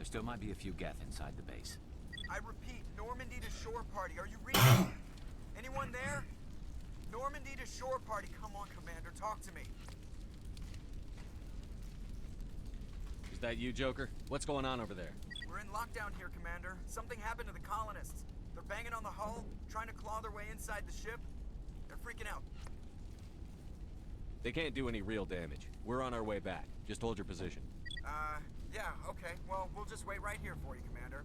There still might be a few Geth inside the base. I repeat, Normandy to shore party. Are you reading? Anyone there? Normandy to shore party. Come on, Commander, talk to me. Is that you, Joker? What's going on over there? We're in lockdown here, Commander. Something happened to the colonists. They're banging on the hull, trying to claw their way inside the ship. They're freaking out. They can't do any real damage. We're on our way back. Just hold your position. Yeah, okay. Well, we'll just wait right here for you, Commander.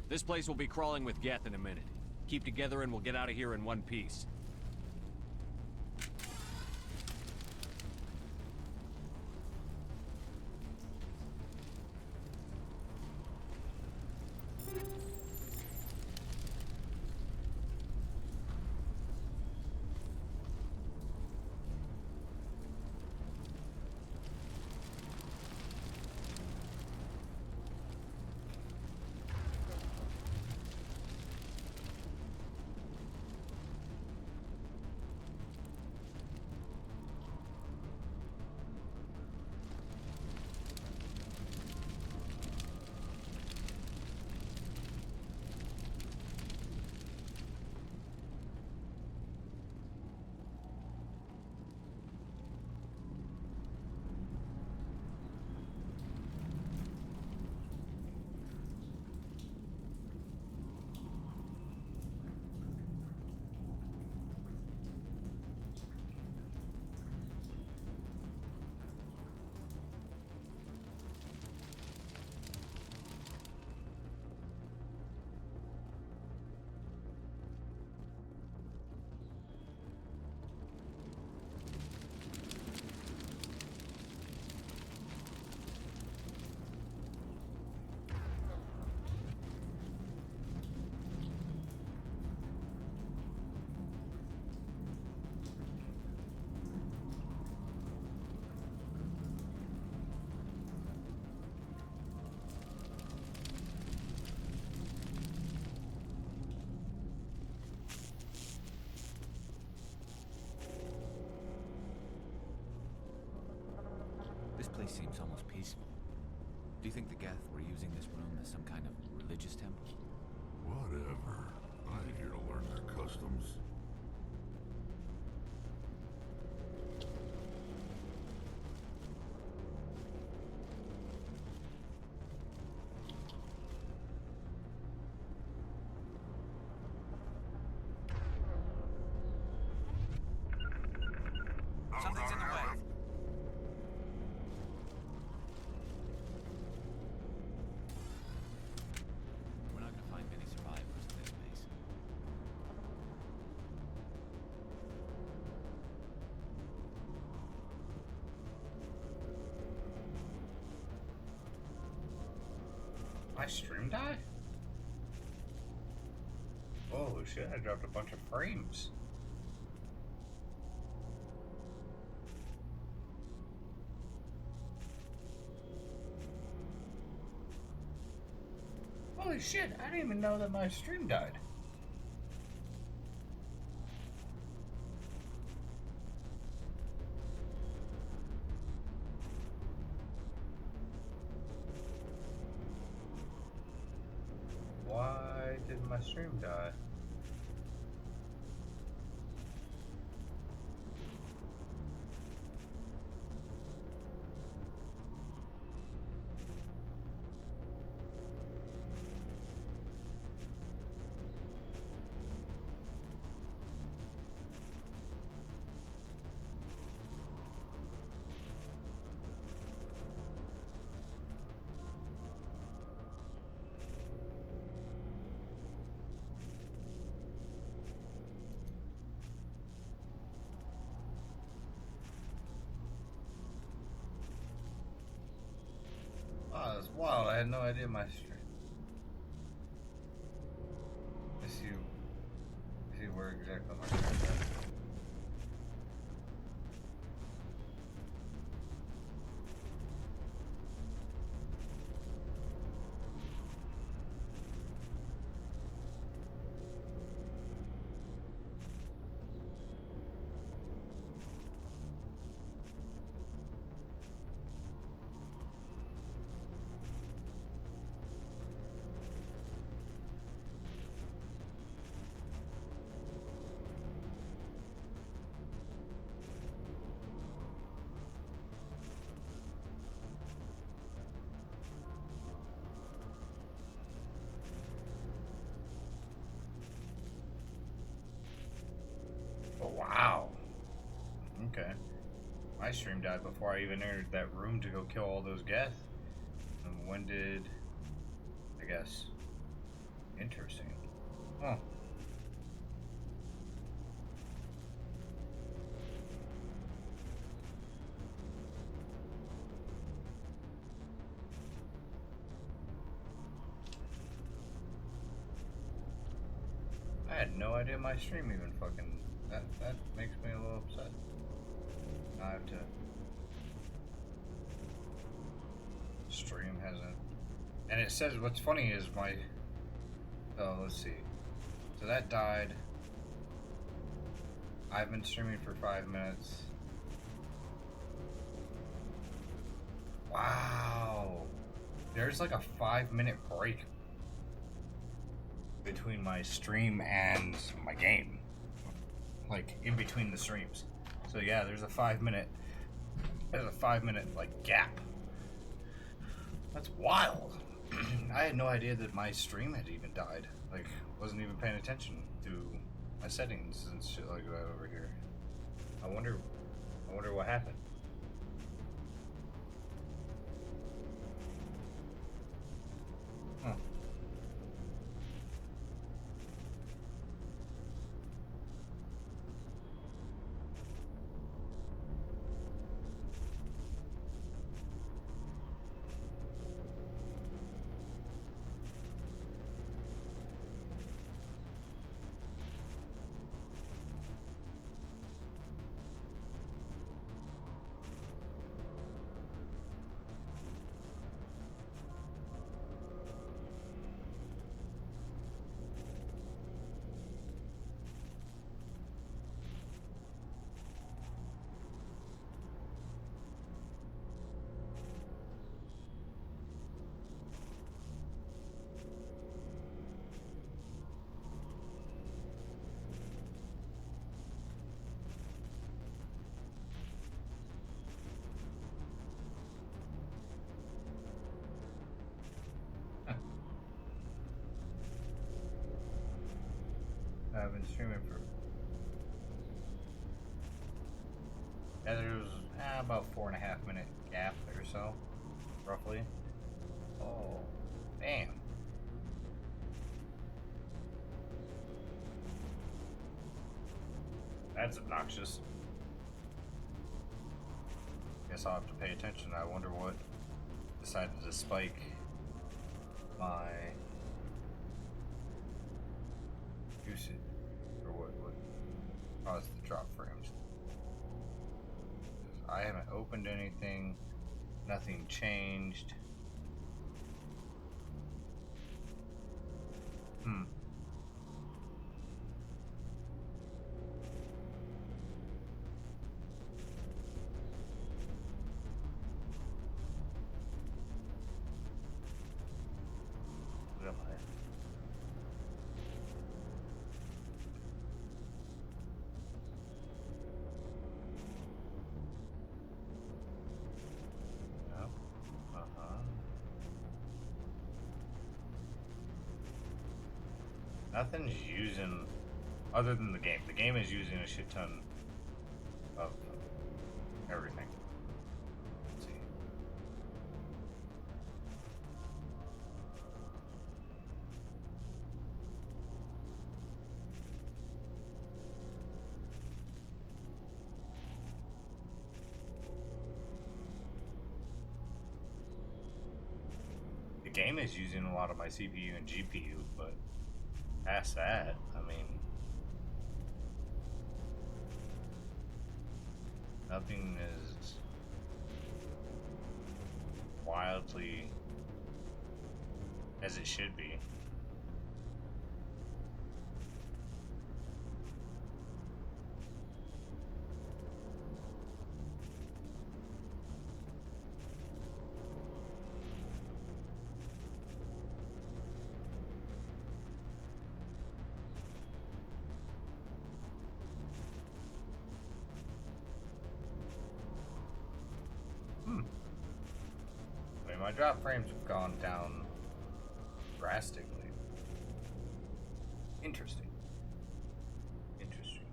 This place will be crawling with Geth in a minute. Keep together and we'll get out of here in one piece. This place seems almost peaceful. Do you think the Geth were using this room as some kind of religious temple? Whatever. I ain't here to learn their customs. Something's in the way. We're not gonna find many survivors in this base. My stream died? Oh shit, I dropped a bunch of frames. Holy shit, I didn't even know that my stream died. Why did my stream die? Oh, that's wild. I had no idea my stream. Let's see where exactly my stream is. my stream died before I even entered that room to go kill all those Geth. And when did... I guess... Interesting. Huh. I had no idea my stream even fucking... That makes me a little upset. I have to... Stream hasn't... And it says, what's funny is my... Oh, let's see. So that died. I've been streaming for 5 minutes. Wow. There's like a 5-minute break between my stream and my game. Like, in between the streams. So yeah, there's a 5-minute like gap. That's wild. I had no idea that my stream had even died. Like, wasn't even paying attention to my settings and shit like that over here. I wonder what happened. Huh. I've been streaming for... Yeah, there was about 4.5 minute gap or so, roughly. Oh, damn. That's obnoxious. Guess I'll have to pay attention. I wonder what decided to spike my usage, or what caused the drop frames. I haven't opened anything, nothing changed. What am I? Nothing's using, other than the game. The game is using a shit ton of everything. Let's see. The game is using a lot of my CPU and GPU, but past that, I mean, nothing is wildly as it should be. I mean, my drop frames have gone down drastically. Interesting. Interesting.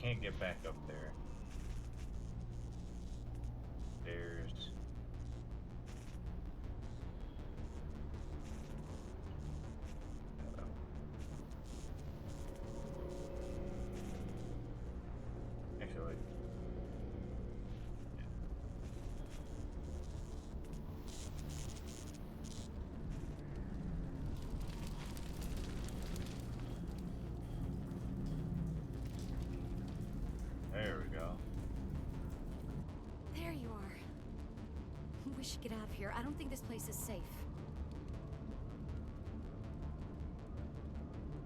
can't get back up there. There's... Actually, there we go. There you are. We should get out of here. I don't think this place is safe.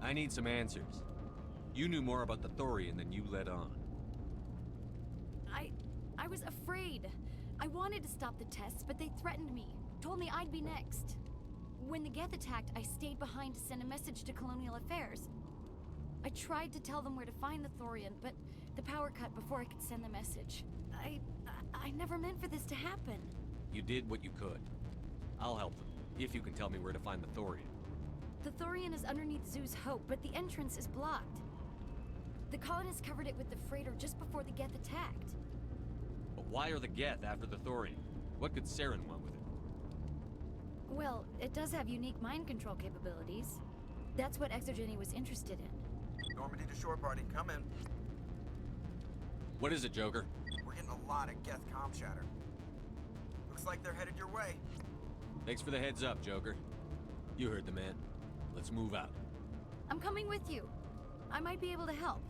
I need some answers. You knew more about the Thorian than you let on. I was afraid. I wanted to stop the tests, but they threatened me. Told me I'd be next. When the Geth attacked, I stayed behind to send a message to Colonial Affairs. I tried to tell them where to find the Thorian, but the power cut before I could send the message. I never meant for this to happen. You did what you could. I'll help them, if you can tell me where to find the Thorian. The Thorian is underneath Zoo's Hope, but the entrance is blocked. The colonists covered it with the freighter just before the Geth attacked. But why are the Geth after the Thorian? What could Saren want with it? Well, it does have unique mind control capabilities. That's what Exogeny was interested in. Normandy to shore party, come in. What is it, Joker? We're getting a lot of Geth comm chatter. Looks like they're headed your way. Thanks for the heads up, Joker. You heard the man. Let's move out. I'm coming with you. I might be able to help.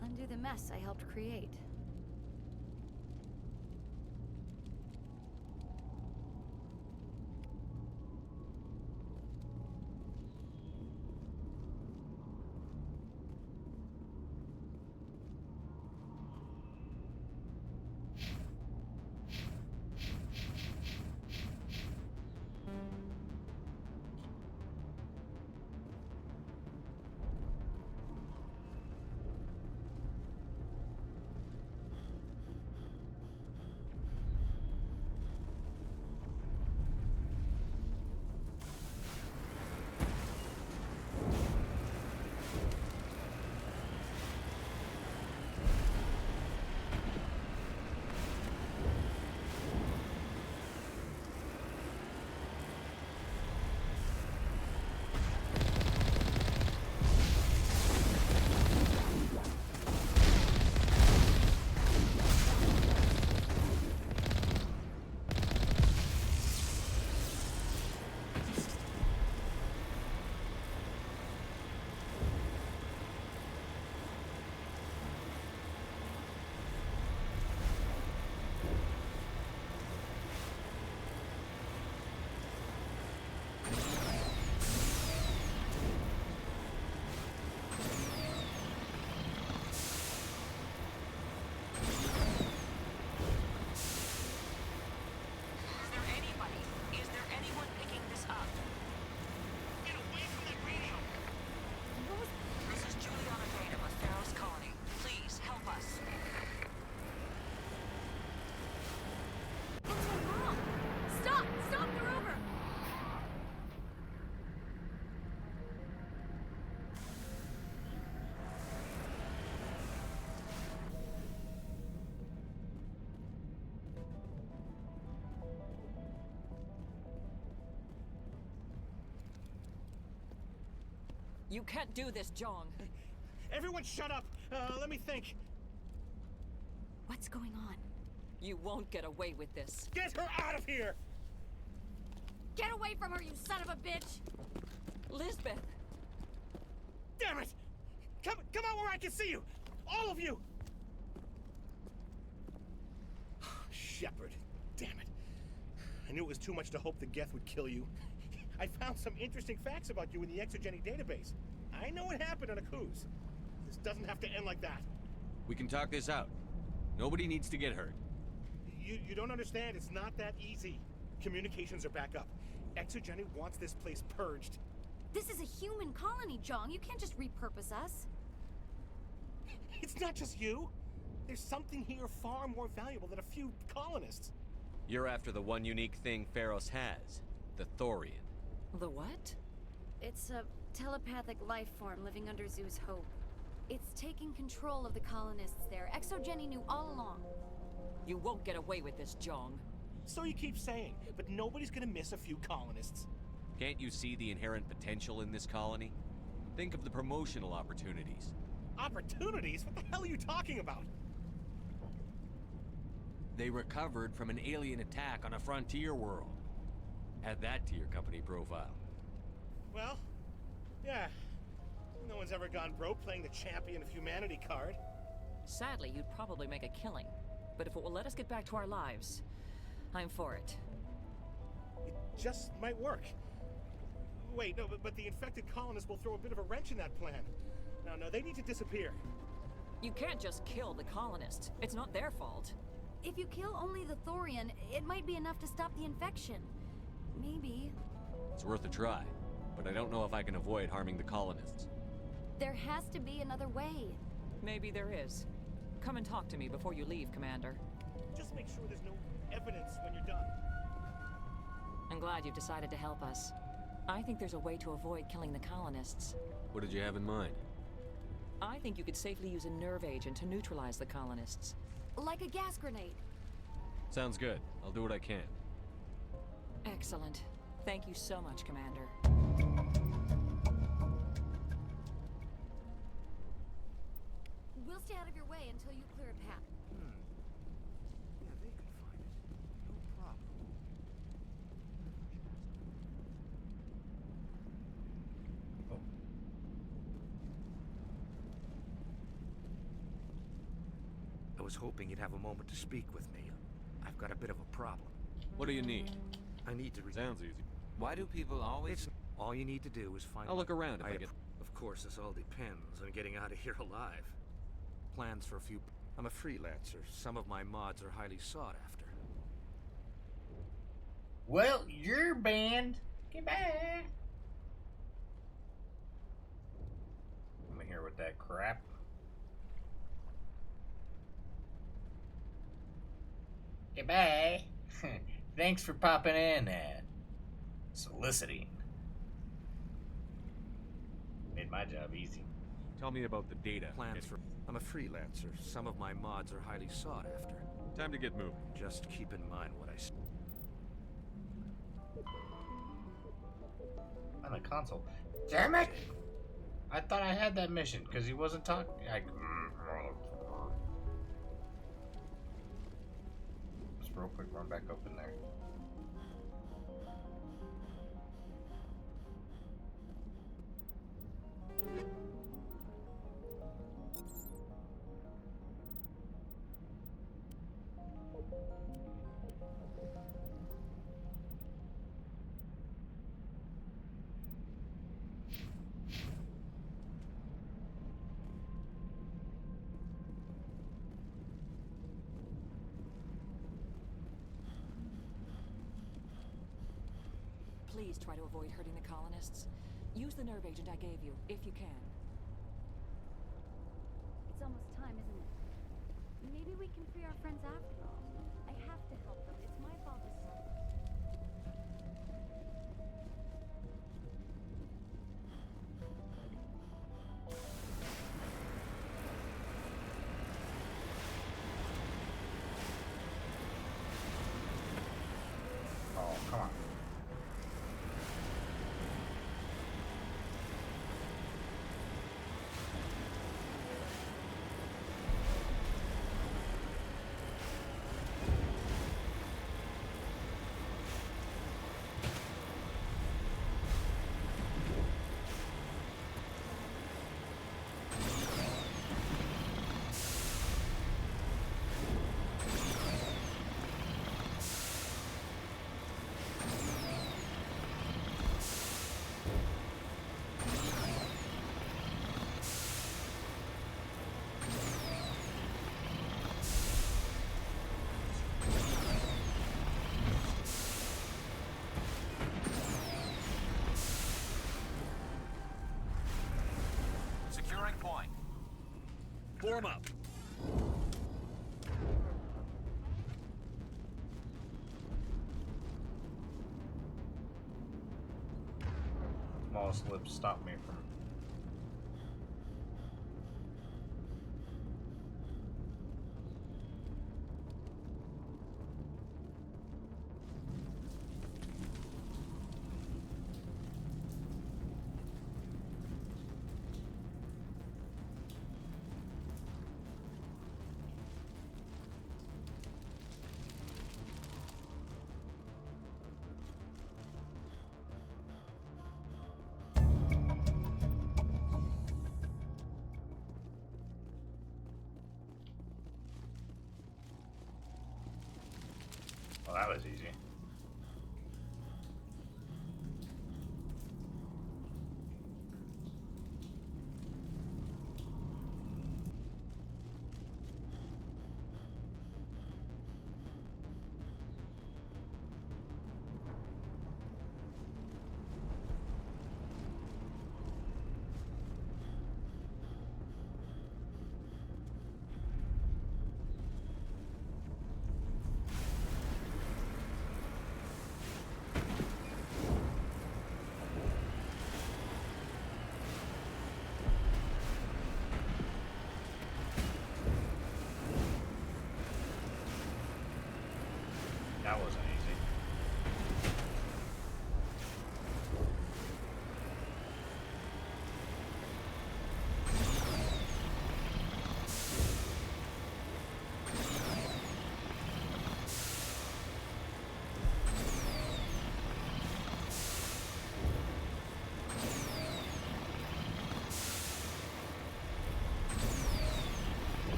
Undo the mess I helped create. You can't do this, Jong. Everyone shut up! Let me think. What's going on? You won't get away with this. Get her out of here! Get away from her, you son of a bitch! Lisbeth! Damn it! Come out where I can see you! All of you! Shepard, damn it. I knew it was too much to hope the Geth would kill you. I found some interesting facts about you in the Exogeny database. I know what happened on Akuz. This doesn't have to end like that. We can talk this out. Nobody needs to get hurt. You don't understand. It's not that easy. Communications are back up. Exogeny wants this place purged. This is a human colony, Jong. You can't just repurpose us. It's not just you. There's something here far more valuable than a few colonists. You're after the one unique thing Pharos has, the Thorian. The what? It's a telepathic life form living under Zoo's Hope. It's taking control of the colonists there. Exogeny knew all along. You won't get away with this, Jong. So you keep saying, but nobody's gonna miss a few colonists. Can't you see the inherent potential in this colony? Think of the promotional opportunities. Opportunities? What the hell are you talking about? They recovered from an alien attack on a frontier world. Add that to your company profile. Well, yeah. No one's ever gone broke playing the champion of humanity card. Sadly, you'd probably make a killing. But if it will let us get back to our lives, I'm for it. It just might work. Wait, no, but the infected colonists will throw a bit of a wrench in that plan. No, they need to disappear. You can't just kill the colonists. It's not their fault. If you kill only the Thorian, it might be enough to stop the infection. Maybe. It's worth a try, but I don't know if I can avoid harming the colonists. There has to be another way. Maybe there is. Come and talk to me before you leave, Commander. Just make sure there's no evidence when you're done. I'm glad you've decided to help us. I think there's a way to avoid killing the colonists. What did you have in mind? I think you could safely use a nerve agent to neutralize the colonists. Like a gas grenade. Sounds good. I'll do what I can. Excellent. Thank you so much, Commander. We'll stay out of your way until you clear a path. Yeah, they can find it. No problem. I was hoping you'd have a moment to speak with me. I've got a bit of a problem. What do you need? I need to Sounds easy. Why do people always... It's all you need to do is find... I'll look around if I get... Of course, this all depends on getting out of here alive. Plans for a few... I'm a freelancer. Some of my mods are highly sought after. Well, you're banned. Goodbye. I'm here with that crap. Goodbye. Thanks for popping in and soliciting. Made my job easy. Tell me about the data. Plans for... I'm a freelancer. Some of my mods are highly sought after. Time to get moving. Just keep in mind what I say. On the console. Damn it! I thought I had that mission because he wasn't talking. Just real quick, run back up in there. Please try to avoid hurting the colonists. Use the nerve agent I gave you, if you can. It's almost time, isn't it? Maybe we can free our friends after all. I have to help them. It's my fault this time. Oh, come on. Securing point. Form up. Small slips stop me from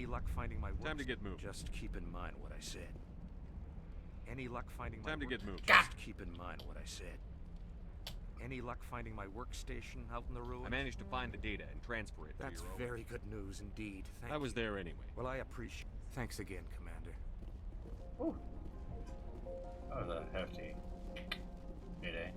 Any luck finding my work? Time to get moving. Just keep in mind what I said. Any luck finding my Time to work- get moving. Just keep in mind what I said. Any luck finding my workstation out in the ruins? I managed to find the data and transfer it to That's your own. very good news indeed. Thank I was you. there anyway. Well, I appreciate. Thanks again, Commander. Whew. That was a hefty payday.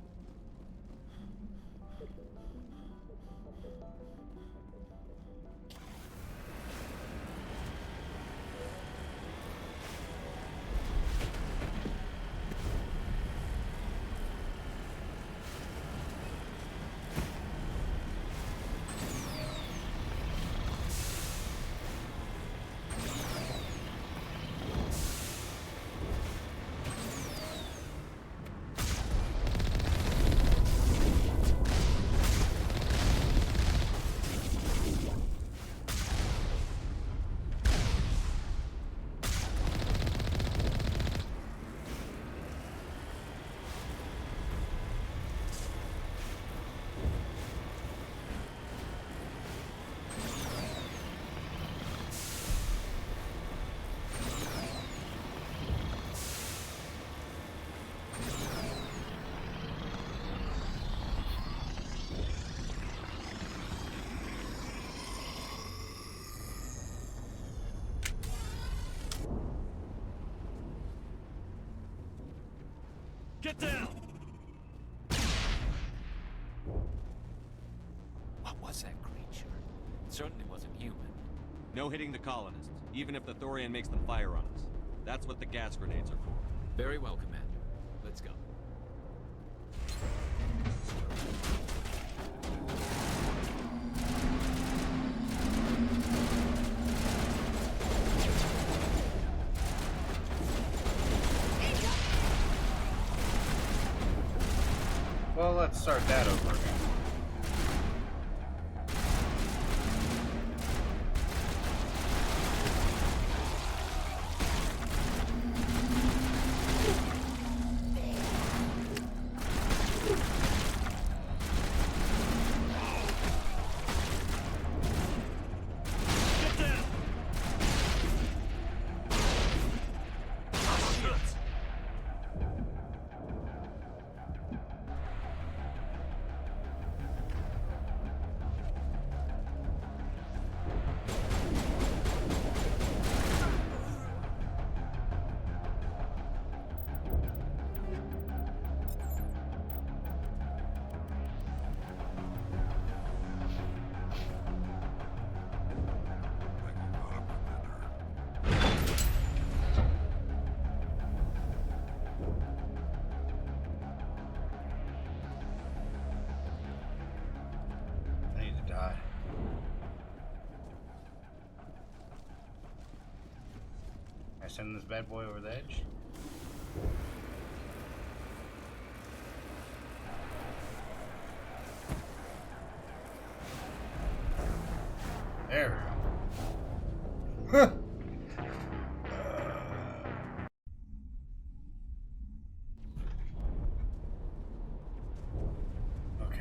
Get down! What was that creature? It certainly wasn't human. No hitting the colonists, even if the Thorian makes them fire on us. That's what the gas grenades are for. Very well, Commander. Let's go. Well, let's start that over again. I need to die. I send this bad boy over the edge. There we go. Huh. Okay.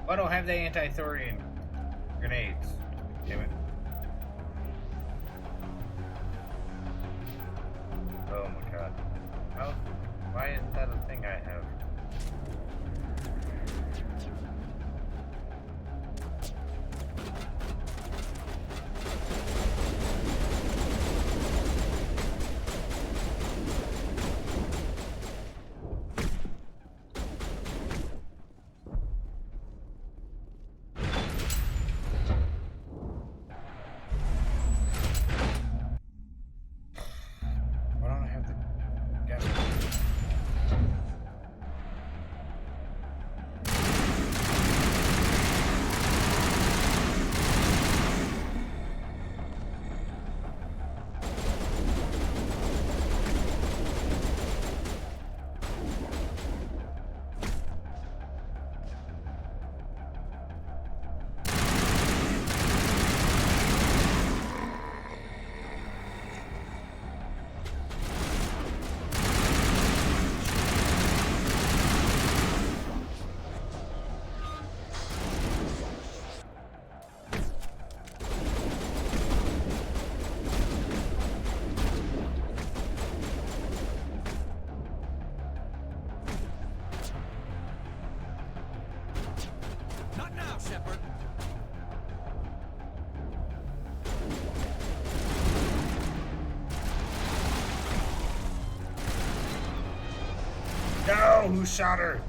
Why don't have the anti-Thorian grenades? Damn it. Oh my god. How? Why isn't that a thing I have? Why don't I have the gas? Not now, Shepard. No! Who shot her?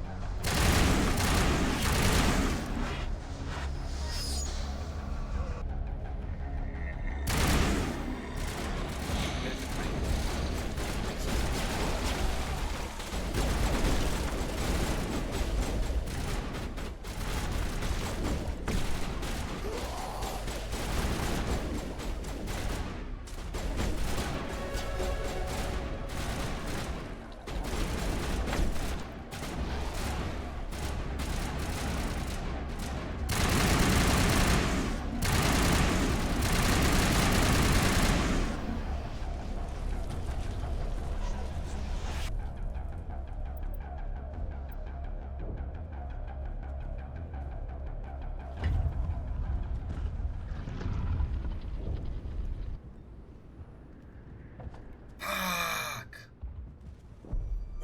Fuck.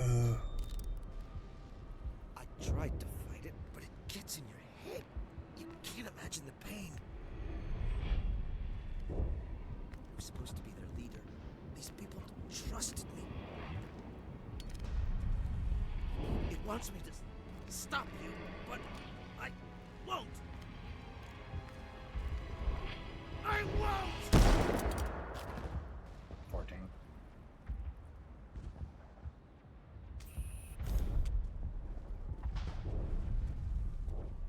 Ugh. I tried to fight it, but it gets in your head. You can't imagine the pain. I was supposed to be their leader. These people trusted me. It wants me to stop you, but I won't. I won't! 14.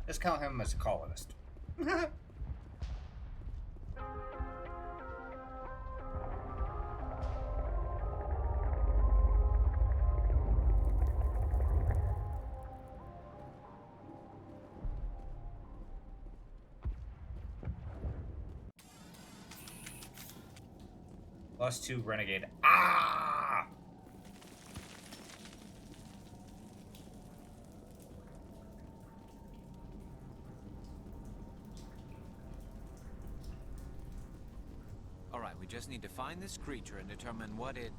Let's count him as a colonist. +2 renegade. Ah! All right, we just need to find this creature and determine what it...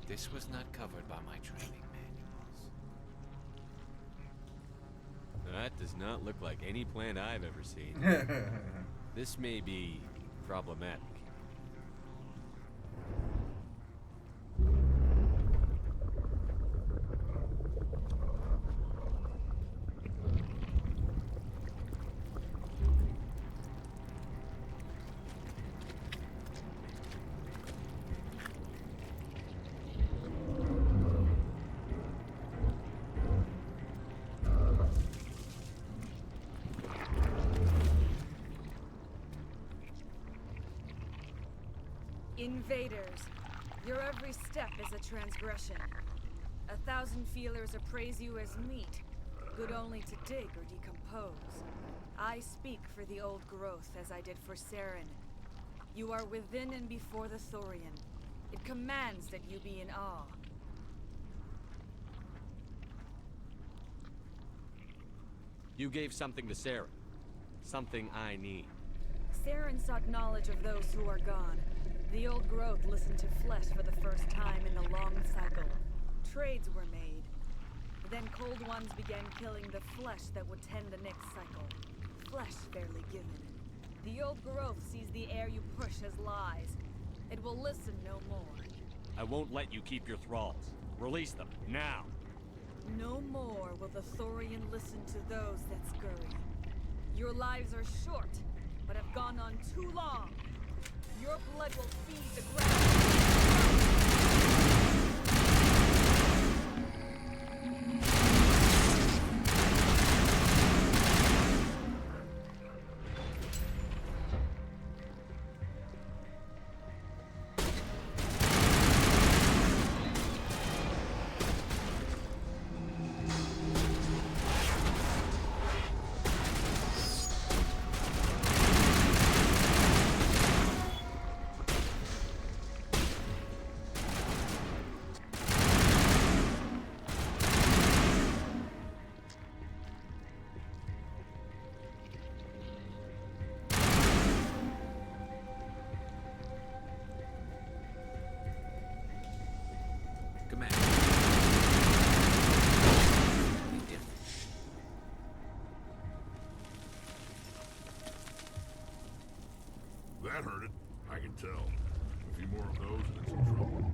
This was not covered by my training manuals. That does not look like any plant I've ever seen. This may be problematic. Invaders, your every step is a transgression. 1,000 feelers appraise you as meat, good only to dig or decompose. I speak for the old growth as I did for Saren. You are within and before the Thorian. It commands that you be in awe. You gave something to Saren. Something I need. Saren sought knowledge of those who are gone. The old growth listened to flesh for the first time in the long cycle. Trades were made. Then cold ones began killing the flesh that would tend the next cycle. Flesh fairly given. The old growth sees the air you push as lies. It will listen no more. I won't let you keep your thralls. Release them, now! No more will the Thorian listen to those that scurry. Your lives are short, but have gone on too long. Your blood will feed the ground. That hurt it. I can tell. A few more of those and it's in trouble.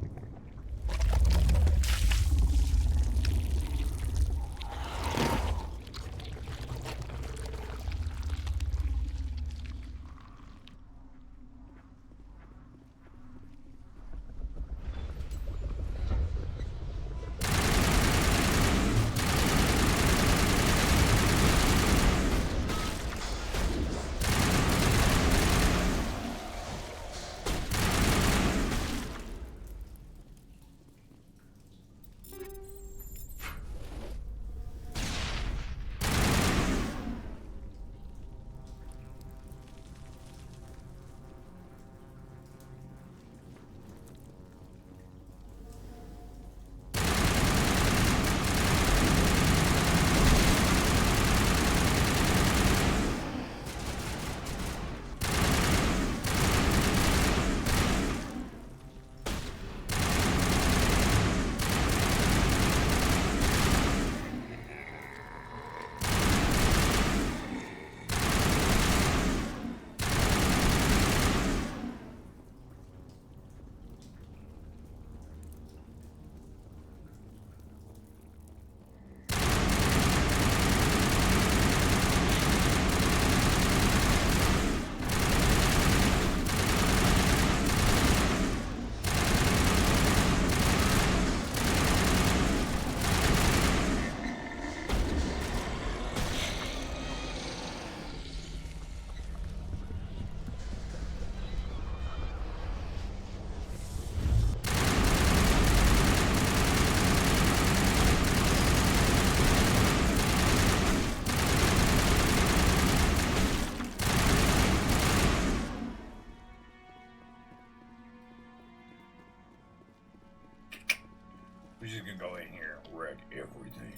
We're just gonna go in here and wreck everything.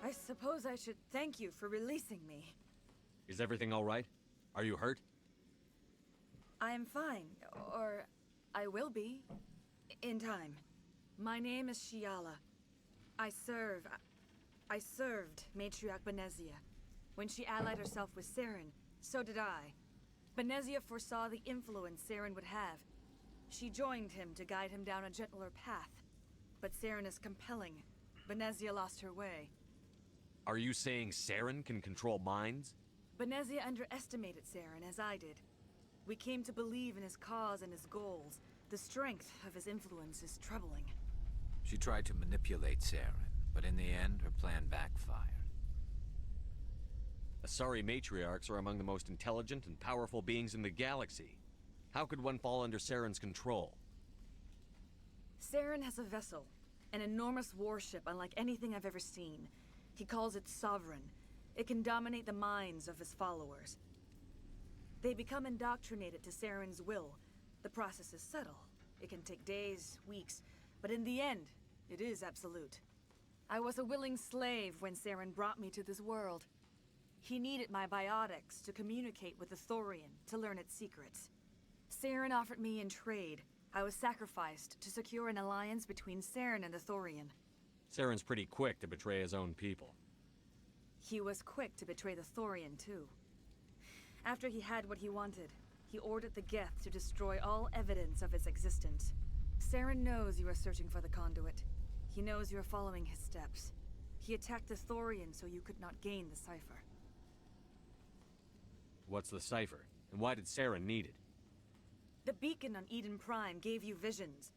I suppose I should thank you for releasing me. Is everything all right? Are you hurt? I am fine, or I will be, in time. My name is Shiala. I served Matriarch Benezia. When she allied herself with Saren, so did I. Benezia foresaw the influence Saren would have. She joined him to guide him down a gentler path. But Saren is compelling. Benezia lost her way. Are you saying Saren can control minds? Benezia underestimated Saren, as I did. We came to believe in his cause and his goals. The strength of his influence is troubling. She tried to manipulate Saren, but in the end, her plan backfired. Asari matriarchs are among the most intelligent and powerful beings in the galaxy. How could one fall under Saren's control? Saren has a vessel, an enormous warship unlike anything I've ever seen. He calls it Sovereign. It can dominate the minds of his followers. They become indoctrinated to Saren's will. The process is subtle. It can take days, weeks, but in the end, it is absolute. I was a willing slave when Saren brought me to this world. He needed my biotics to communicate with the Thorian, to learn its secrets. Saren offered me in trade. I was sacrificed to secure an alliance between Saren and the Thorian. Saren's pretty quick to betray his own people. He was quick to betray the Thorian, too. After he had what he wanted, he ordered the Geth to destroy all evidence of its existence. Saren knows you are searching for the conduit. He knows you are following his steps. He attacked the Thorian so you could not gain the cipher. What's the cipher? And why did Saren need it? The beacon on Eden Prime gave you visions.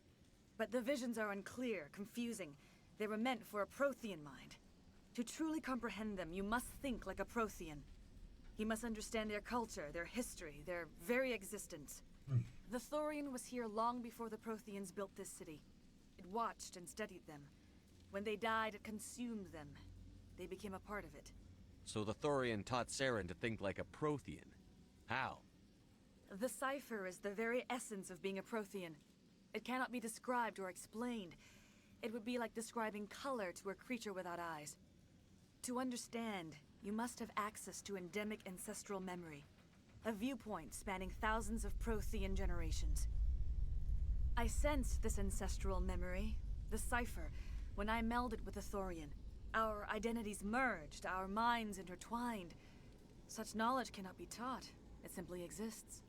But the visions are unclear, confusing. They were meant for a Prothean mind. To truly comprehend them, you must think like a Prothean. You must understand their culture, their history, their very existence. The Thorian was here long before the Protheans built this city. It watched and studied them. When they died, it consumed them. They became a part of it. So the Thorian taught Saren to think like a Prothean. How? The cipher is the very essence of being a Prothean. It cannot be described or explained. It would be like describing color to a creature without eyes. To understand, you must have access to endemic ancestral memory. A viewpoint spanning thousands of Prothean generations. I sensed this ancestral memory, the cipher, when I melded with the Thorian. Our identities merged, our minds intertwined. Such knowledge cannot be taught. It simply exists.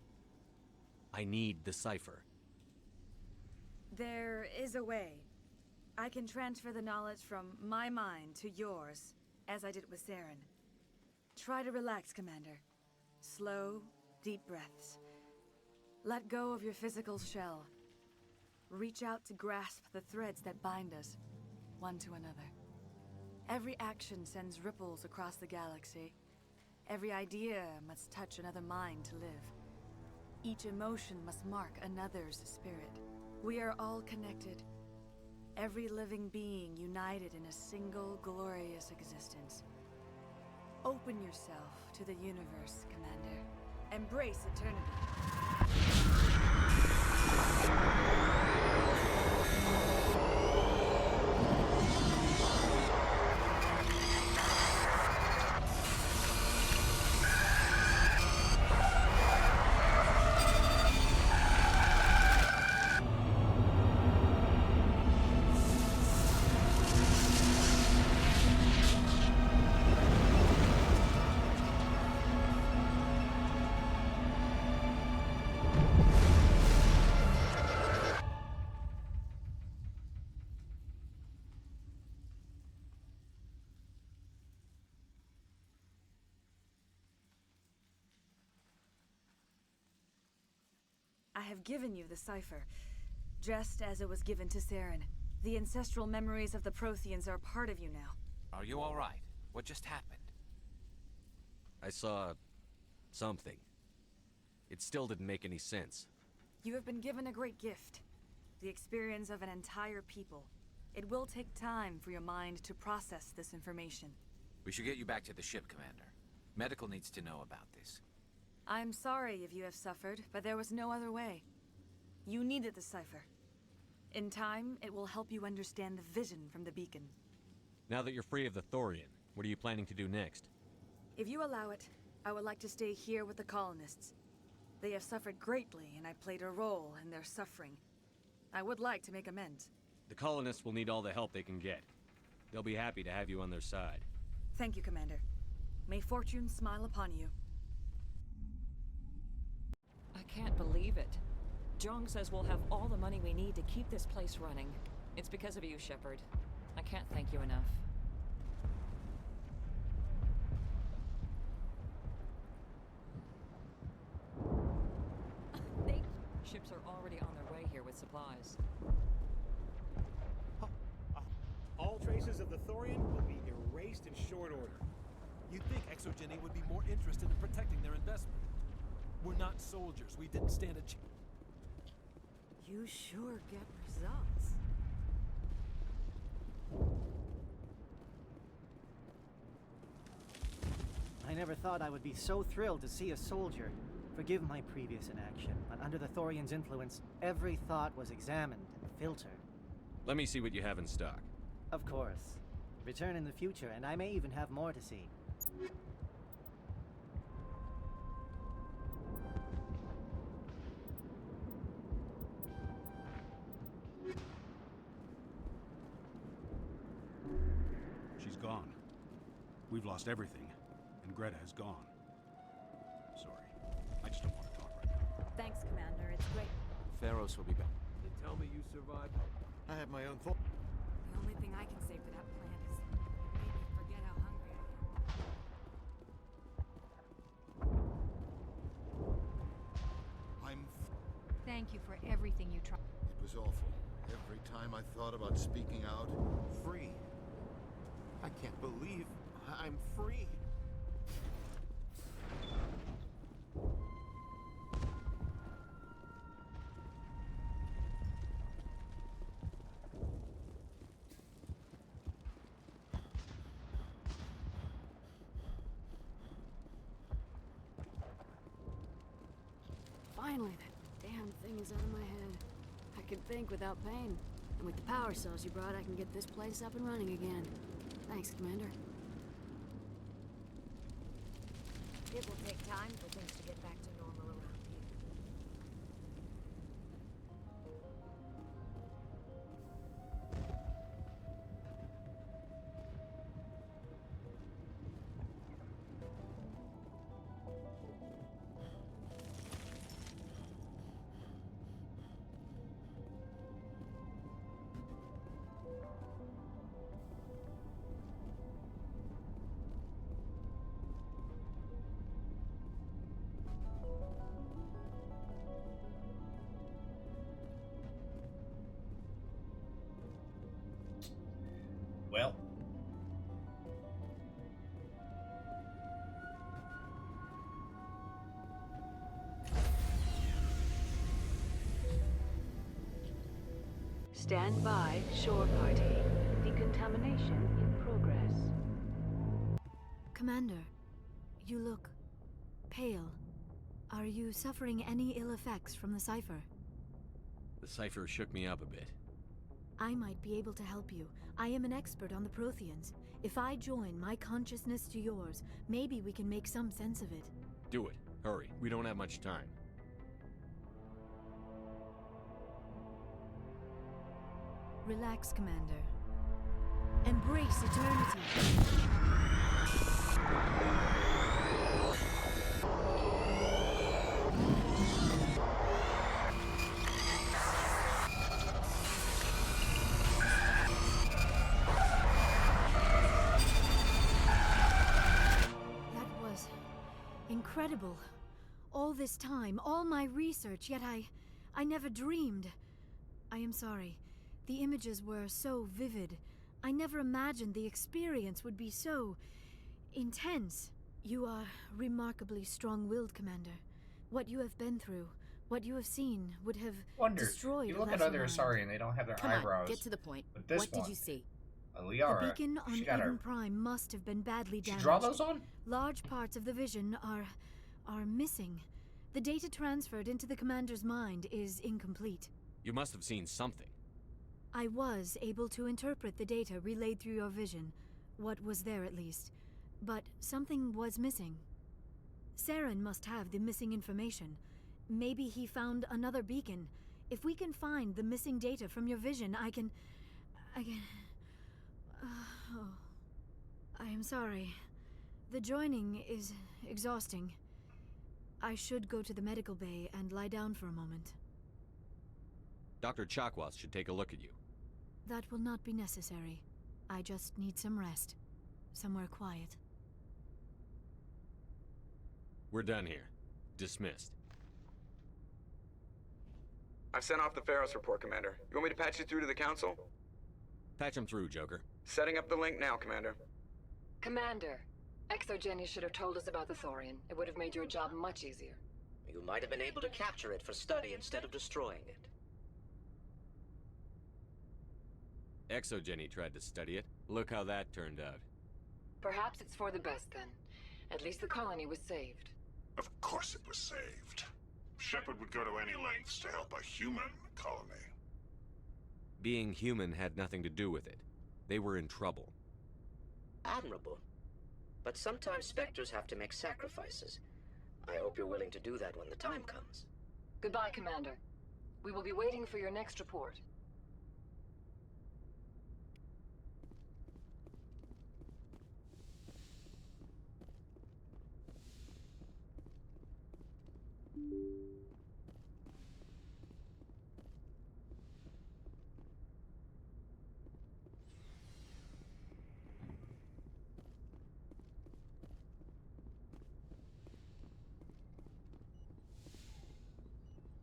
I need the cipher. There is a way. I can transfer the knowledge from my mind to yours, as I did with Saren. Try to relax, Commander. Slow, deep breaths. Let go of your physical shell. Reach out to grasp the threads that bind us, one to another. Every action sends ripples across the galaxy. Every idea must touch another mind to live. Each emotion must mark another's spirit. We are all connected. Every living being united in a single glorious existence. Open yourself to the universe, Commander. Embrace eternity. I have given you the cipher, just as it was given to Saren. The ancestral memories of the Protheans are part of you now. Are you all right? What just happened? I saw... something. It still didn't make any sense. You have been given a great gift. The experience of an entire people. It will take time for your mind to process this information. We should get you back to the ship, Commander. Medical needs to know about this. I'm sorry if you have suffered, but there was no other way. You needed the cipher. In time, it will help you understand the vision from the beacon. Now that you're free of the Thorian, What are you planning to do next? If you allow it, I would like to stay here with the colonists. They have suffered greatly, and I played a role in their suffering. I would like to make amends. The colonists will need all the help they can get. They'll be happy to have you on their side. Thank you, Commander. May fortune smile upon you. I can't believe it. Jong says we'll have all the money we need to keep this place running. It's because of you, Shepard. I can't thank you enough. Ships are already on their way here with supplies. All traces of the Thorian will be erased in short order. You'd think Exogeny would be more interested in protecting their investment. We're not soldiers. We didn't stand a chance. You sure get results. I never thought I would be so thrilled to see a soldier. Forgive my previous inaction, but under the Thorian's influence, every thought was examined and filtered. Let me see what you have in stock. Of course. Return in the future, and I may even have more to see. She's gone. We've lost everything, and Greta has gone. Sorry. I just don't want to talk right now. Thanks, Commander. It's great. Theros will be back. They tell me you survived. I have my own thought. The only thing I can say for that plan is maybe forget how hungry I am. Thank you for everything you tried. It was awful. Every time I thought about speaking out. Free. I can't believe I'm free. Finally, that damn thing is out of my head. I can think without pain. And with the power cells you brought, I can get this place up and running again. Thanks, Commander. It will take time for things to get back to normal around here. Well. Stand by, shore party. Decontamination in progress. Commander, you look pale. Are you suffering any ill effects from the cipher? The cipher shook me up a bit. I might be able to help you. I am an expert on the Protheans. If I join my consciousness to yours, maybe we can make some sense of it. Do it. Hurry. We don't have much time. Relax, Commander. Embrace eternity. Incredible. All this time, all my research, yet I never dreamed. I am sorry. The images were so vivid. I never imagined the experience would be so intense. You are remarkably strong-willed, Commander. What you have been through, what you have seen, would have destroyed You a look at lesser other mind. Asari and they don't have their Come on, eyebrows. get to the point. But this What one, did you see? Liara, The beacon on she got Eden her. Prime must have been badly She damaged. draw those on? Large parts of the vision are missing. The data transferred into the commander's mind is incomplete. You must have seen something. I was able to interpret the data relayed through your vision. what was there at least. But something was missing. Saren must have the missing information. Maybe he found another beacon. If we can find the missing data from your vision, I can... oh. I am sorry. The joining is exhausting. I should go to the medical bay and lie down for a moment. Dr. Chakwas should take a look at you. That will not be necessary. I just need some rest. Somewhere quiet. We're done here. Dismissed. I've sent off the Pharos report, Commander. You want me to patch you through to the Council? Patch him through, Joker. Setting up the link now, Commander. Commander, Exogeny should have told us about the Thorian. It would have made your job much easier. You might have been able to capture it for study instead of destroying it. Exogeny tried to study it. Look how that turned out. Perhaps it's for the best then. At least the colony was saved. Of course it was saved. Shepard would go to any lengths to help a human colony. Being human had nothing to do with it. They were in trouble. Admirable. But sometimes Spectres have to make sacrifices. I hope you're willing to do that when the time comes. Goodbye, Commander. We will be waiting for your next report.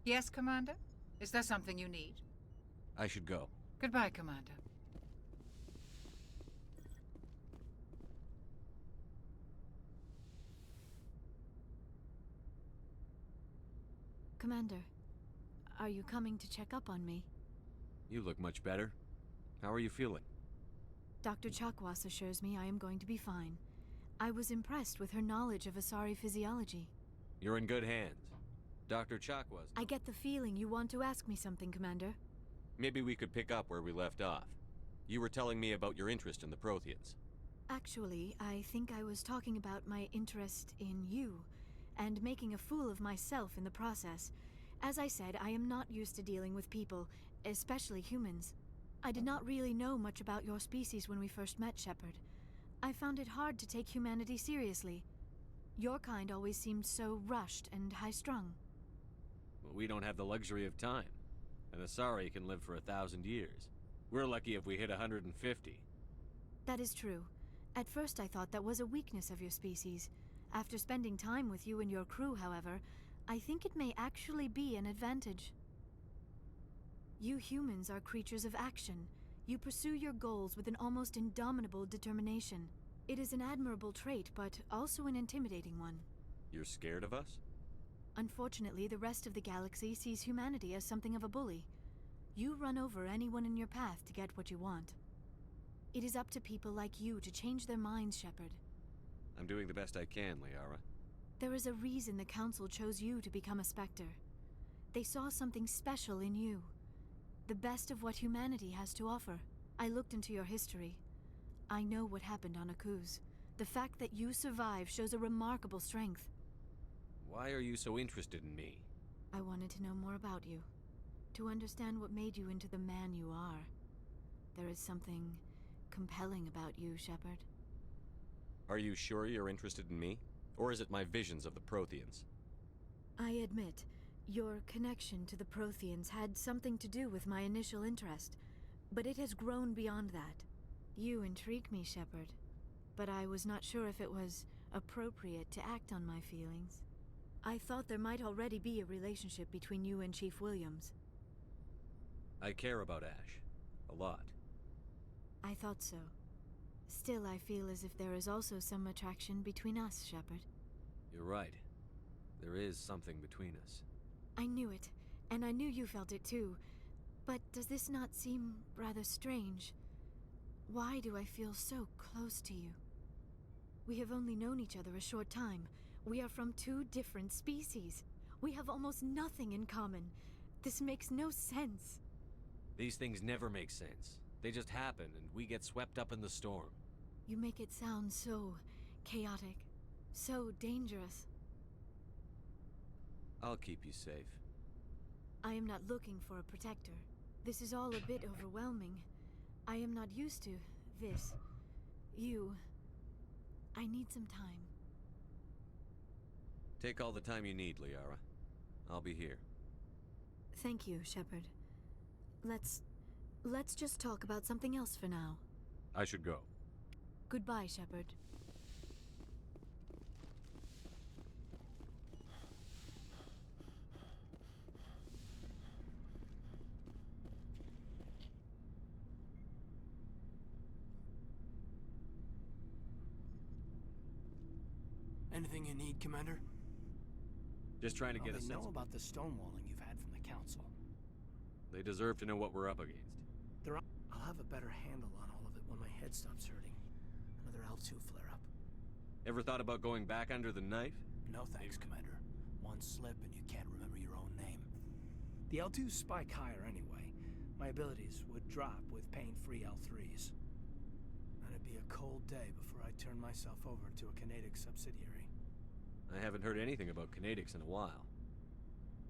Yes, Commander? Is there something you need? I should go. Goodbye, Commander. Commander, are you coming to check up on me? You look much better. How are you feeling? Dr. Chakwas assures me I am going to be fine. I was impressed with her knowledge of Asari physiology. You're in good hands. Dr. Chakwas... I get the feeling you want to ask me something, Commander. Maybe we could pick up where we left off. You were telling me about your interest in the Protheans. Actually, I think I was talking about my interest in you, and making a fool of myself in the process. As I said, I am not used to dealing with people, especially humans. I did not really know much about your species when we first met, Shepard. I found it hard to take humanity seriously. Your kind always seemed so rushed and high-strung. Well, we don't have the luxury of time. An Asari can live for 1,000 years. We're lucky if we hit 150. That is true. At first I thought that was a weakness of your species. After spending time with you and your crew, however, I think it may actually be an advantage. You humans are creatures of action. You pursue your goals with an almost indomitable determination. It is an admirable trait, but also an intimidating one. You're scared of us? Unfortunately, the rest of the galaxy sees humanity as something of a bully. You run over anyone in your path to get what you want. It is up to people like you to change their minds, Shepard. I'm doing the best I can, Liara. There is a reason the Council chose you to become a Spectre. They saw something special in you. The best of what humanity has to offer. I looked into your history. I know what happened on Akuz. The fact that you survived shows a remarkable strength. Why are you so interested in me? I wanted to know more about you. To understand what made you into the man you are. There is something compelling about you, Shepard. Are you sure you're interested in me? Or is it my visions of the Protheans? I admit, your connection to the Protheans had something to do with my initial interest, but it has grown beyond that. You intrigue me, Shepard, but I was not sure if it was appropriate to act on my feelings. I thought there might already be a relationship between you and Chief Williams. I care about Ash. A lot. I thought so. Still, I feel as if there is also some attraction between us, Shepard. You're right. There is something between us. I knew it, and I knew you felt it too. But does this not seem rather strange? Why do I feel so close to you? We have only known each other a short time. We are from two different species. We have almost nothing in common. This makes no sense. These things never make sense. They just happen, and we get swept up in the storm. You make it sound so chaotic, so dangerous. I'll keep you safe. I am not looking for a protector. This is all a bit overwhelming. I am not used to this. You. I need some time. Take all the time you need, Liara. I'll be here. Thank you, Shepard. Let's just talk about something else for now. I should go. Goodbye, Shepard. Anything you need, Commander? Just trying to get a They sense. know about the stonewalling you've had from the Council. They deserve to know what we're up against. I'll have a better handle on all of it when my head stops hurting. Another L2 flare-up. Ever thought about going back under the knife? No thanks, Commander. One slip and you can't remember your own name. The L2s spike higher anyway. My abilities would drop with pain-free L3s. And it'd be a cold day before I turn myself over to a Canadic subsidiary. I haven't heard anything about Canadics in a while.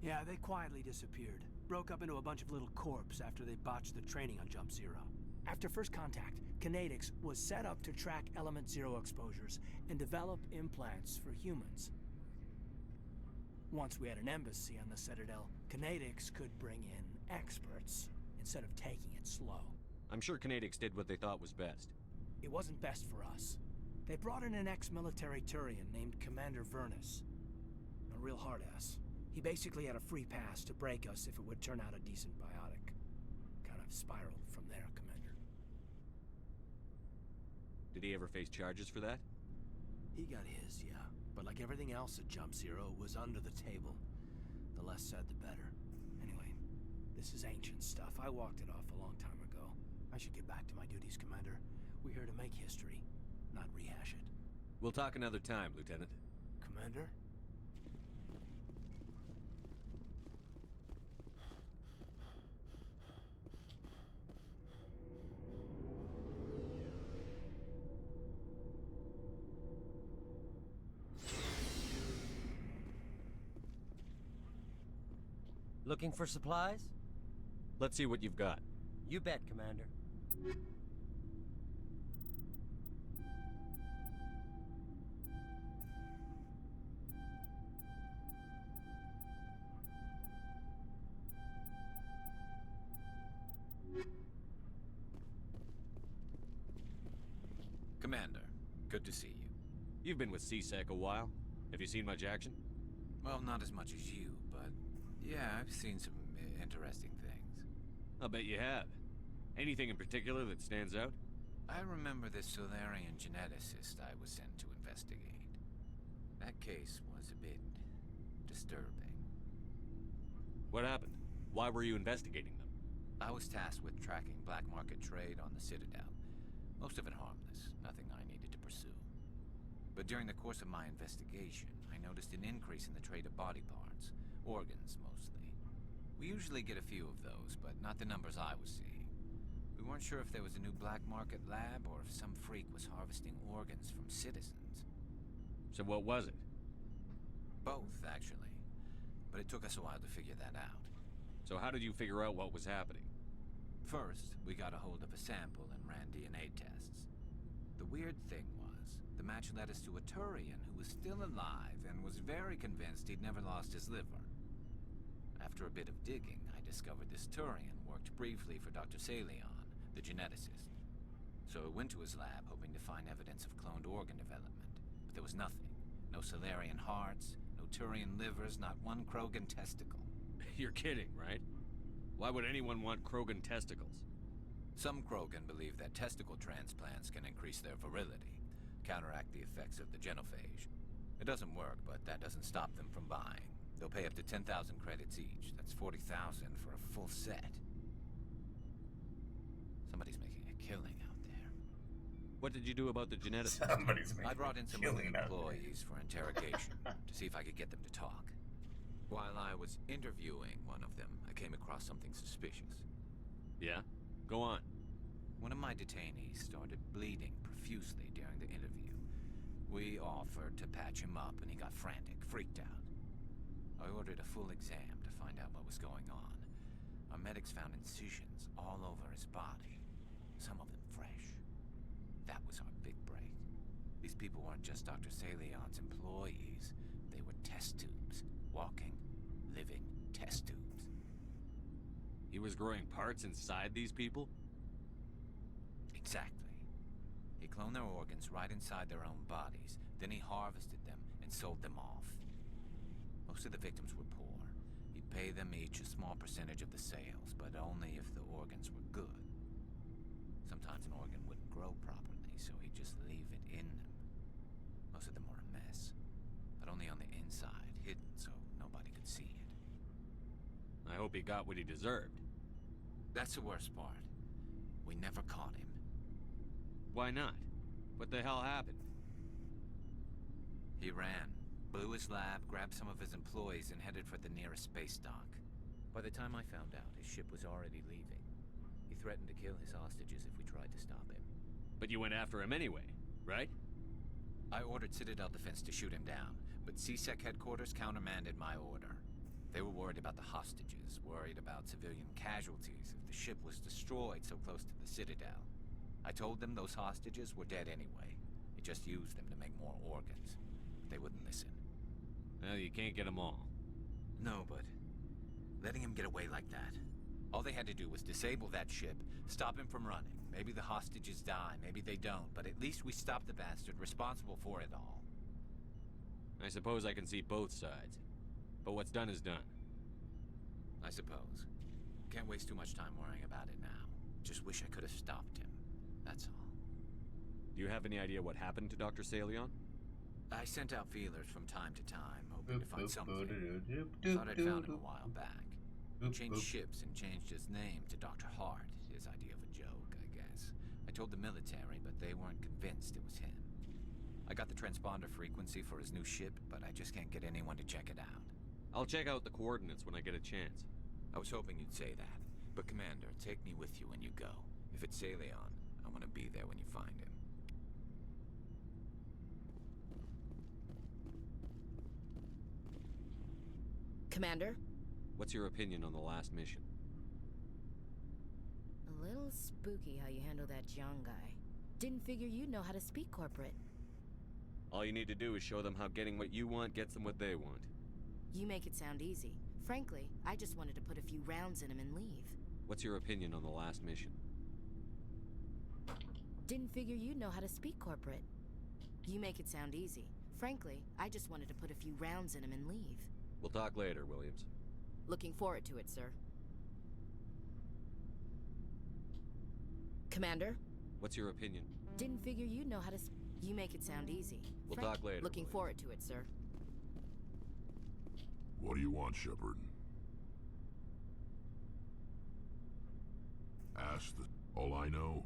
Yeah, they quietly disappeared. Broke up into a bunch of little corps after they botched the training on Jump Zero. After first contact, Canadics was set up to track Element Zero exposures and develop implants for humans. Once we had an embassy on the Citadel, Canadics could bring in experts instead of taking it slow. I'm sure Canadics did what they thought was best. It wasn't best for us. They brought in an ex-military Turian named Commander Vernus. A real hard-ass. He basically had a free pass to break us if it would turn out a decent biotic. Kind of spiraled from there, Commander. Did he ever face charges for that? He got his, yeah. But like everything else at Jump Zero, it was under the table. The less said, the better. Anyway, this is ancient stuff. I walked it off a long time ago. I should get back to my duties, Commander. We're here to make history, not rehash it. We'll talk another time, Lieutenant. Commander? Looking for supplies? Let's see what you've got. You bet, Commander. Commander, good to see you. You've been with CSEC a while. Have you seen much action? Well, not as much as you, but yeah, I've seen some interesting things. I'll bet you have. Anything in particular that stands out? I remember this Solarian geneticist I was sent to investigate. That case was a bit disturbing. What happened? Why were you investigating them? I was tasked with tracking black market trade on the Citadel. Most of it harmless, nothing I needed to pursue. But during the course of my investigation, I noticed an increase in the trade of body parts, organs mostly. We usually get a few of those, but not the numbers I was seeing. We weren't sure if there was a new black market lab or if some freak was harvesting organs from citizens. So what was it? Both, actually. But it took us a while to figure that out. So how did you figure out what was happening? First, we got a hold of a sample and ran DNA tests. The weird thing was, the match led us to a Turian who was still alive and was very convinced he'd never lost his liver. After a bit of digging, I discovered this Turian worked briefly for Dr. Salion, the geneticist. So I went to his lab hoping to find evidence of cloned organ development. But there was nothing. No Solarian hearts, no Turian livers, not one Krogan testicle. You're kidding, right? Why would anyone want Krogan testicles? Some Krogan believe that testicle transplants can increase their virility, counteract the effects of the genophage. It doesn't work, but that doesn't stop them from buying. They'll pay up to 10,000 credits each. That's 40,000 for a full set. Somebody's making a killing out there. What did you do about the geneticist? I brought in some other employees for interrogation to see if I could get them to talk. While I was interviewing one of them, I came across something suspicious. Yeah? Go on. One of my detainees started bleeding profusely offered to patch him up, and he got frantic, freaked out. I ordered a full exam to find out what was going on. Our medics found incisions all over his body, some of them fresh. That was our big break. These people weren't just Dr. Salion's employees. They were test tubes. Walking, living test tubes. He was growing parts inside these people? Exactly. He cloned their organs right inside their own bodies. Then he harvested them and sold them off. Most of the victims were poor. He'd pay them each a small percentage of the sales, but only if the organs were good. Sometimes an organ wouldn't grow properly, so he'd just leave it in them. Most of them were a mess, but only on the inside, hidden so nobody could see it. I hope he got what he deserved. That's the worst part. We never caught him. Why not? What the hell happened? He ran, blew his lab, grabbed some of his employees, and headed for the nearest space dock. By the time I found out, his ship was already leaving. He threatened to kill his hostages if we tried to stop him. But you went after him anyway, right? I ordered Citadel Defense to shoot him down, but CSEC headquarters countermanded my order. They were worried about the hostages, worried about civilian casualties if the ship was destroyed so close to the Citadel. I told them those hostages were dead anyway. He just used them to make more organs. They wouldn't listen. Well, you can't get them all. No, but letting him get away like that. All they had to do was disable that ship, stop him from running. Maybe the hostages die, maybe they don't, but at least we stopped the bastard responsible for it all. I suppose I can see both sides. But what's done is done. I suppose. Can't waste too much time worrying about it now. Just wish I could have stopped him. That's all. Do you have any idea what happened to Dr. Salion? I sent out feelers from time to time, hoping to find something. Thought I'd found him a while back. Changed ships and changed his name to Dr. Hart. His idea of a joke, I guess. I told the military, but they weren't convinced it was him. I got the transponder frequency for his new ship, but I just can't get anyone to check it out. I'll check out the coordinates when I get a chance. I was hoping you'd say that. But Commander, take me with you when you go. If it's Salion, I want to be there when you find him. Commander? What's your opinion on the last mission? A little spooky how you handle that Jiang guy. Didn't figure you'd know how to speak corporate. All you need to do is show them how getting what you want gets them what they want. You make it sound easy. Frankly, I just wanted to put a few rounds in him and leave. What's your opinion on the last mission? Didn't figure you'd know how to speak corporate. You make it sound easy. Frankly, I just wanted to put a few rounds in him and leave. We'll talk later, Williams. Looking forward to it, sir. Commander? What's your opinion? Didn't figure you'd know how to You make it sound easy. We'll talk later, Looking Williams. forward to it, sir. What do you want, Shepard? Ask the... All I know,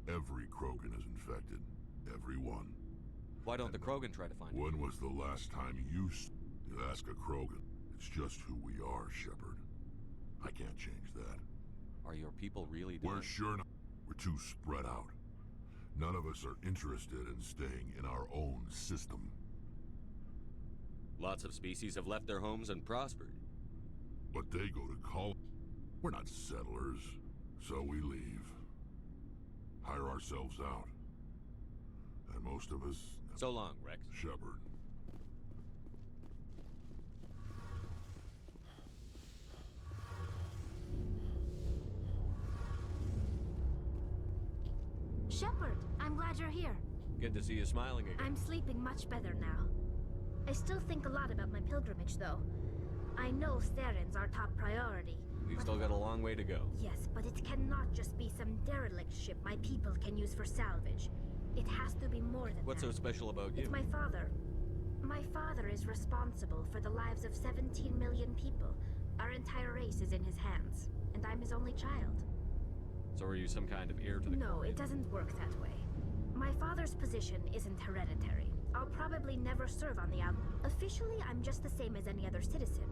every Krogan is infected. Every one. Why don't the Krogan try to find him? When was the last time you ask a Krogan? It's just who we are, Shepard. I can't change that. Are your people really dying? We're sure not. We're too spread out. None of us are interested in staying in our own system. Lots of species have left their homes and prospered. But they go to college. We're not settlers, so we leave. Hire ourselves out. And most of us... So long, Rex. Shepard. Shepard, I'm glad you're here. Good to see you smiling again. I'm sleeping much better now. I still think a lot about my pilgrimage, though. I know Steren's our top priority. We've still got a long way to go. Yes, but it cannot just be some derelict ship my people can use for salvage. It has to be more than What's that. so special about you? It's my father. My father is responsible for the lives of 17 million people. Our entire race is in his hands, and I'm his only child. So are you some kind of heir to the No, Quarian? it doesn't work that way. My father's position isn't hereditary. I'll probably never serve on the out. Officially, I'm just the same as any other citizen.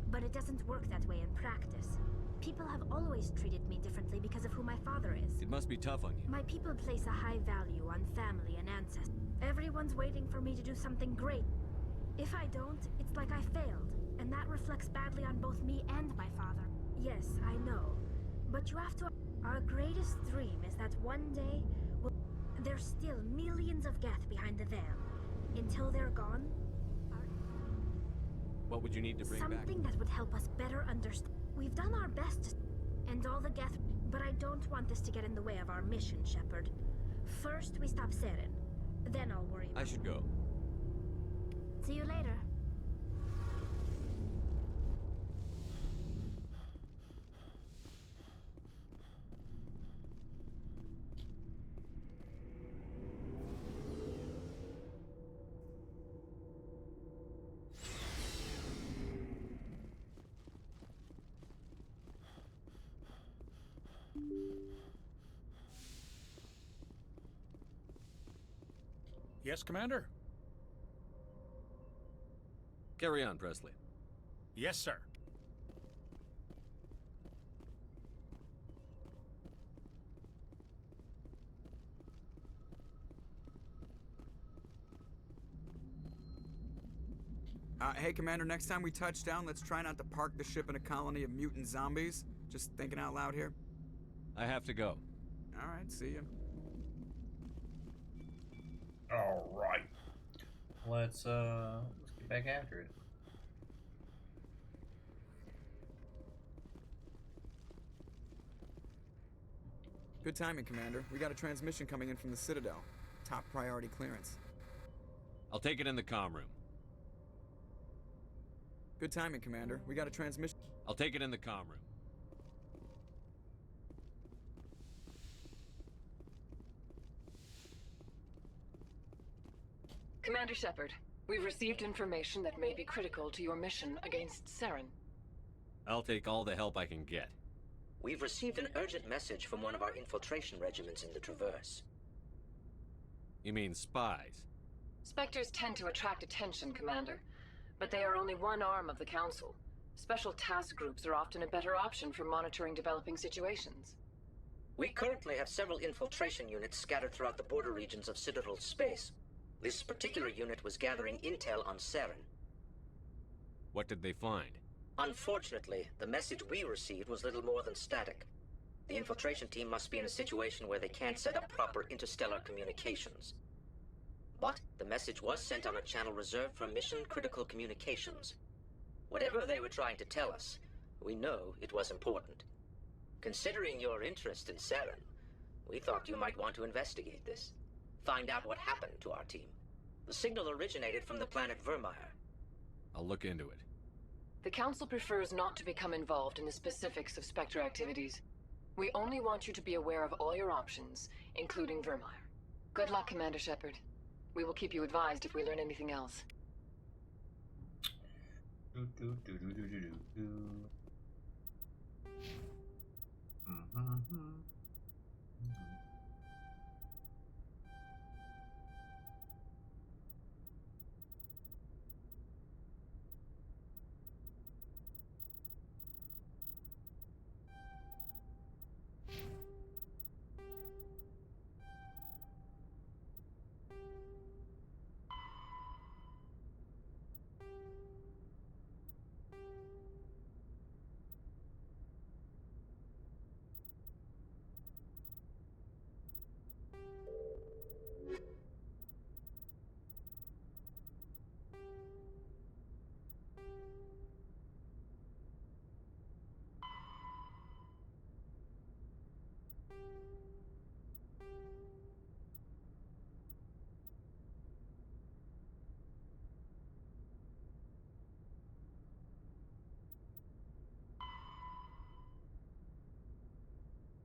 But it doesn't work that way in practice. People have always treated me differently because of who my father is. It must be tough on you. My people place a high value on family and ancestors. Everyone's waiting for me to do something great. If I don't, it's like I failed, and that reflects badly on both me and my father. Yes, I know, but you have to... Our greatest dream is that one day, there's still millions of Geth behind the veil. Until they're gone... What would you need to bring back? Something that would help us better understand. We've done our best, and all the Geth... But I don't want this to get in the way of our mission, Shepard. First, we stop Saren. Then I'll worry about... I should go. See you later. Yes, Commander? Carry on, Presley. Yes, sir. Hey, Commander, next time we touch down, let's try not to park the ship in a colony of mutant zombies. Just thinking out loud here. I have to go. All right, see ya. All right. Let's get back after it. Good timing, Commander. We got a transmission coming in from the Citadel. Top priority clearance. I'll take it in the comm room. Good timing, Commander. We got a transmission. I'll take it in the comm room. Commander Shepard, we've received information that may be critical to your mission against Saren. I'll take all the help I can get. We've received an urgent message from one of our infiltration regiments in the Traverse. You mean spies? Spectres tend to attract attention, Commander, but they are only one arm of the Council. Special task groups are often a better option for monitoring developing situations. We currently have several infiltration units scattered throughout the border regions of Citadel space. This particular unit was gathering intel on Saren. What did they find? Unfortunately, the message we received was little more than static. The infiltration team must be in a situation where they can't set up proper interstellar communications. But the message was sent on a channel reserved for mission-critical communications. Whatever they were trying to tell us, we know it was important. Considering your interest in Saren, we thought you might want to investigate this. Find out what happened to our team. The signal originated from the planet Vermeer. I'll look into it. The Council prefers not to become involved in the specifics of Spectre activities. We only want you to be aware of all your options, including Vermeer. Good luck, Commander Shepard. We will keep you advised if we learn anything else.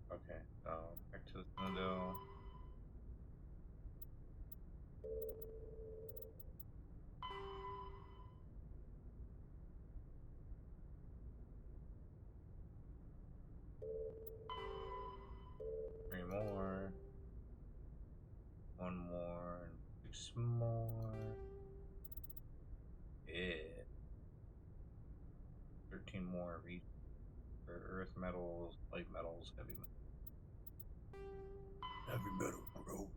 Okay, back to the window. Three more. One more, and 6 more. Yeah. 13 more of each. For earth metals, light metals, heavy metals. Heavy metal, bro.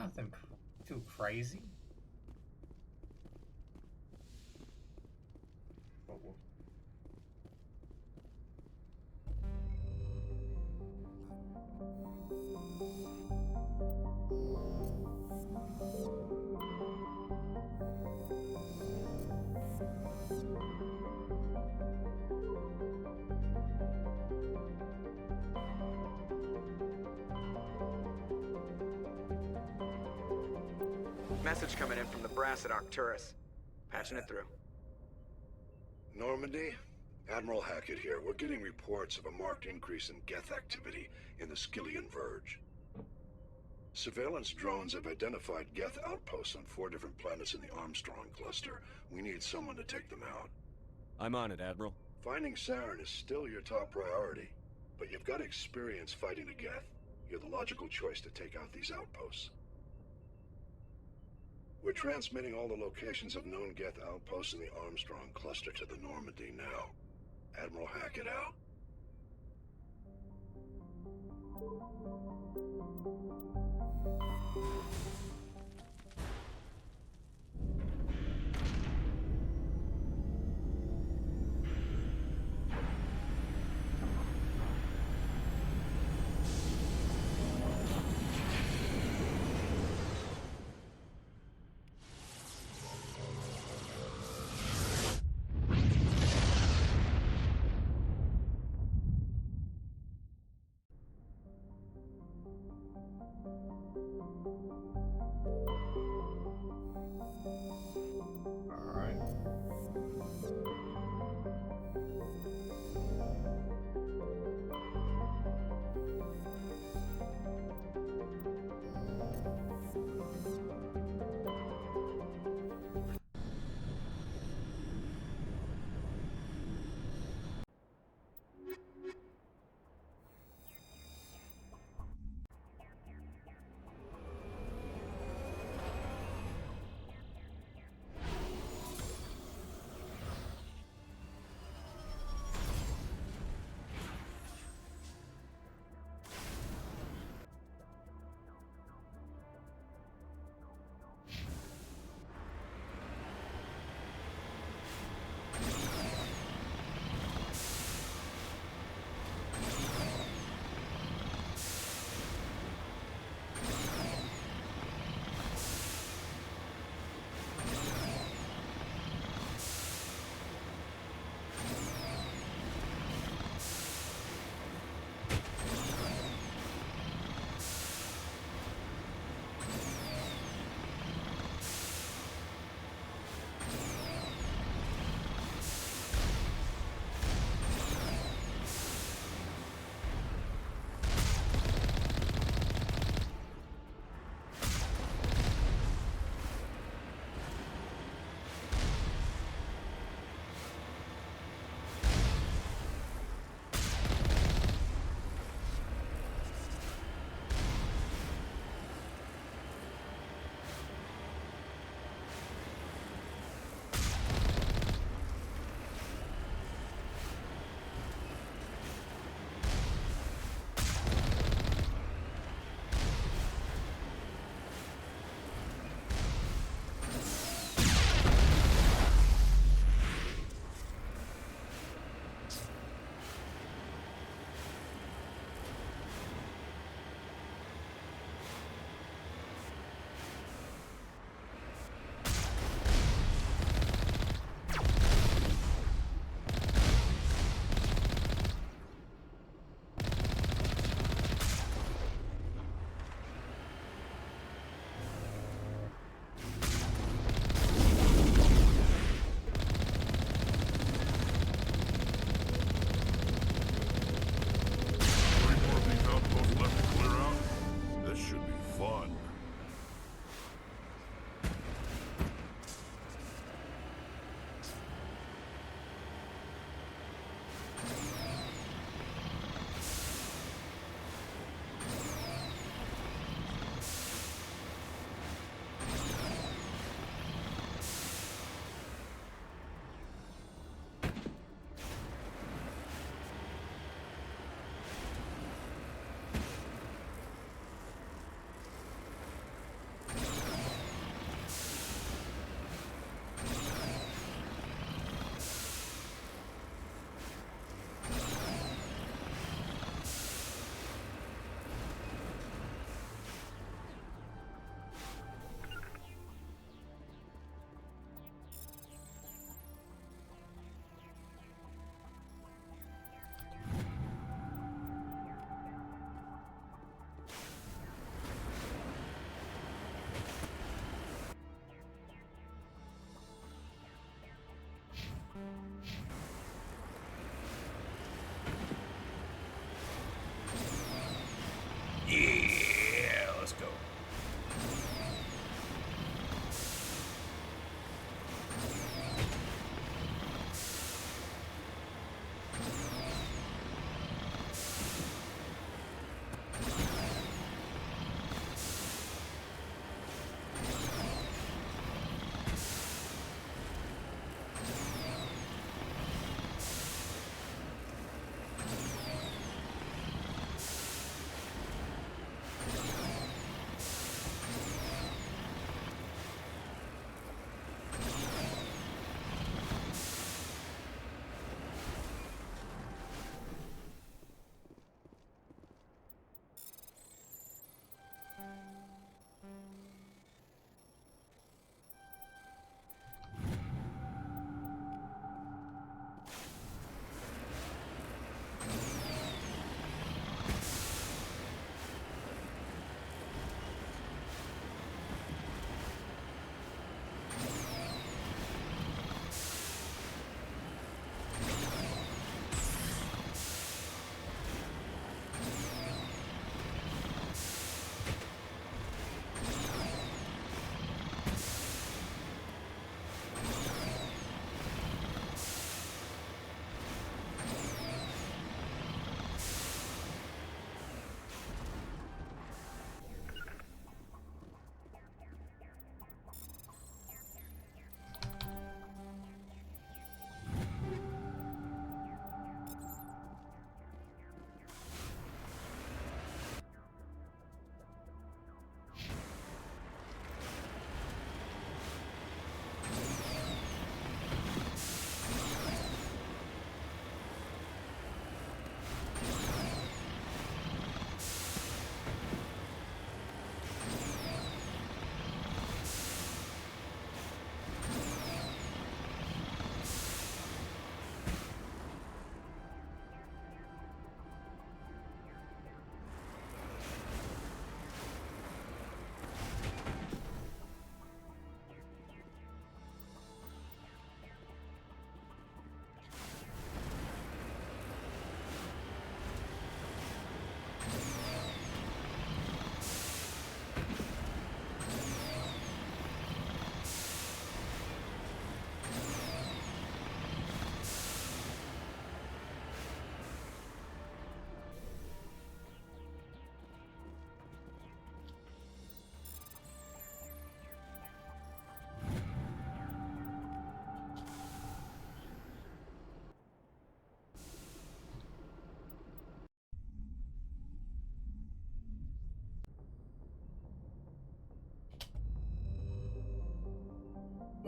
Nothing too crazy. Message coming in from the brass at Arcturus. Patching it through. Normandy? Admiral Hackett here. We're getting reports of a marked increase in Geth activity in the Skyllian Verge. Surveillance drones have identified Geth outposts on 4 different planets in the Armstrong cluster. We need someone to take them out. I'm on it, Admiral. Finding Saren is still your top priority, but you've got experience fighting the Geth. You're the logical choice to take out these outposts. We're transmitting all the locations of known Geth outposts in the Armstrong cluster to the Normandy now. Admiral Hackett out.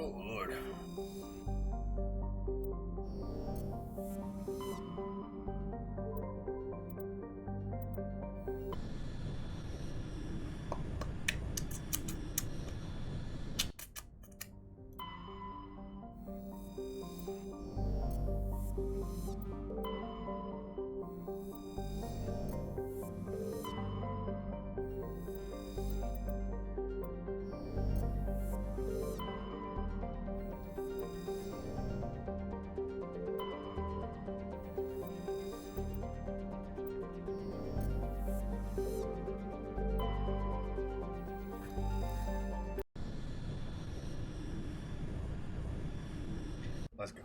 Oh, Lord. Let's go.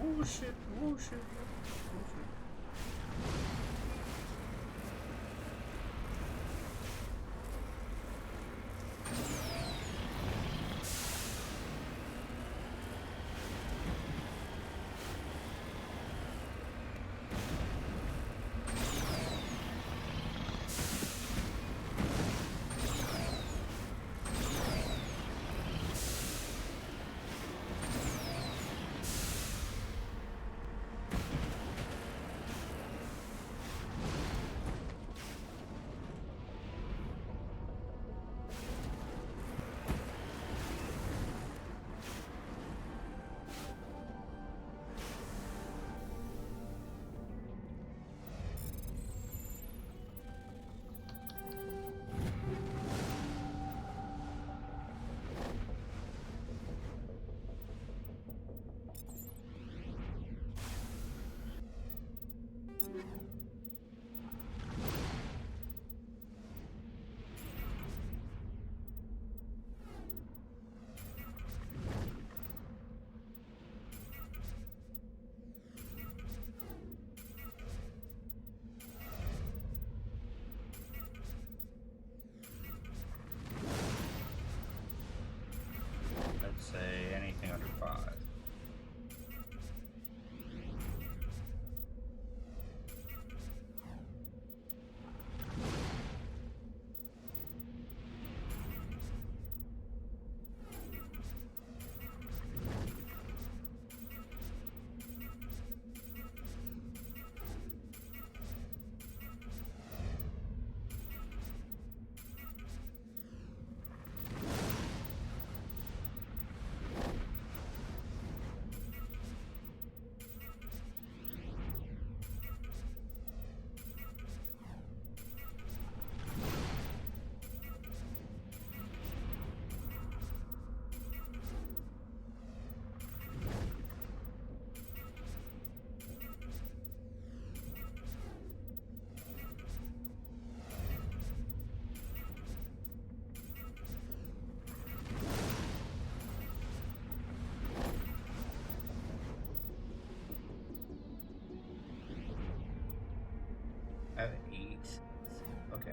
Oh shit, oh shit, oh shit.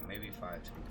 maybe 5 to be.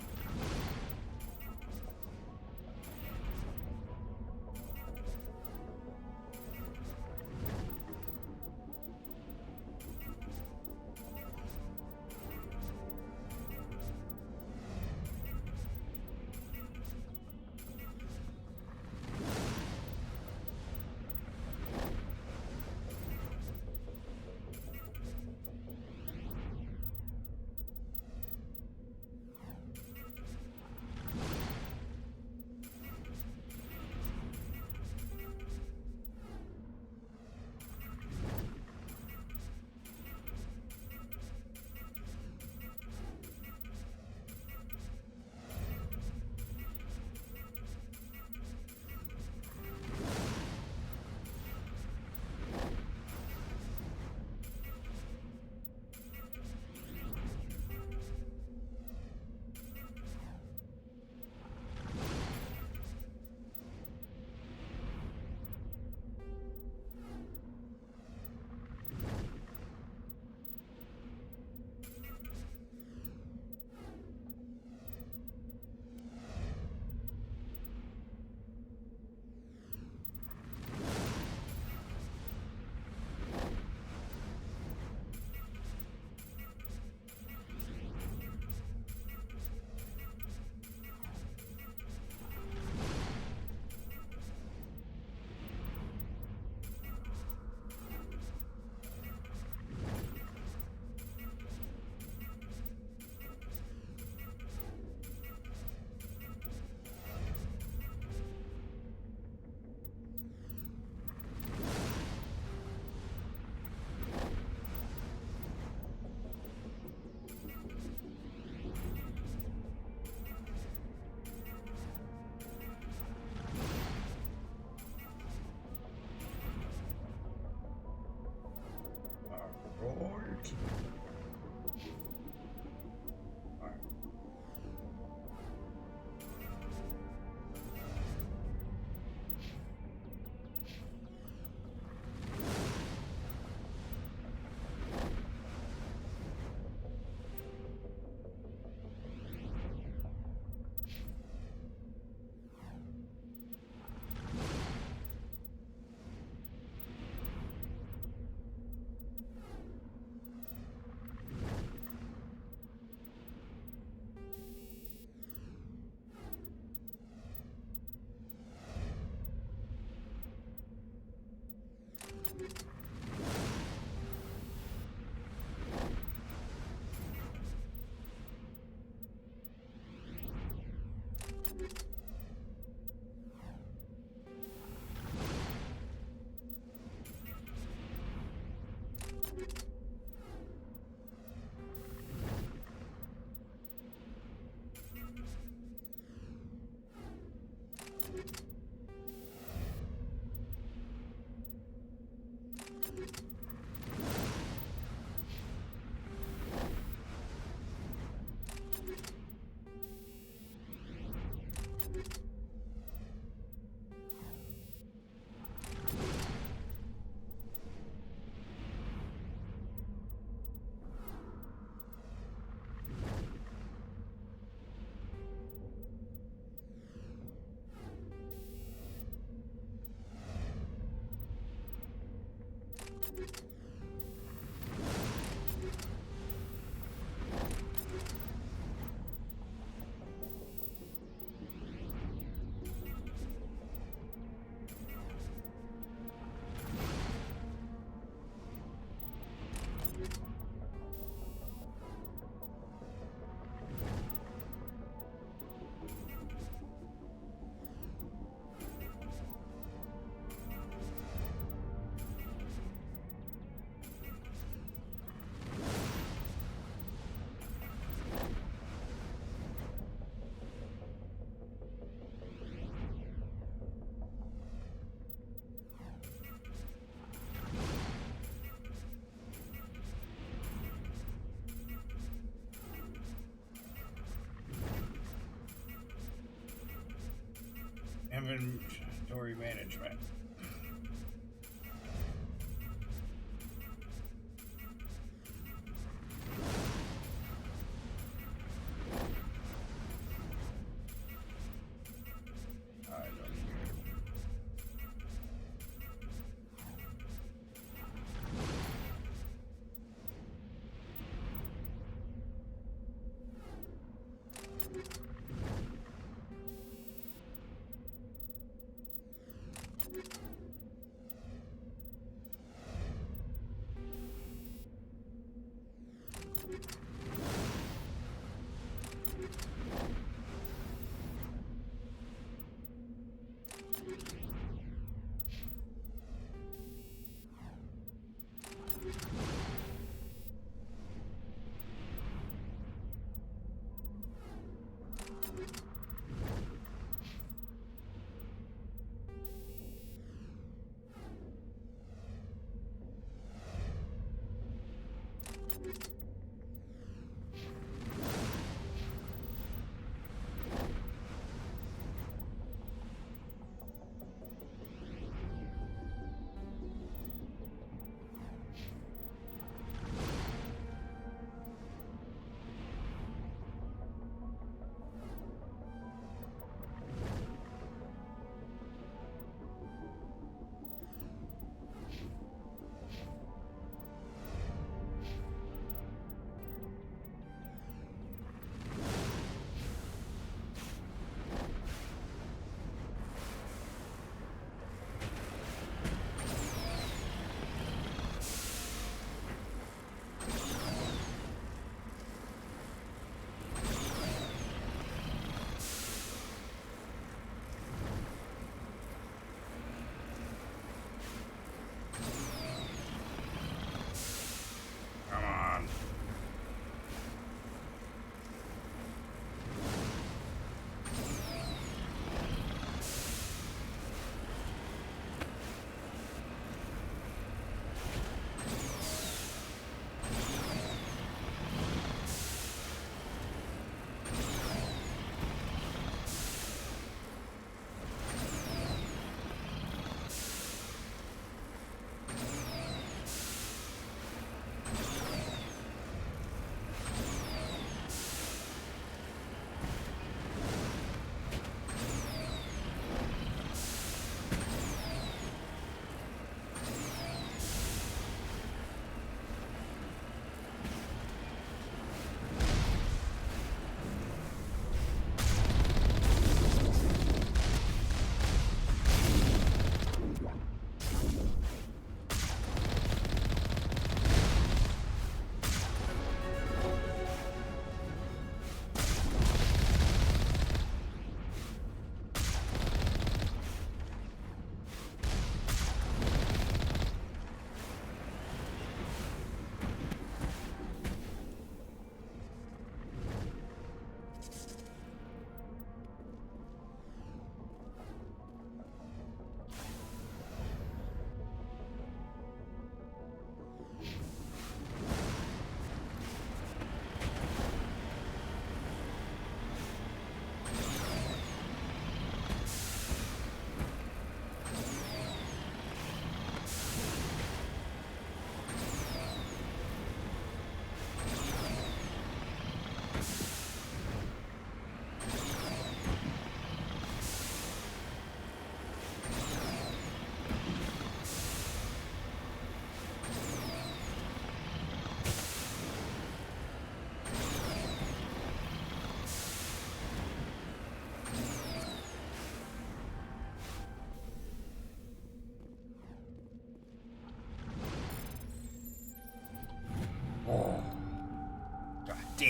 Alright. Alright. Inventory management.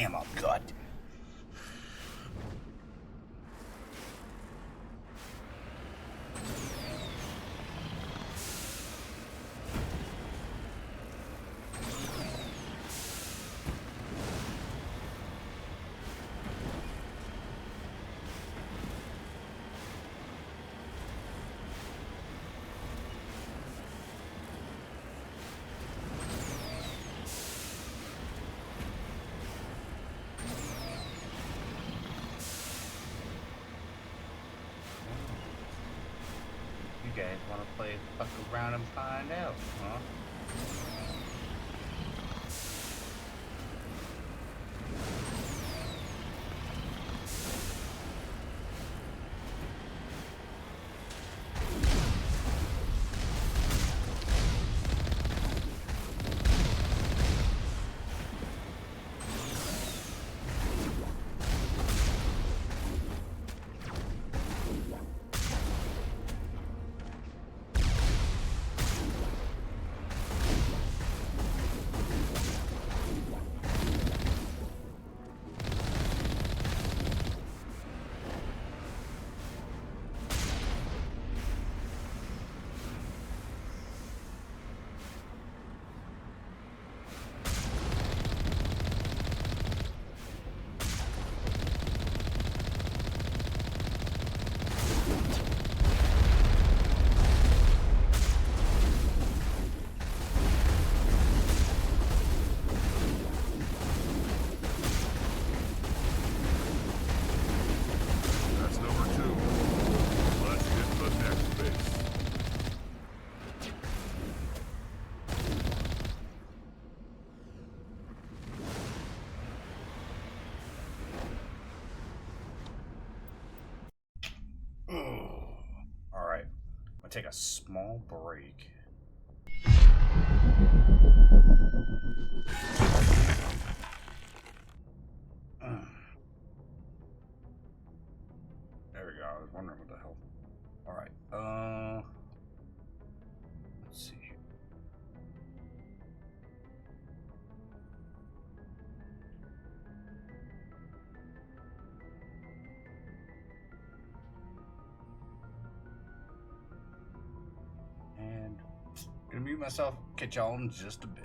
Damn, I'm gut. You guys want to play fuck around and find out, huh? That's number 2. Let's hit the next base. Alright. I'm gonna take a small break. There we go. I was wondering what the hell. Alright. Let's see. And gonna mute myself. Catch y'all in just a bit.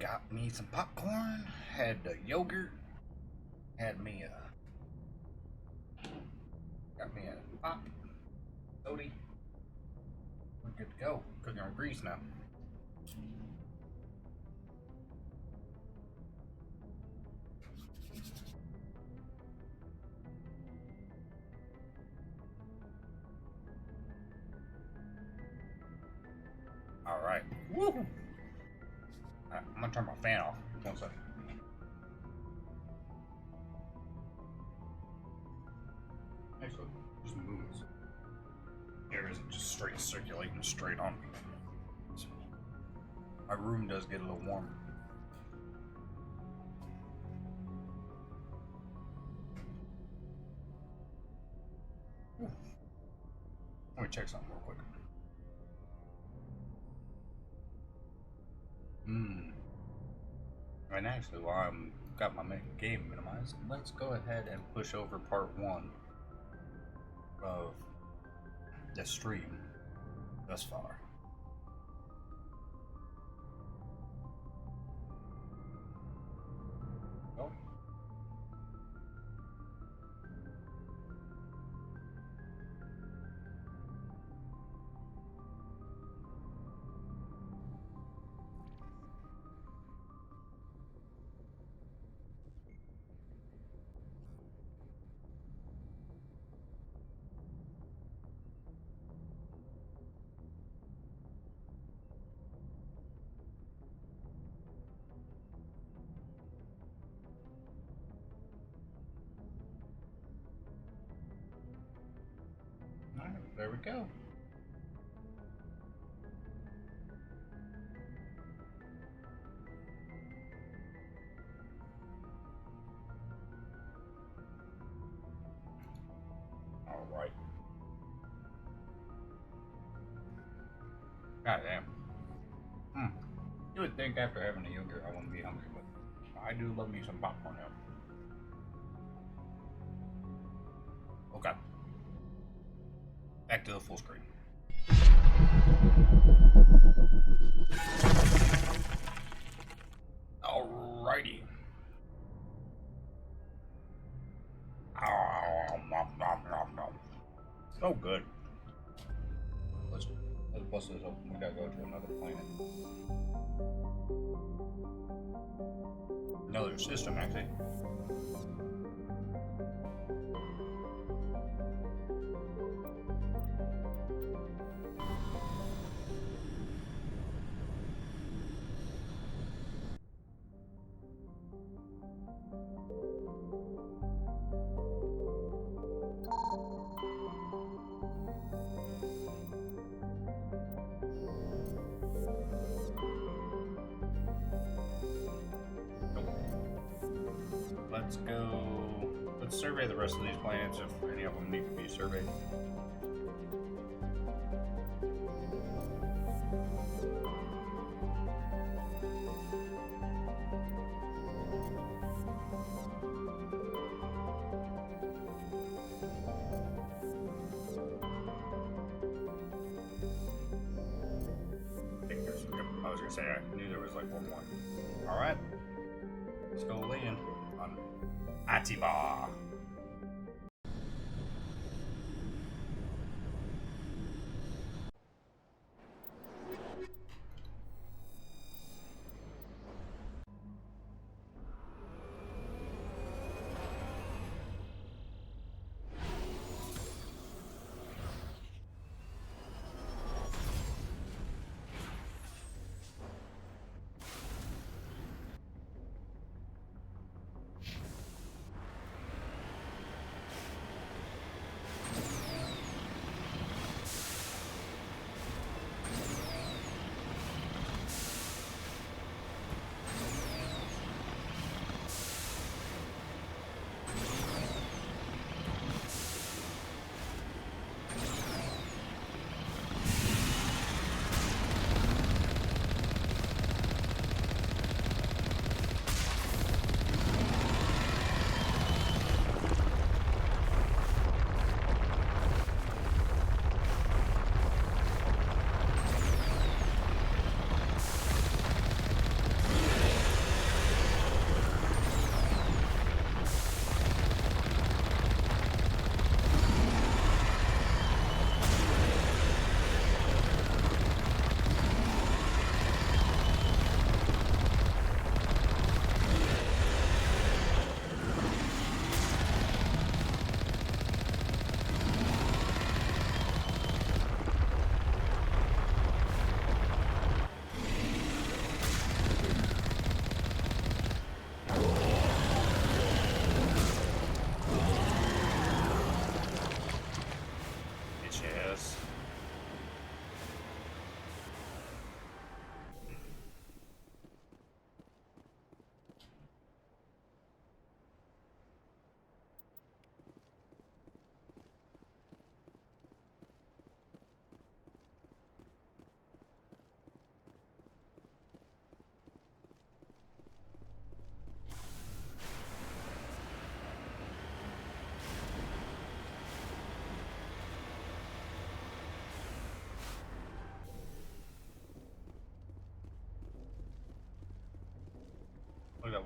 got me some popcorn, had the yogurt, had me got me a pop, soda. We're good to go. Cooking with grease now. Alright. Woo! Alright, I'm gonna turn my fan off. 1 second. Actually, just moves. Air isn't just straight circulating straight on me. So, my room does get a little warmer. Ooh. Let me check something real quick. And actually, while I'm got my game minimized, let's go ahead and push over part 1 of the stream thus far. Oh. Alright, there we go. Alright. God damn. You would think after having a yogurt I wouldn't be hungry, but I do love me some popcorn now. Okay. Back to the full screen. Alrighty. So good. Let's bust this open. We gotta go to another planet. Another system, actually. Let's go. Let's survey the rest of these planets if any of them need to be surveyed. I was gonna say I knew there was like one more. All right, let's go land on Atiba.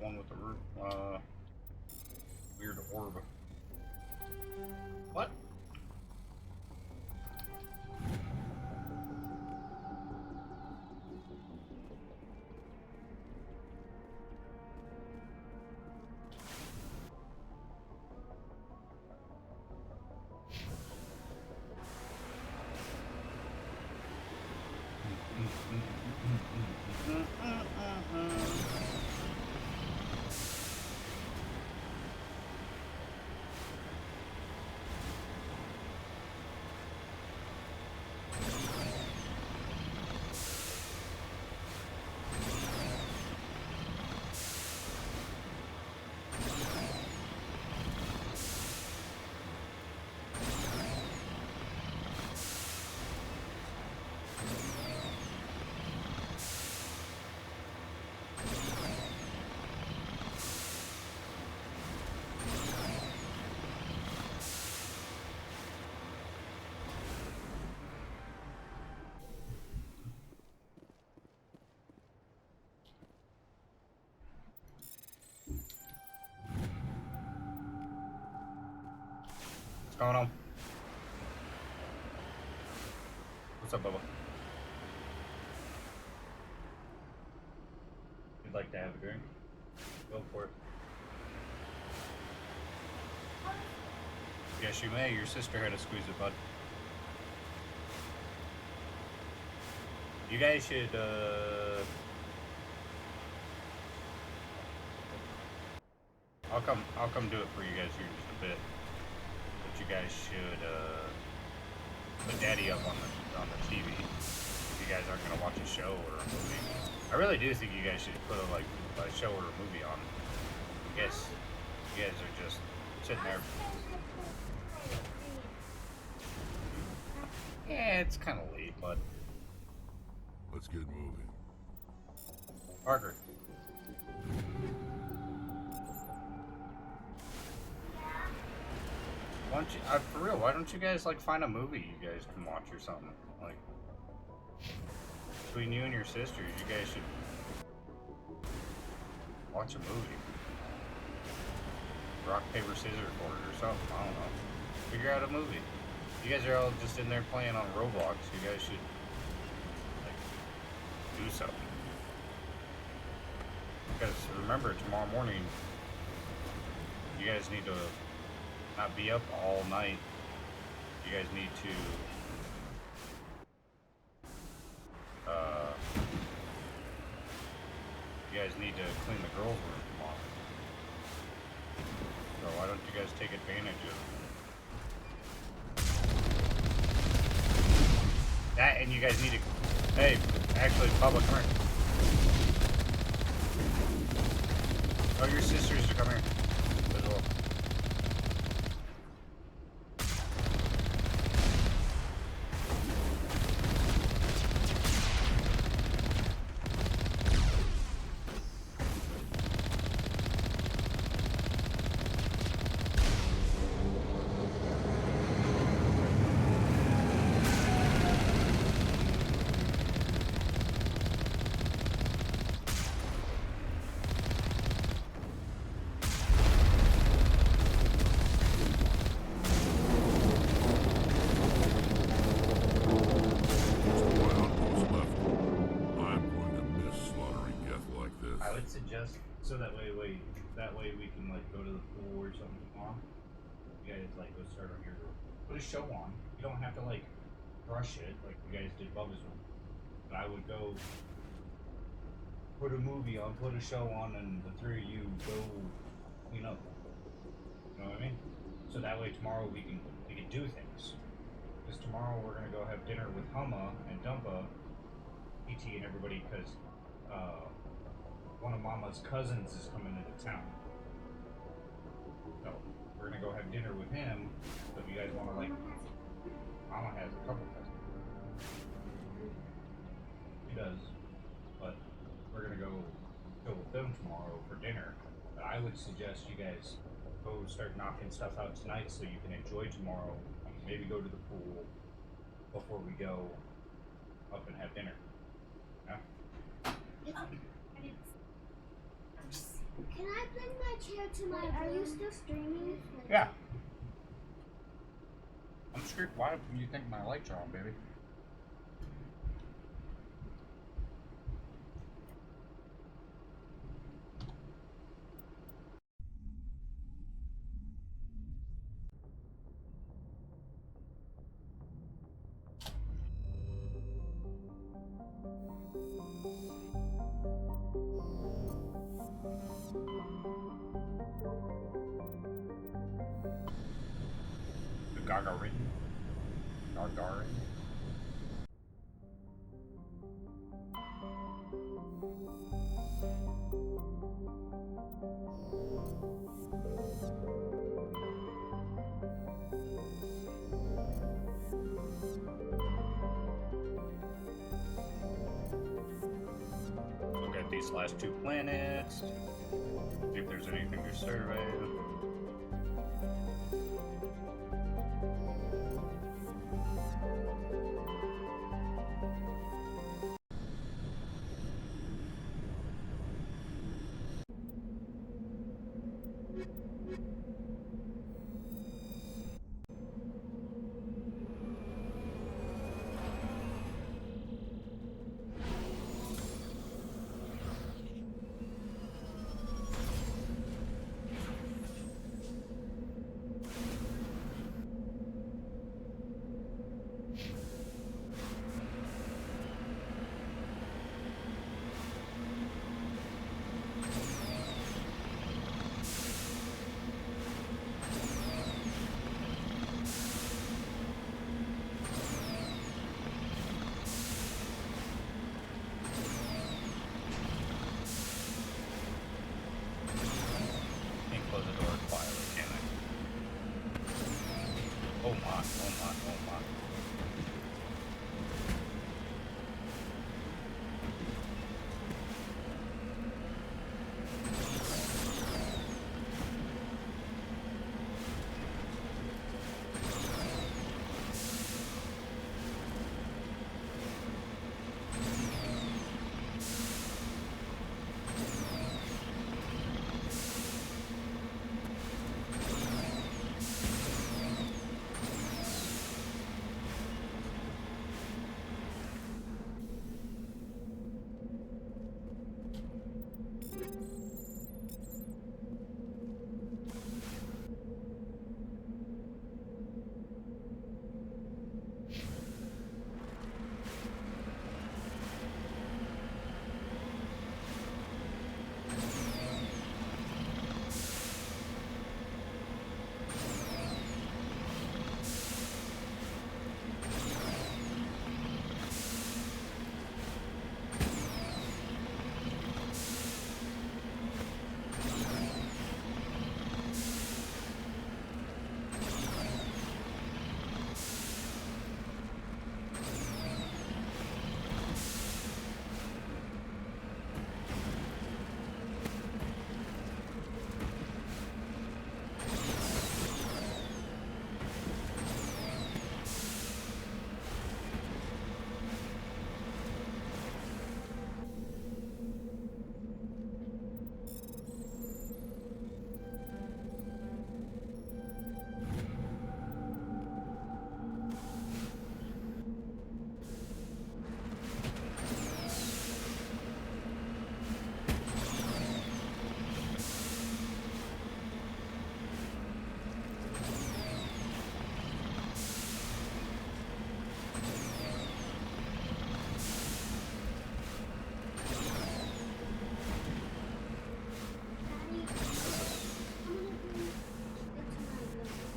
one with the weird orb. What? What's going on? What's up, Bubba? You'd like to have a drink? Go for it. Yes, you may. Your sister had to squeeze it, bud. You guys should, I'll come do it for you guys here in just a bit. But you guys should, put Daddy up on the TV. If you guys aren't gonna watch a show or a movie. I really do think you guys should put a show or a movie on. Yes, you guys are just sitting there. Yeah, it's kind of late, but let's get moving. Parker. Why don't you, for real, why don't you guys find a movie you guys can watch or something? Like, between you and your sisters, you guys should watch a movie. Rock, paper, scissors for it or something, I don't know. Figure out a movie. You guys are all just in there playing on Roblox, you guys should, do something. Because remember, tomorrow morning, you guys need to not be up all night. You guys need to clean the girls' room tomorrow. So why don't you guys take advantage of that? And you guys need to, hey, actually, Bubba, come here. Oh, your sisters are coming here as well. So that way we can go to the pool or something tomorrow. You guys go start on your room. Put a show on. You don't have to rush it like you guys did Bubba's room. But I would go put a movie on, put a show on, and the three of you go clean up. You know what I mean? So that way tomorrow we can do things. Because tomorrow we're gonna go have dinner with Humma and Dumpa, E.T. and everybody, because one of Mama's cousins is coming into town. So, we're gonna go have dinner with him, so if you guys wanna Mama has a couple cousins. She does. But we're gonna go with them tomorrow for dinner. But I would suggest you guys go start knocking stuff out tonight so you can enjoy tomorrow. Maybe go to the pool before we go up and have dinner. Yeah? Can I bring my chair to my room? Are you still streaming? Yeah. I'm scared. Why do you think my lights are on, baby? The Gagarin? Gagarin? Look at these last two planets. See if there's anything to survey.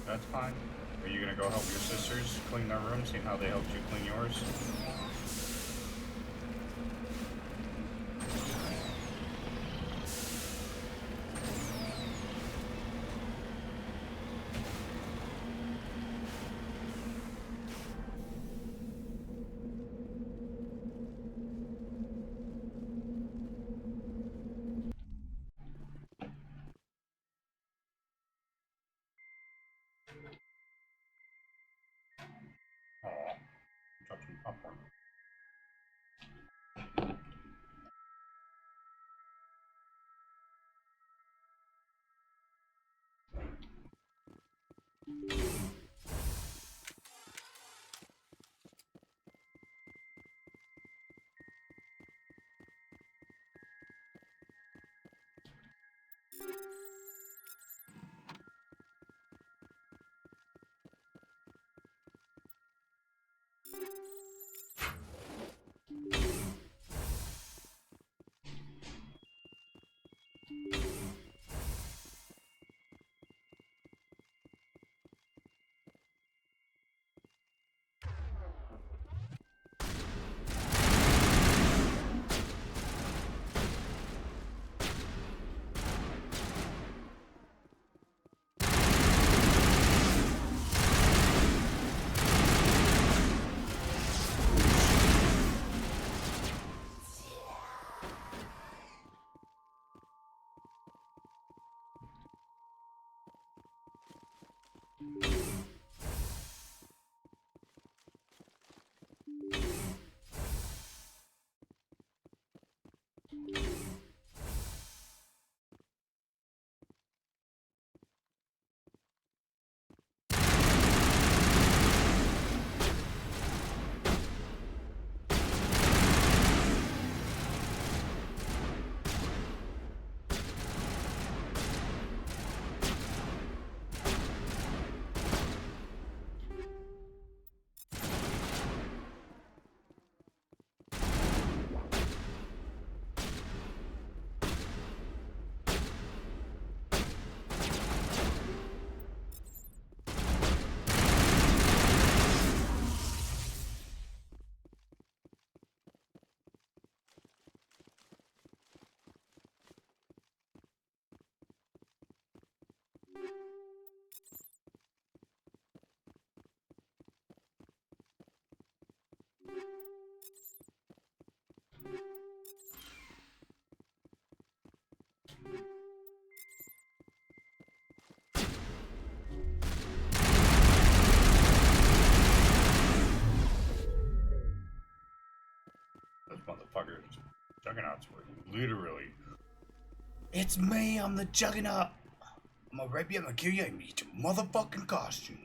That's fine. Are you gonna go help your sisters clean their room, see how they helped you clean yours? Aw, drop some popcorn. Those motherfuckers, juggernauts were literally. It's me, I'm the juggernaut. I'm gonna rape you, I'm gonna kill you, and eat your motherfucking costume.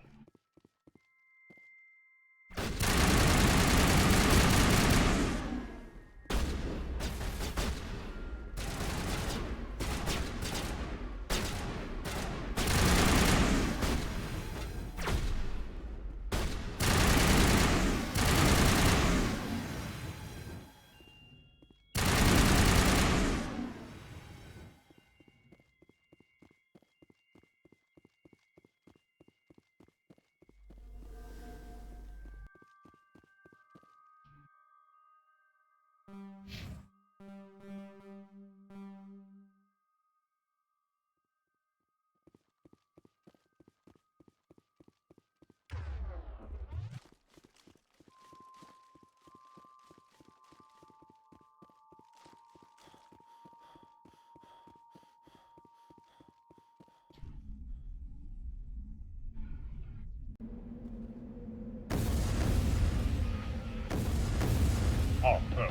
Oh, no.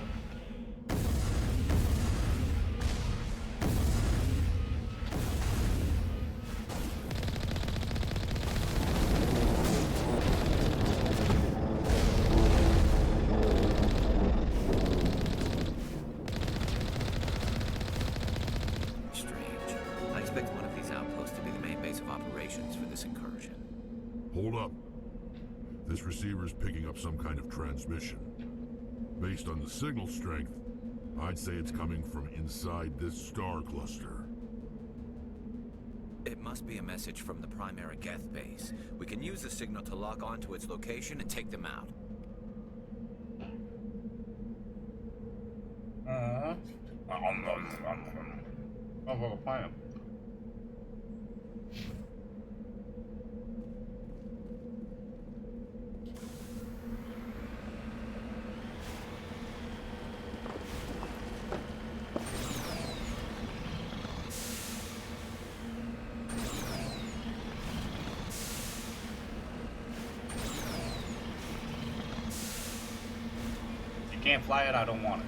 Strange. I expect one of these outposts to be the main base of operations for this incursion. Hold up. This receiver's picking up some kind of transmission. Based on the signal strength, I'd say it's coming from inside this star cluster. It must be a message from the primary Geth base. We can use the signal to lock onto its location and take them out. Oh, well, plan. If you can't fly it, I don't want it.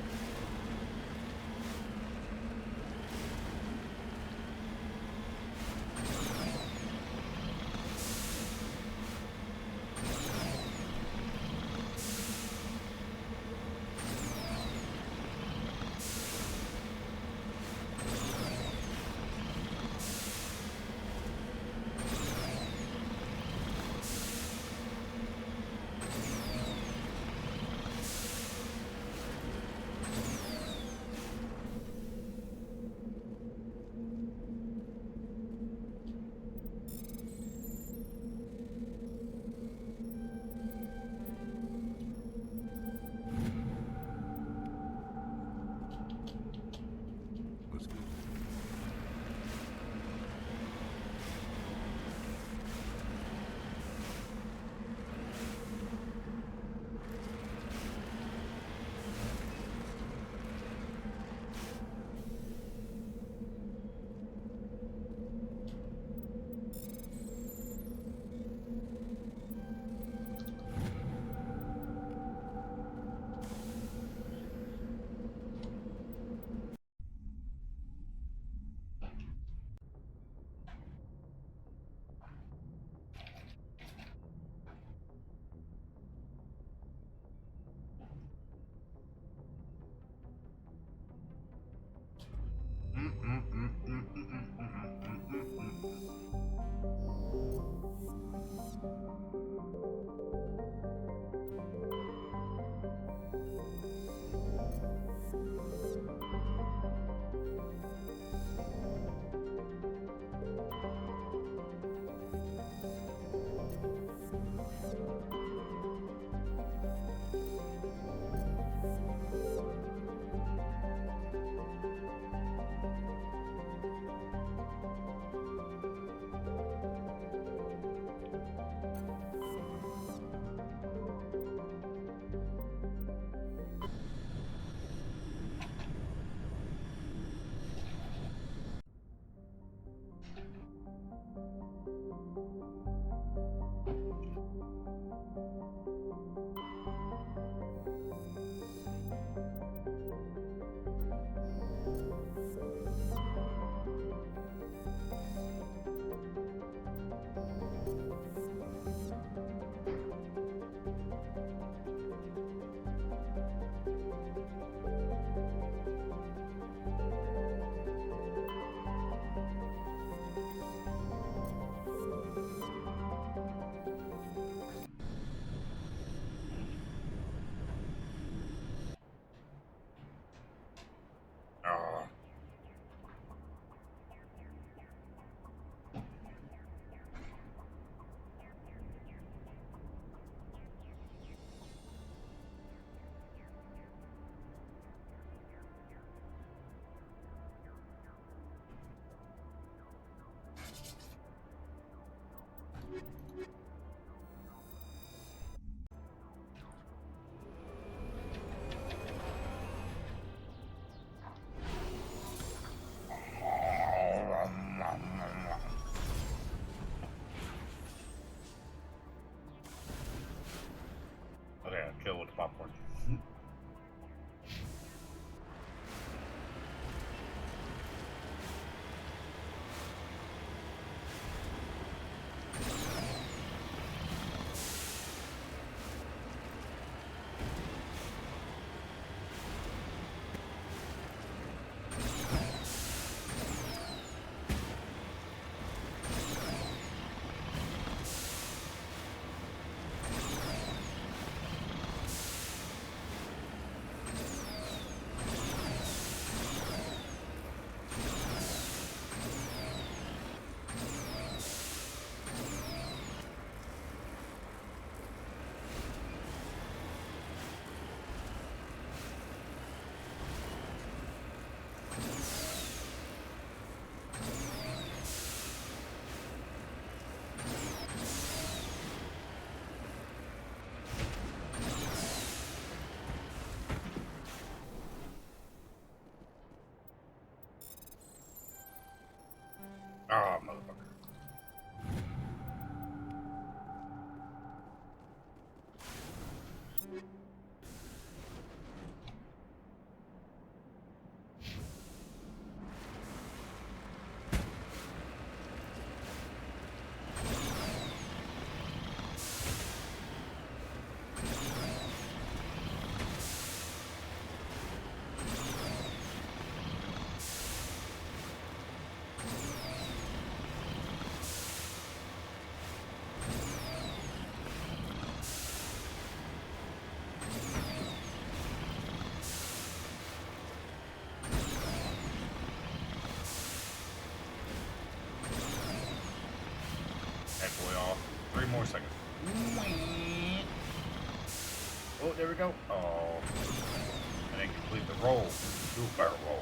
Okay, I'll kill with the popcorn. Ah, motherfucker. Halfway off. 3 more seconds. Oh, there we go. Oh. I didn't complete the roll. Do a barrel roll.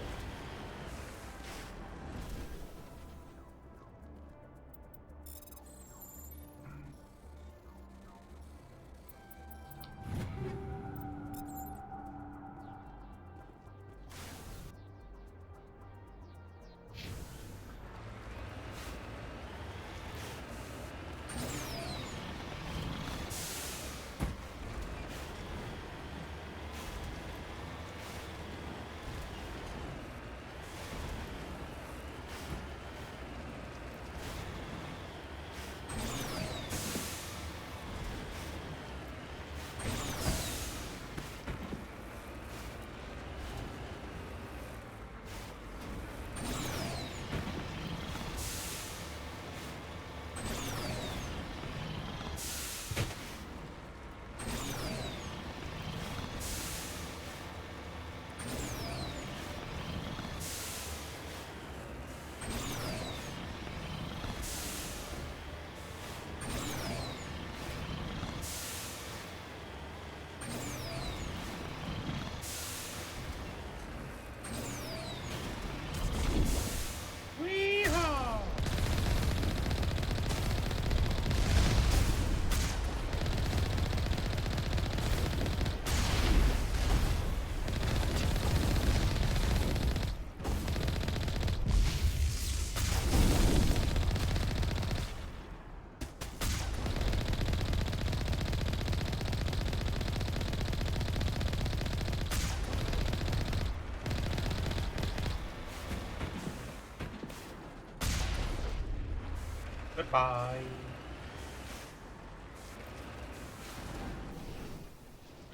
Bye.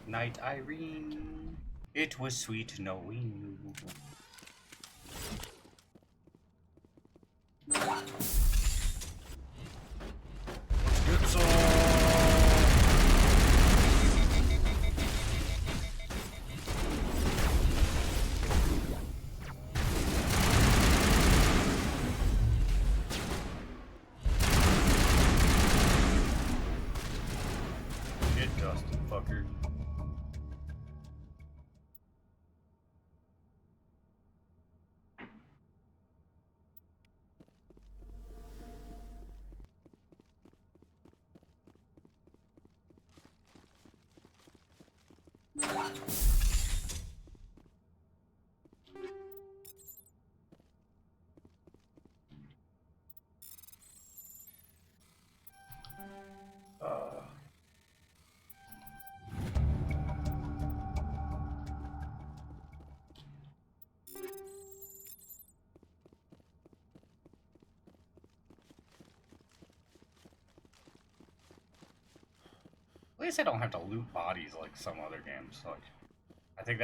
Night, Irene. It was sweet knowing you. Get some. Get Dustin, fucker. At least I don't have to loot bodies like some other games. Like, I think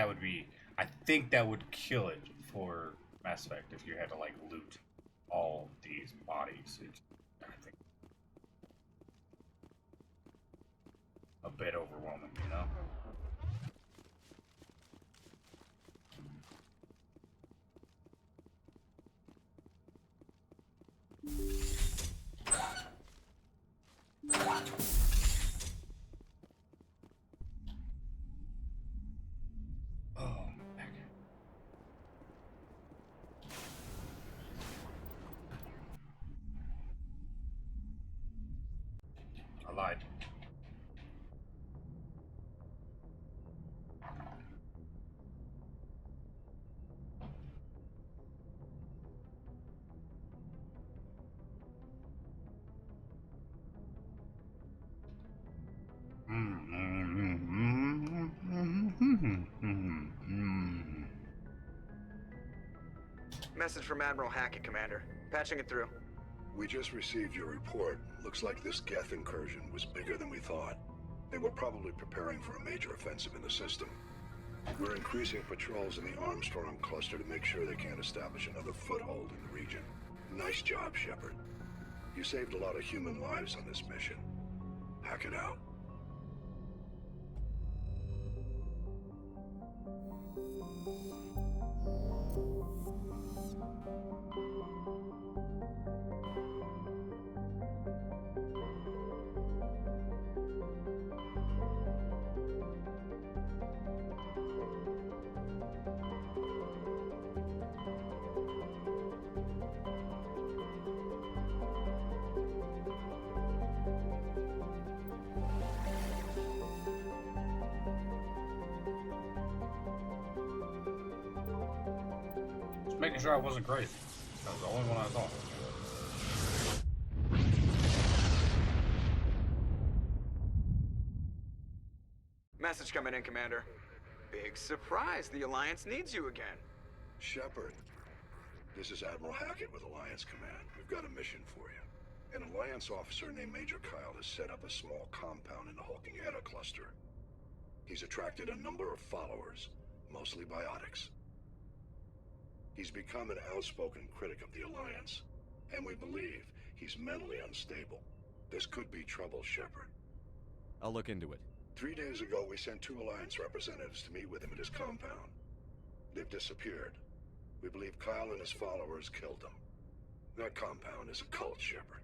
that would kill it for Mass Effect if you had to like loot all these bodies. It's, I think, a bit overwhelming, you know? I lied. Message from Admiral Hackett, Commander. Patching it through. We just received your report. Looks like this Geth incursion was bigger than we thought. They were probably preparing for a major offensive in the system. We're increasing patrols in the Armstrong cluster to make sure they can't establish another foothold in the region. Nice job, Shepard. You saved a lot of human lives on this mission. Hack it out. Making sure I wasn't crazy. That was the only one I thought. Message coming in, Commander. Big surprise. The Alliance needs you again. Shepard, this is Admiral Hackett with Alliance Command. We've got a mission for you. An Alliance officer named Major Kyle has set up a small compound in the Hulking Edda cluster. He's attracted a number of followers, mostly biotics. He's become an outspoken critic of the Alliance, and we believe he's mentally unstable. This could be trouble, Shepard. I'll look into it. 3 days ago, we sent 2 Alliance representatives to meet with him at his compound. They've disappeared. We believe Kyle and his followers killed them. That compound is a cult, Shepard.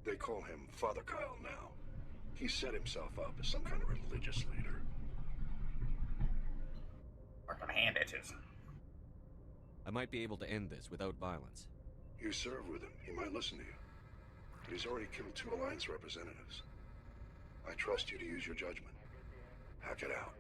They call him Father Kyle now. He set himself up as some kind of religious leader. Fucking hand it is. I might be able to end this without violence. You serve with him. He might listen to you. But he's already killed 2 Alliance representatives. I trust you to use your judgment. Hack it out.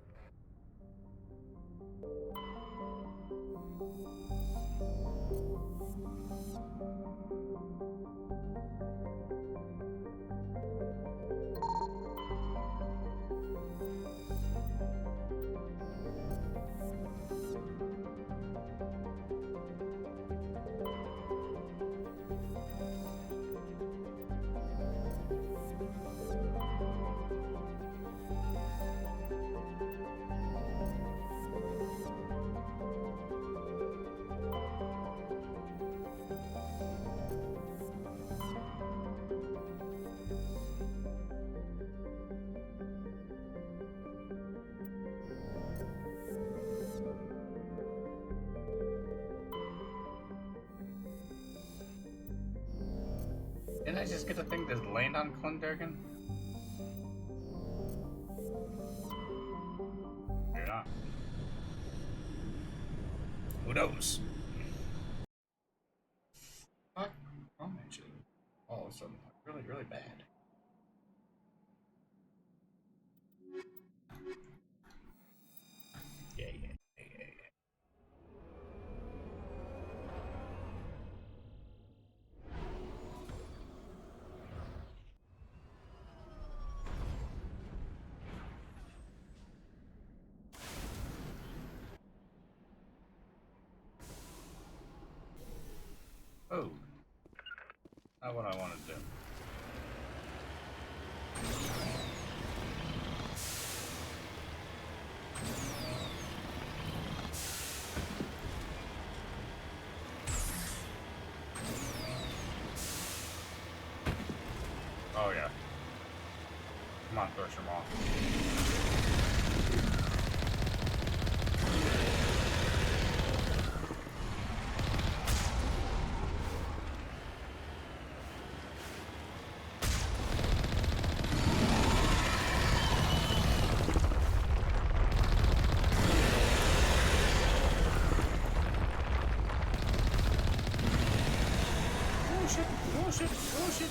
guys just get the thing to land on Clint Durgan? Maybe not. Who knows? Fuck. Oh, shit. All of a sudden, really, really bad. Yeah. Oh. Not what I wanted to do. Oh yeah. Come on, push them off. Oh shit, oh shit.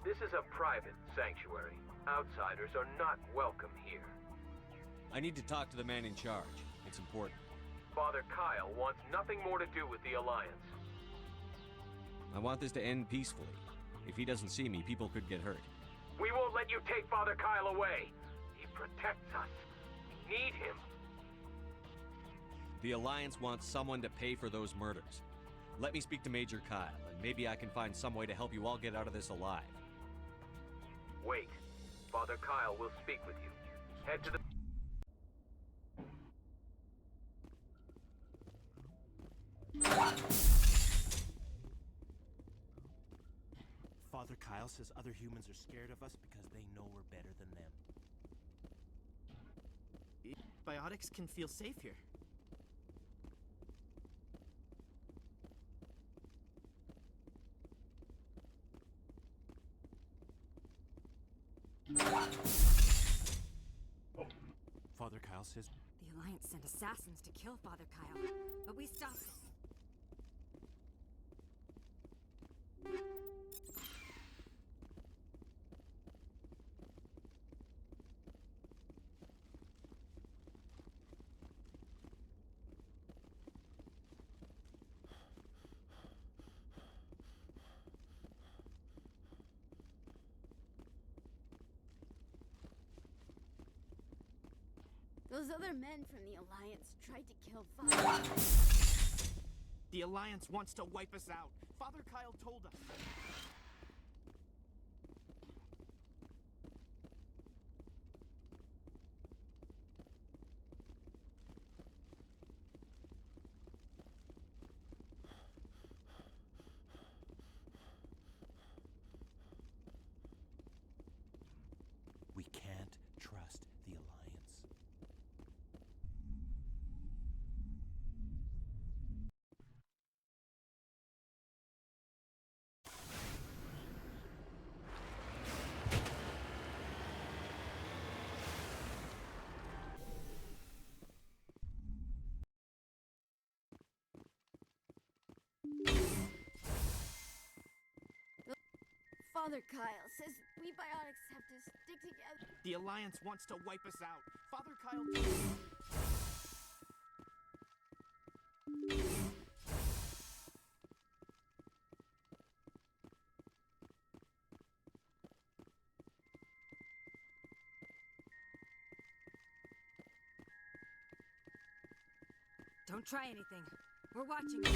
This is a private sanctuary. Outsiders are not welcome here. I need to talk to the man in charge. It's important. Father Kyle wants nothing more to do with the Alliance. I want this to end peacefully. If he doesn't see me, people could get hurt. We won't let you take Father Kyle away. He protects us. We need him. The Alliance wants someone to pay for those murders. Let me speak to Major Kyle, and and maybe I can find some way to help you all get out of this alive. Wait. Father Kyle will speak with you. Head to the... Father Kyle says other humans are scared of us because they know we're better than them. Biotics can feel safe here. Father Kyle says... The Alliance sent assassins to kill Father Kyle, but we stopped them. Those other men from the Alliance tried to kill Father. The Alliance wants to wipe us out. Father Kyle told us. We can't trust the Alliance. Father Kyle says we Biotics have to stick together. The Alliance wants to wipe us out. Father Kyle told us. Don't try anything. We're watching you.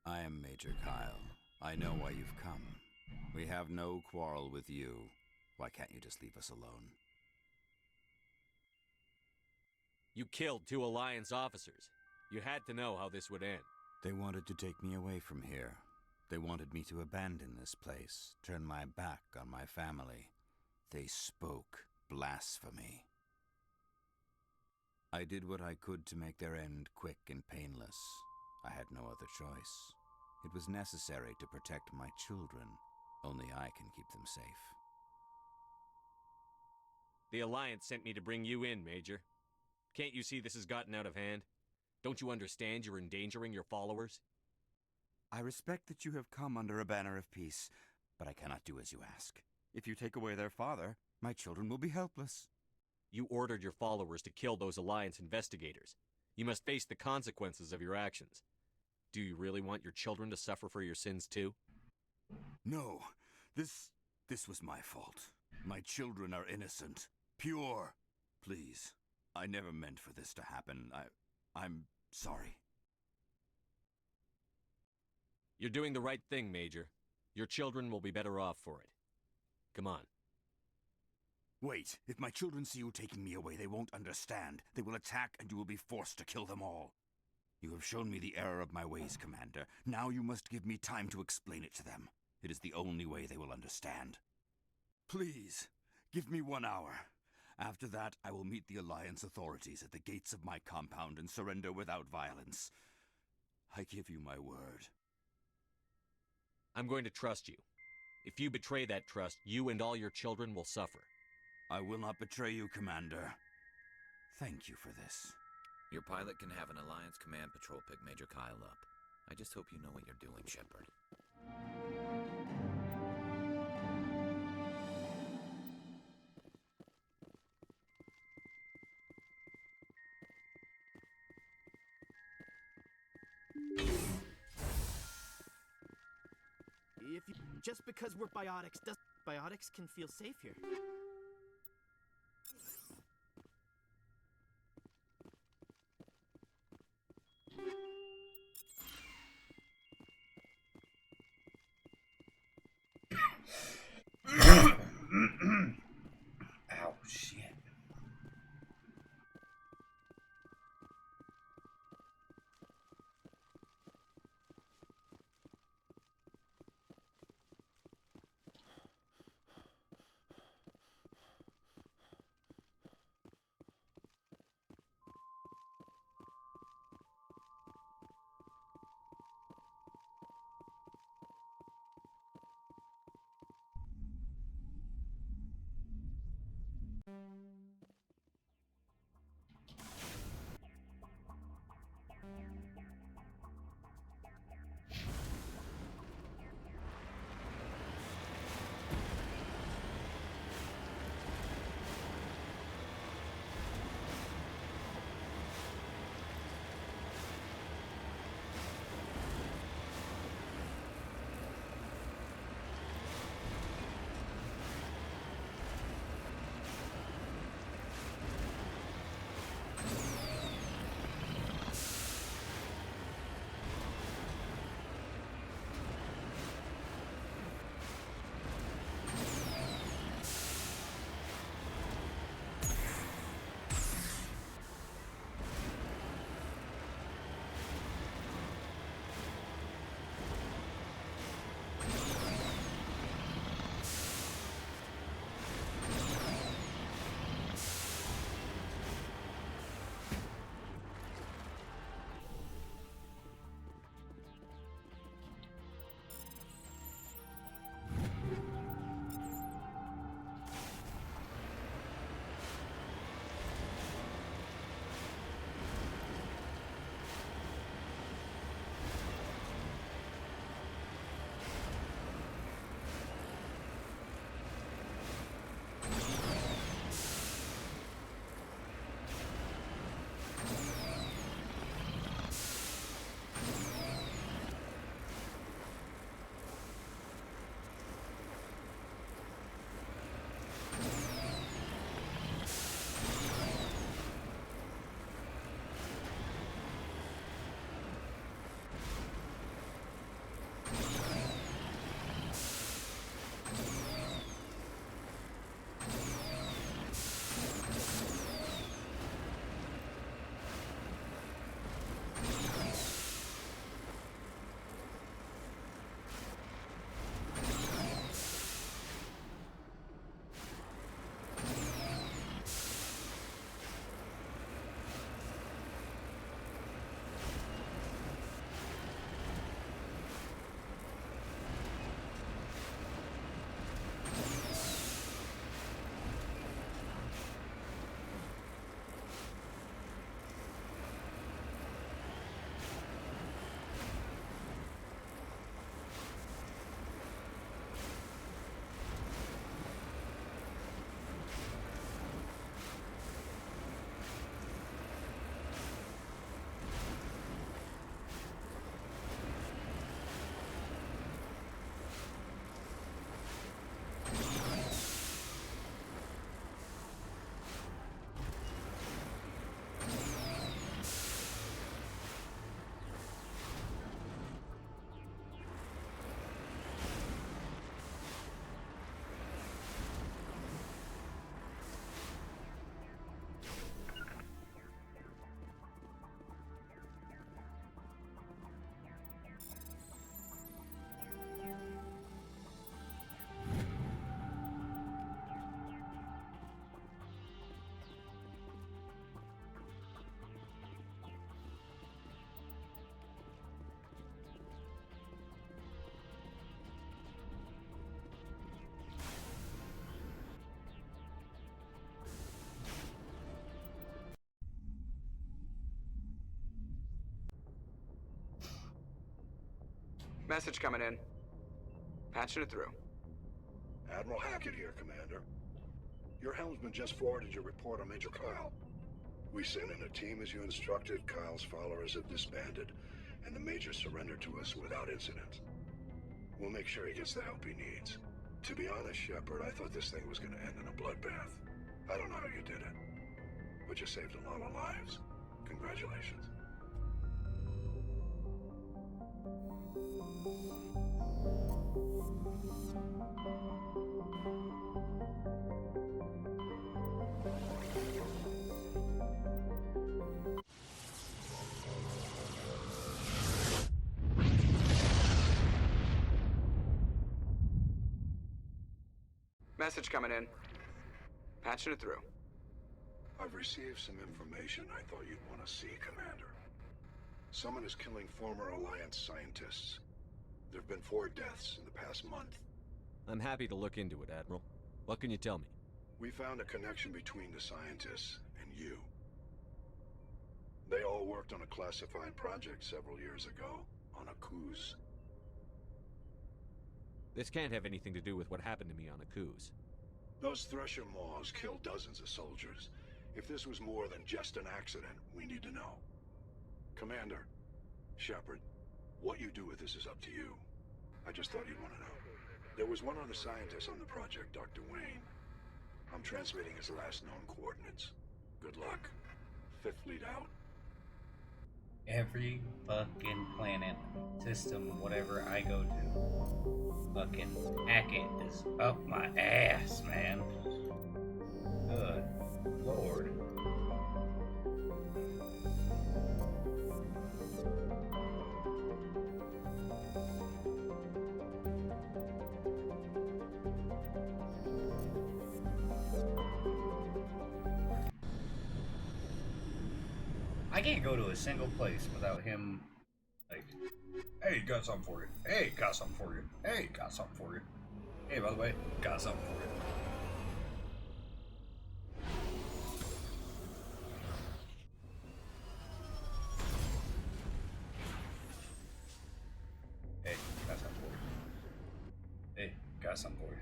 I am Major Kyle. I know why you've come. We have no quarrel with you. Why can't you just leave us alone? You killed 2 Alliance officers. You had to know how this would end. They wanted to take me away from here. They wanted me to abandon this place, turn my back on my family. They spoke blasphemy. I did what I could to make their end quick and painless. I had no other choice. It was necessary to protect my children. Only I can keep them safe. The Alliance sent me to bring you in, Major. Can't you see this has gotten out of hand? Don't you understand you're endangering your followers? I respect that you have come under a banner of peace, but I cannot do as you ask. If you take away their father, my children will be helpless. You ordered your followers to kill those Alliance investigators. You must face the consequences of your actions. Do you really want your children to suffer for your sins too? No, this was my fault. My children are innocent, pure. Please, I never meant for this to happen. I'm sorry. You're doing the right thing, Major. Your children will be better off for it. Come on. Wait, if my children see you taking me away, they won't understand. They will attack and you will be forced to kill them all. You have shown me the error of my ways, Commander. Now you must give me time to explain it to them. It is the only way they will understand. Please, give me 1 hour. After that, I will meet the Alliance authorities at the gates of my compound and surrender without violence. I give you my word. I'm going to trust you. If you betray that trust, you and all your children will suffer. I will not betray you, Commander. Thank you for this. Your pilot can have an Alliance Command Patrol pick Major Kyle up. I just hope you know what you're doing, Shepard. Just because we're Biotics can feel safe here. Message coming in. Patching it through. Admiral Hackett here, Commander. Your helmsman just forwarded your report on Major Kyle. We sent in a team as you instructed. Kyle's followers have disbanded, and the Major surrendered to us without incident. We'll make sure he gets the help he needs. To be honest, Shepard, I thought this thing was going to end in a bloodbath. I don't know how you did it, but you saved a lot of lives. Congratulations. Message coming in. Patching it through. I've received some information I thought you'd want to see, Commander. Someone is killing former Alliance scientists. There have been 4 deaths in the past month. I'm happy to look into it, Admiral. What can you tell me? We found a connection between the scientists and you. They all worked on a classified project several years ago, on Akuz. This can't have anything to do with what happened to me on Akuz. Those Thresher Maws killed dozens of soldiers. If this was more than just an accident, we need to know. Commander, Shepard, what you do with this is up to you. I just thought you'd want to know. There was one other scientist on the project, Dr. Wayne. I'm transmitting his last known coordinates. Good luck. 5th Fleet out. Every fucking planet, system, whatever I go to, fucking Hackett is up my ass, man. Good Lord. I can't go to a single place without him, like, hey, got something for you. Hey, got something for you. Hey, got something for you. Hey, by the way, got something for you. Hey, got something for you. Hey, got something for you.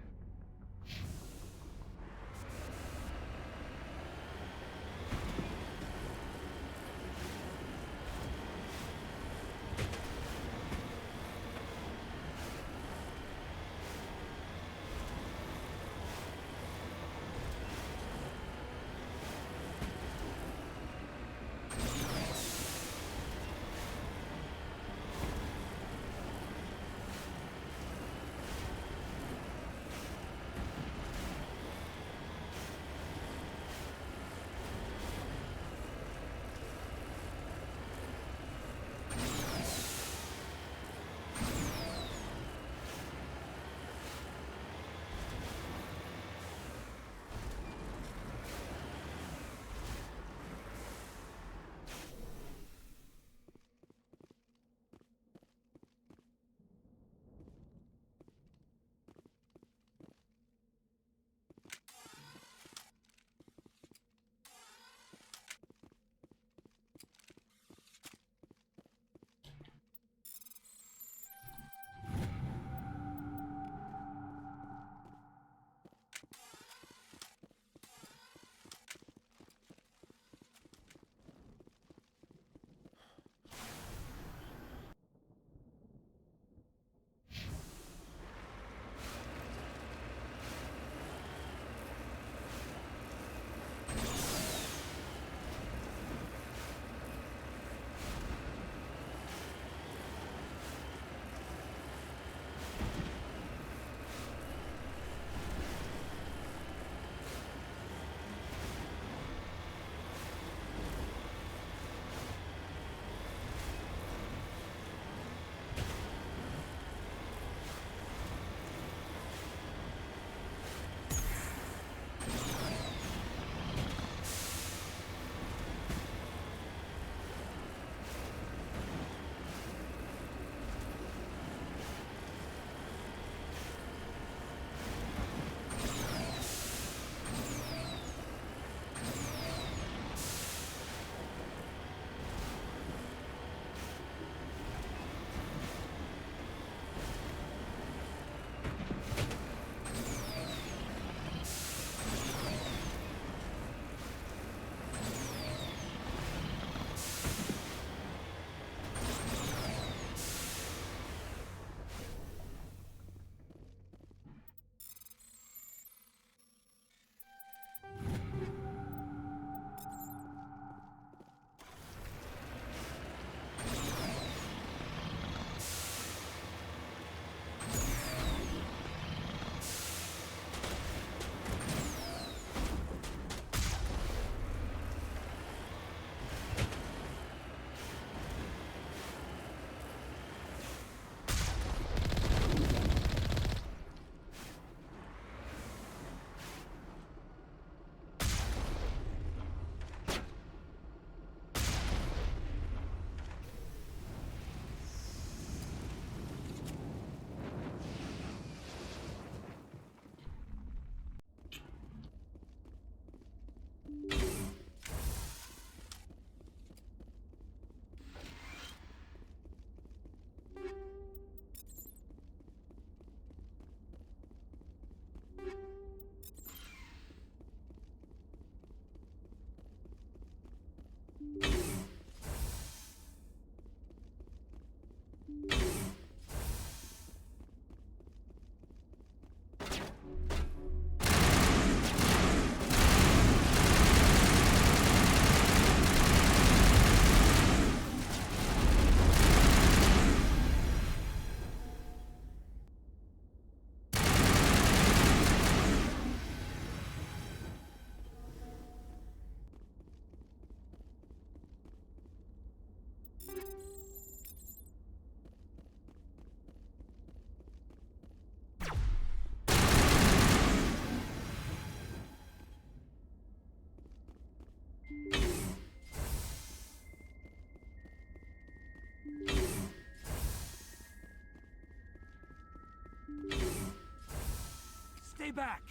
back!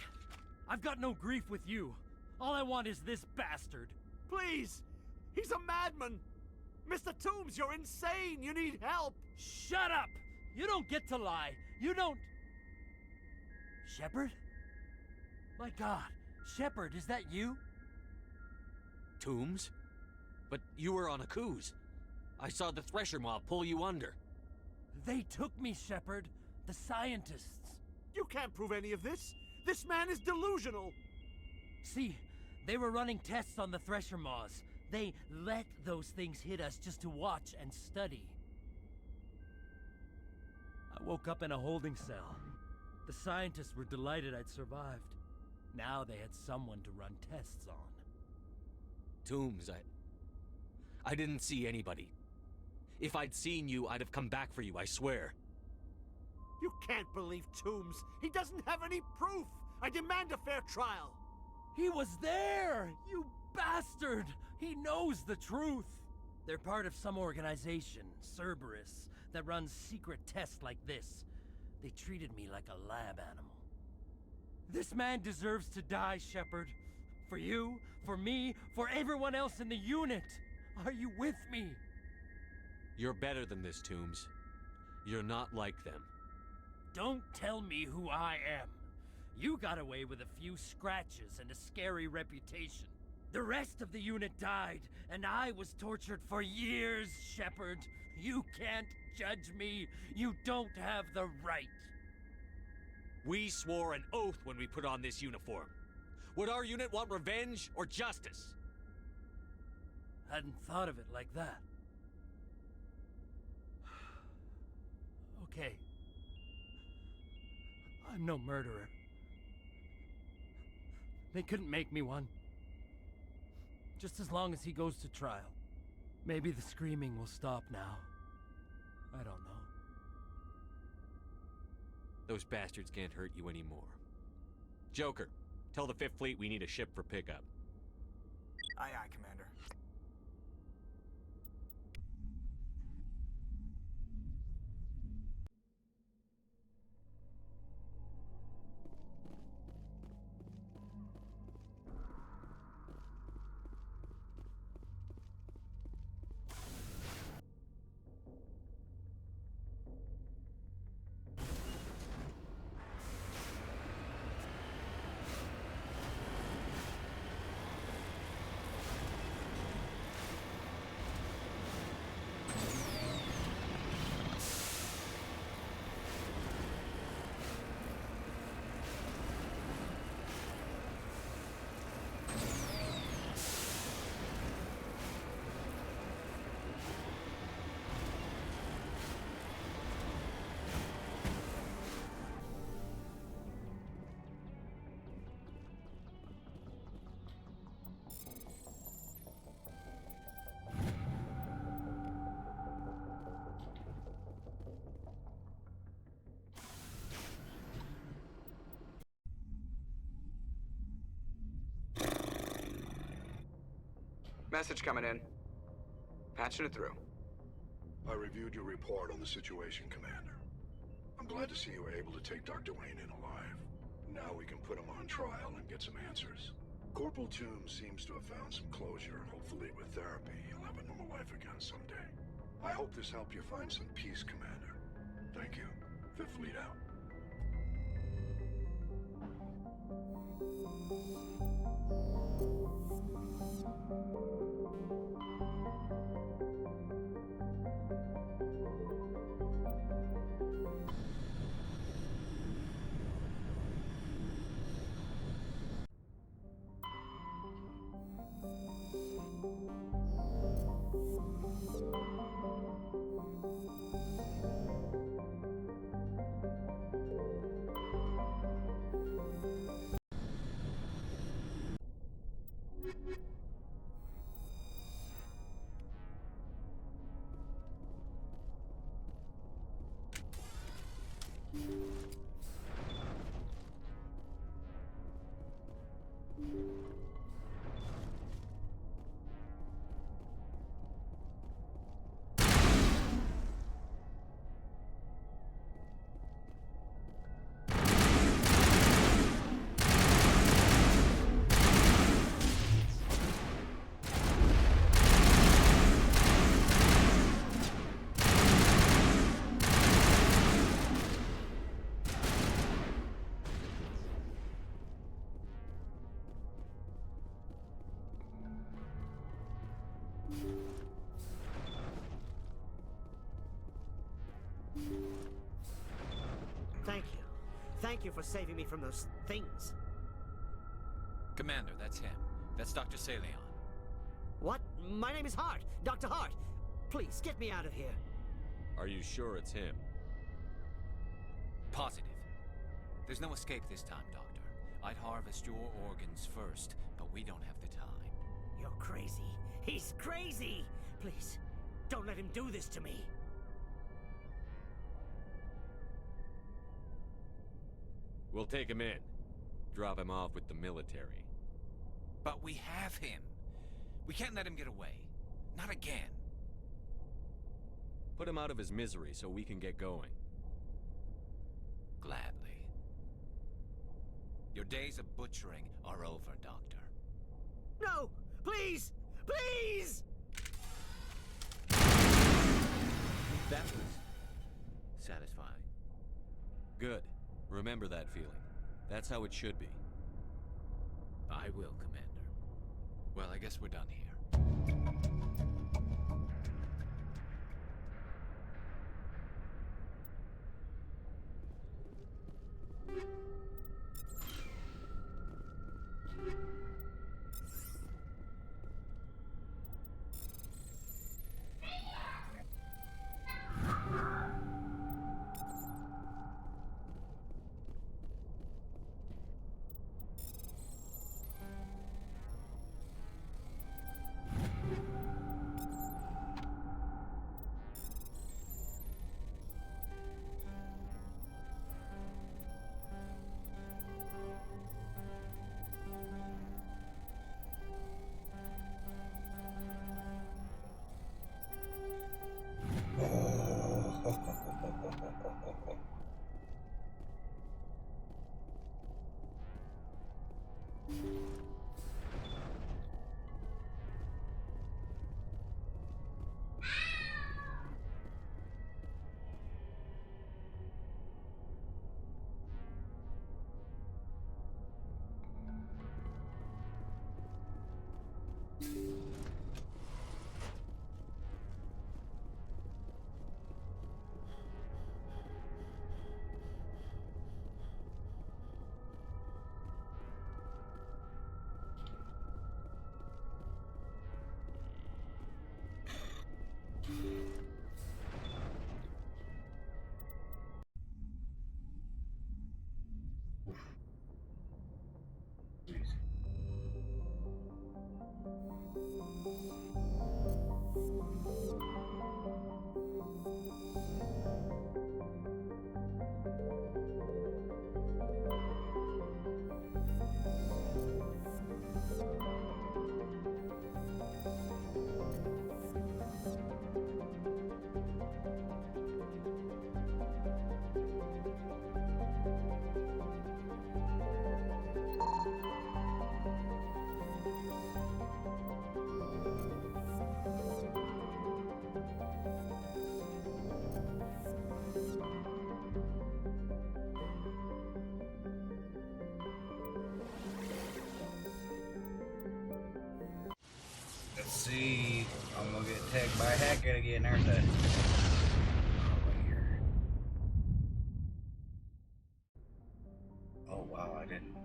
I've got no grief with you. All I want is this bastard. Please! He's a madman! Mr. Toombs, you're insane! You need help! Shut up! You don't get to lie. You don't... Shepard? My God. Shepard, is that you? Toombs? But you were on a Akuz. I saw the Thresher mob pull you under. They took me, Shepard. The scientists. You can't prove any of this! This man is delusional! See, they were running tests on the Thresher Maws. They let those things hit us just to watch and study. I woke up in a holding cell. The scientists were delighted I'd survived. Now they had someone to run tests on. Toombs, I didn't see anybody. If I'd seen you, I'd have come back for you, I swear. You can't believe Toombs! He doesn't have any proof! I demand a fair trial! He was there! You bastard! He knows the truth! They're part of some organization, Cerberus, that runs secret tests like this. They treated me like a lab animal. This man deserves to die, Shepard. For you, for me, for everyone else in the unit. Are you with me? You're better than this, Toombs. You're not like them. Don't tell me who I am. You got away with a few scratches and a scary reputation. The rest of the unit died, and I was tortured for years, Shepard. You can't judge me. You don't have the right. We swore an oath when we put on this uniform. Would our unit want revenge or justice? Hadn't thought of it like that. Okay. I'm no murderer. They couldn't make me one. Just as long as he goes to trial. Maybe the screaming will stop now. I don't know. Those bastards can't hurt you anymore. Joker, tell the 5th Fleet we need a ship for pickup. Aye, aye, Commander. Message coming in. Patching it through. I reviewed your report on the situation, Commander. I'm glad to see you were able to take Dr. Wayne in alive. Now we can put him on trial and get some answers. Corporal Toombs seems to have found some closure, and hopefully with therapy, he'll have a normal life again someday. I hope this helped you find some peace, Commander. Thank you. 5th Fleet out. Thank you for saving me from those things. Commander, that's him. That's Dr. Saleon. What? My name is Hart. Dr. Hart. Please, get me out of here. Are you sure it's him? Positive. There's no escape this time, Doctor. I'd harvest your organs first, but we don't have the time. You're crazy. He's crazy! Please, don't let him do this to me. We'll take him in. Drop him off with the military. But we have him. We can't let him get away. Not again. Put him out of his misery so we can get going. Gladly. Your days of butchering are over, Doctor. No! Please! Please! That was satisfying. Good. Remember that feeling. That's how it should be. I will, Commander. Well, I guess we're done here. Let's see. I'm gonna get tagged by Hackett again, aren't I? Oh wow, I didn't.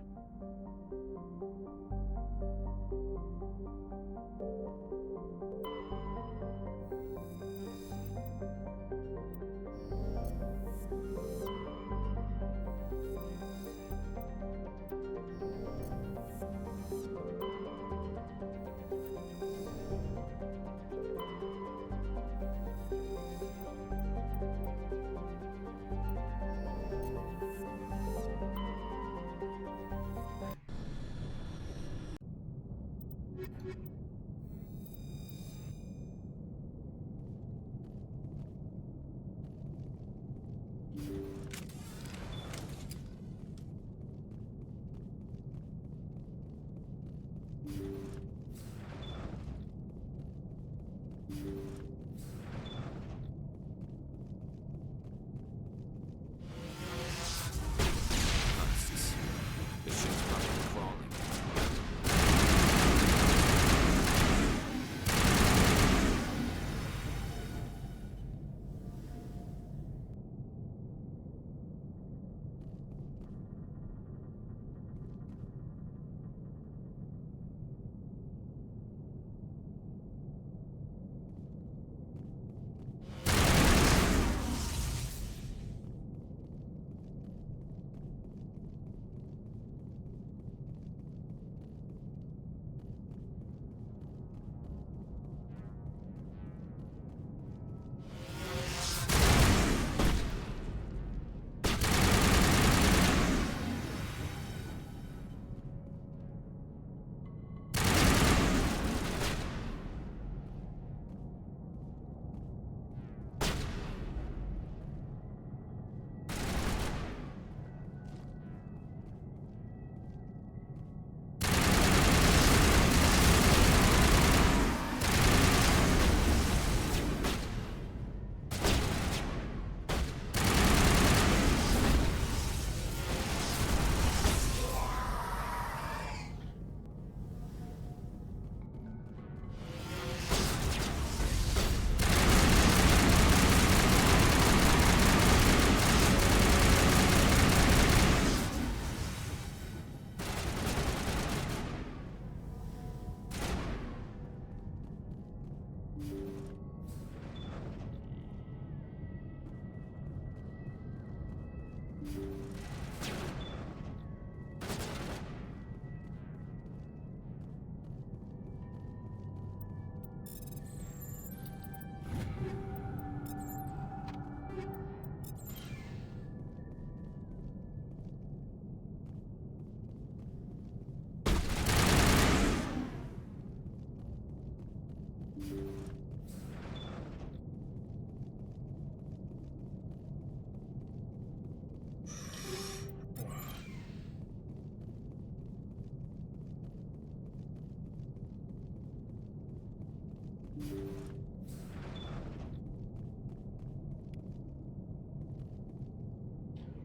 This ship's probably crawling.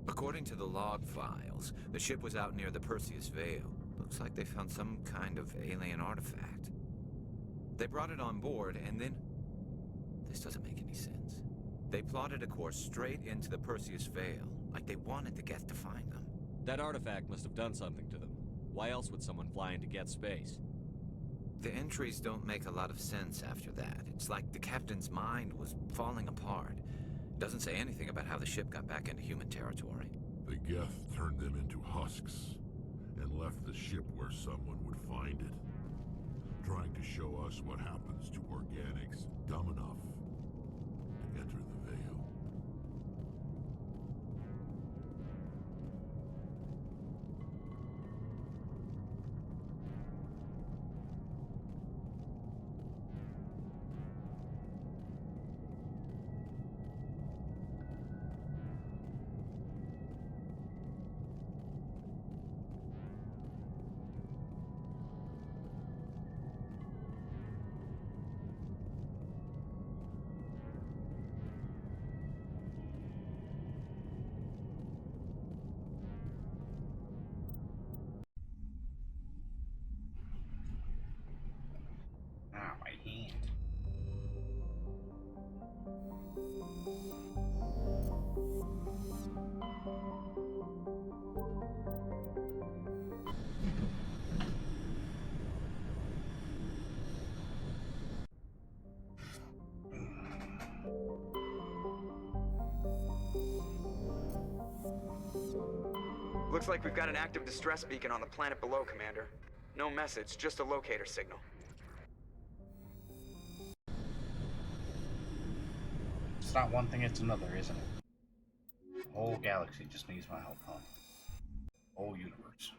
According to the log files, the ship was out near the Perseus Veil. Looks like they found some kind of alien artifact. They brought it on board, and then... This doesn't make any sense. They plotted a course straight into the Perseus Veil, like they wanted the Geth to find them. That artifact must have done something to them. Why else would someone fly into Geth space? The entries don't make a lot of sense after that. It's like the captain's mind was falling apart. Doesn't say anything about how the ship got back into human territory. The Geth turned them into husks and left the ship where someone would find it, trying to show us what happens to organics dumb enough to enter the Veil. Ah, my hand. Looks like we've got an active distress beacon on the planet below, Commander. No message, just a locator signal. It's not one thing, it's another, isn't it? The whole galaxy just needs my help, huh? Whole universe.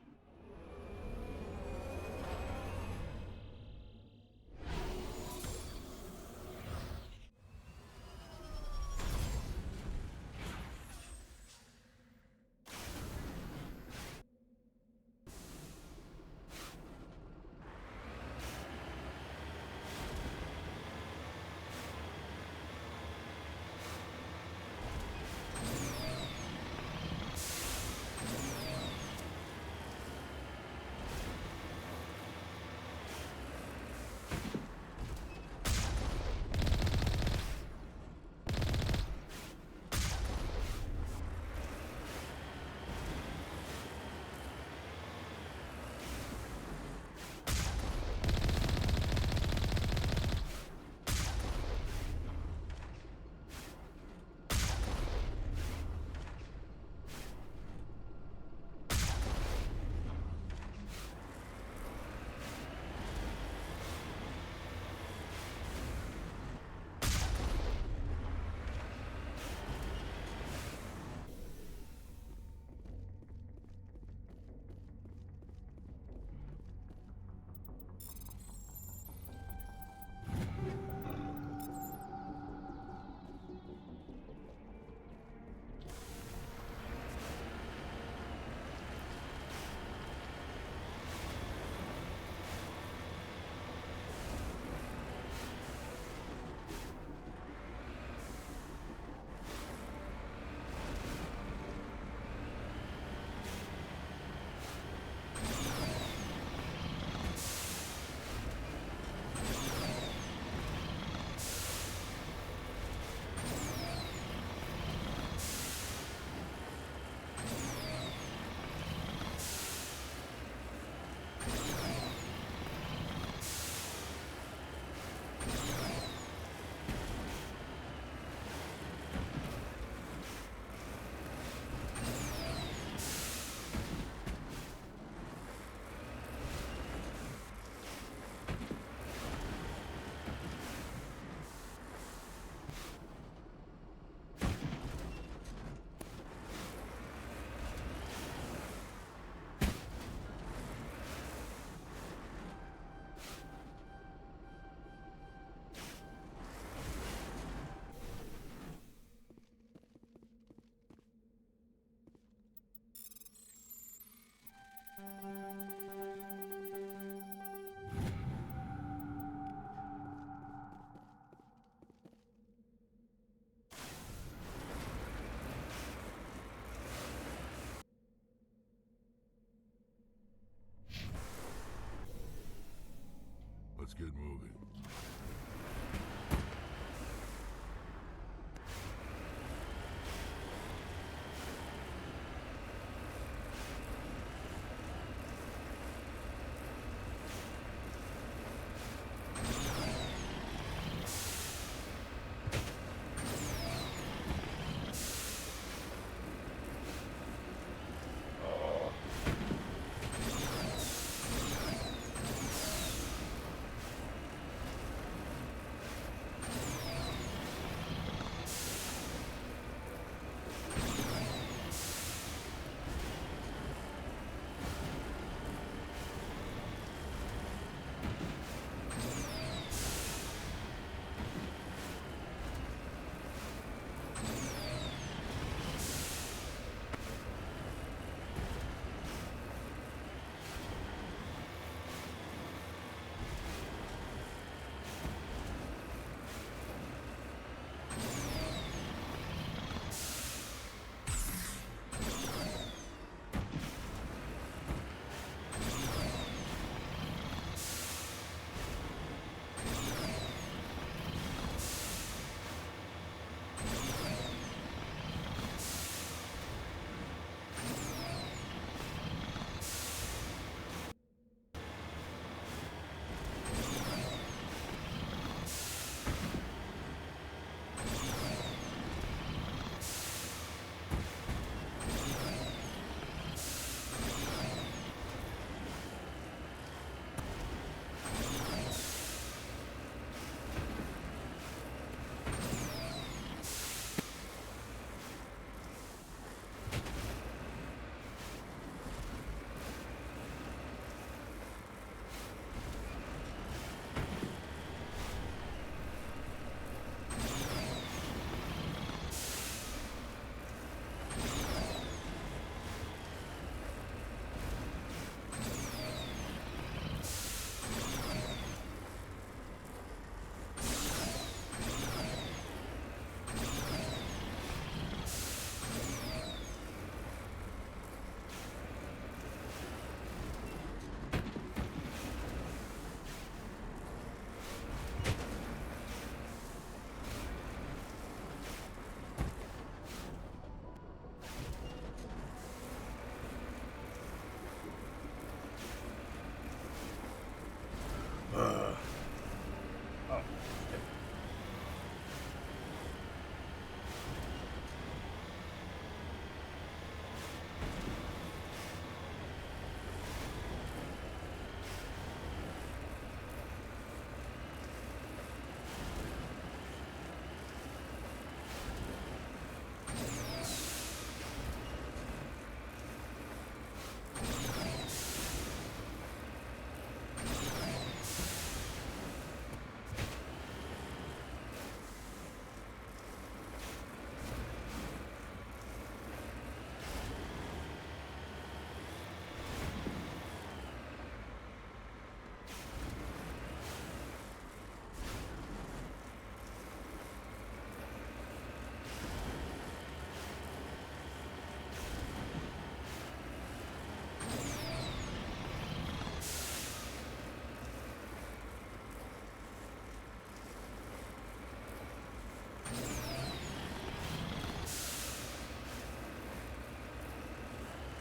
get moving.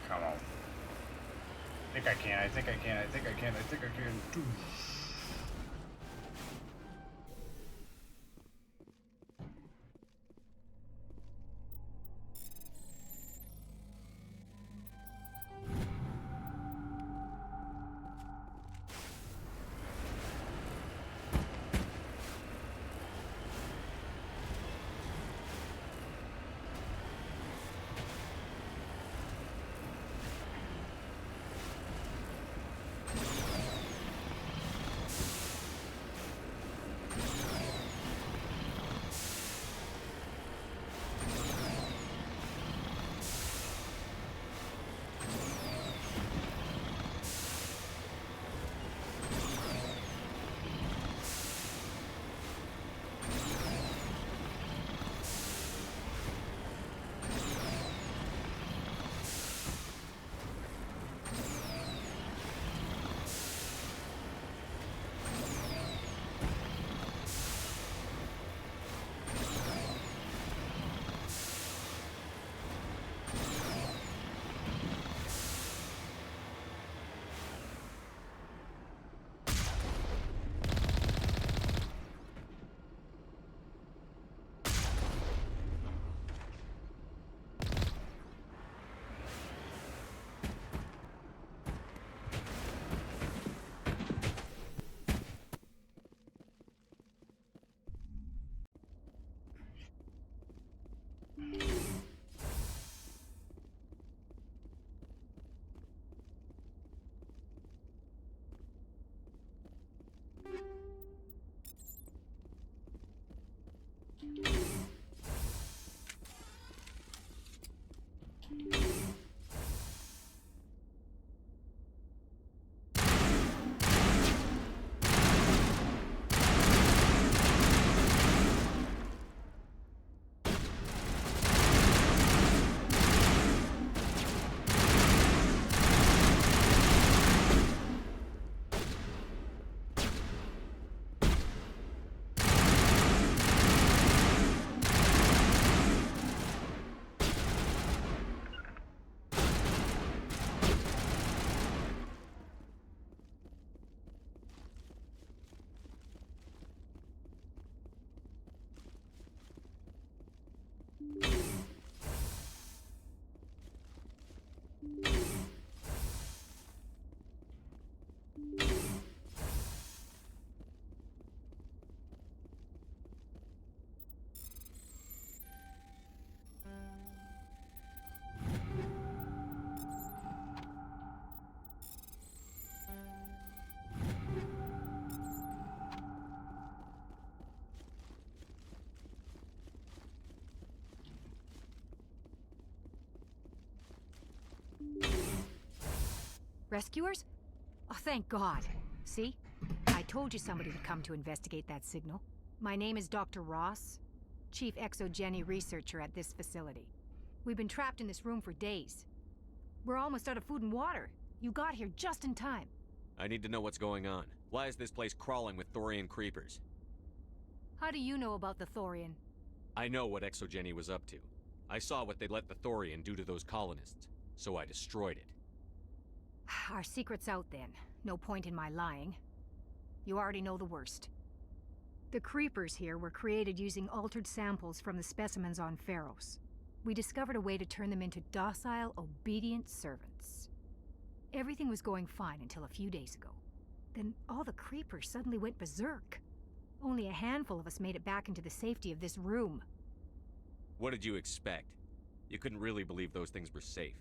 Come on. I think I can. I think I can. I think I can. I think I can. Rescuers? Oh, thank God. See? I told you somebody would come to investigate that signal. My name is Dr. Ross, Chief Exogeny Researcher at this facility. We've been trapped in this room for days. We're almost out of food and water. You got here just in time. I need to know what's going on. Why is this place crawling with Thorian creepers? How do you know about the Thorian? I know what Exogeny was up to. I saw what they let the Thorian do to those colonists, so I destroyed it. Our secret's out then. No point in my lying. You already know the worst. The creepers here were created using altered samples from the specimens on Pharos. We discovered a way to turn them into docile, obedient servants. Everything was going fine until a few days ago. Then all the creepers suddenly went berserk. Only a handful of us made it back into the safety of this room. What did you expect? You couldn't really believe those things were safe.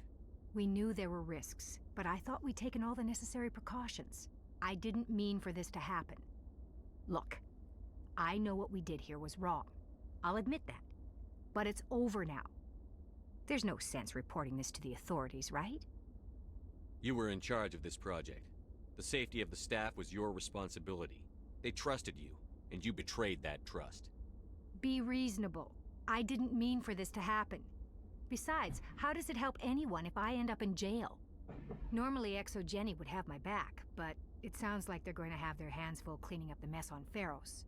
We knew there were risks, but I thought we'd taken all the necessary precautions. I didn't mean for this to happen. Look, I know what we did here was wrong. I'll admit that. But it's over now. There's no sense reporting this to the authorities, right? You were in charge of this project. The safety of the staff was your responsibility. They trusted you, and you betrayed that trust. Be reasonable. I didn't mean for this to happen. Besides, how does it help anyone if I end up in jail? Normally Exogeny would have my back, but it sounds like they're going to have their hands full cleaning up the mess on Pharos.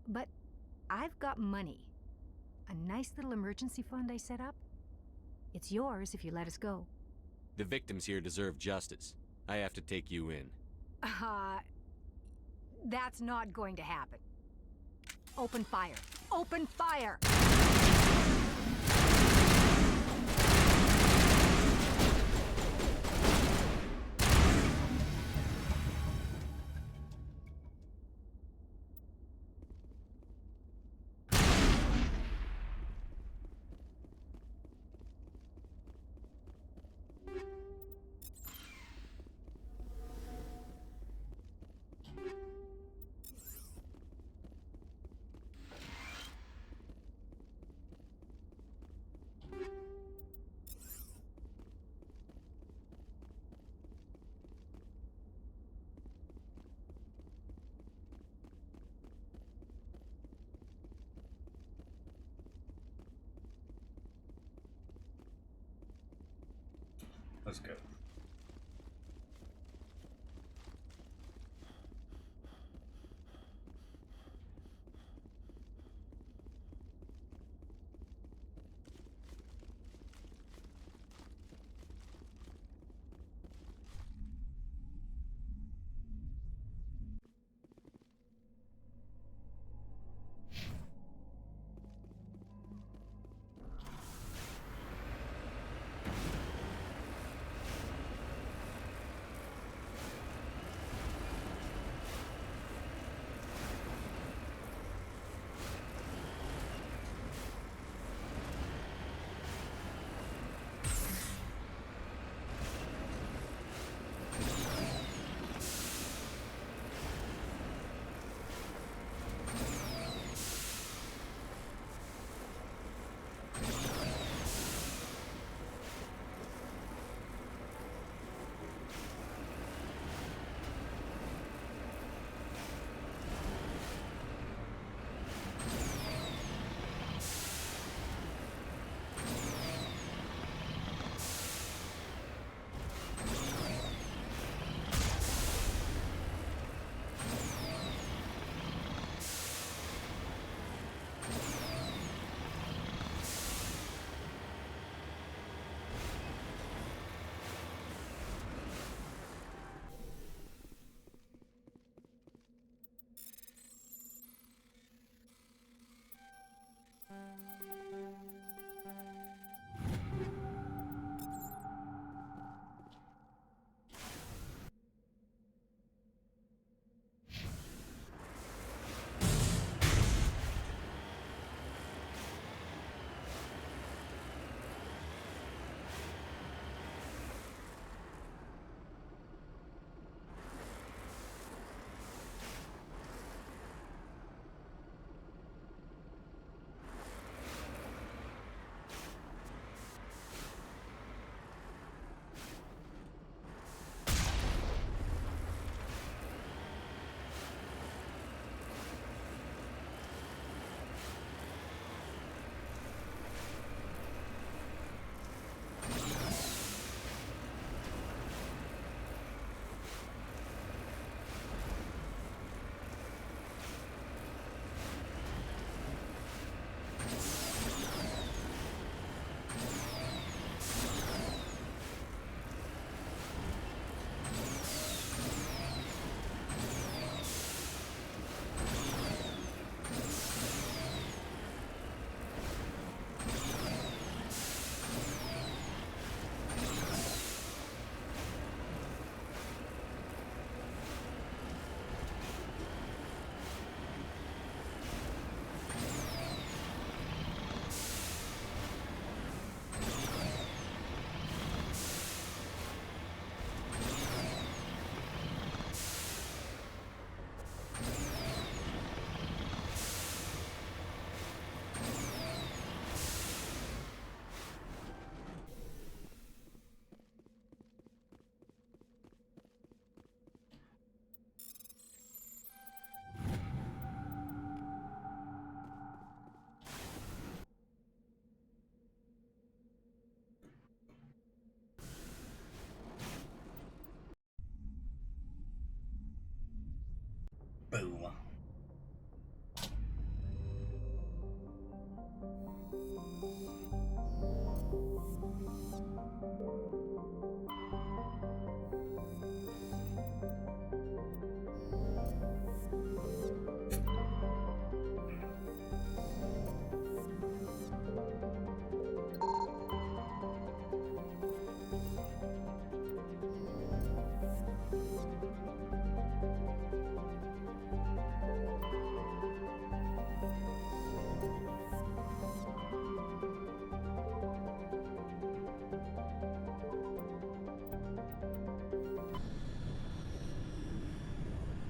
But I've got money. A nice little emergency fund I set up. It's yours if you let us go. The victims here deserve justice. I have to take you in. That's not going to happen. Open fire. Open fire! Let's go.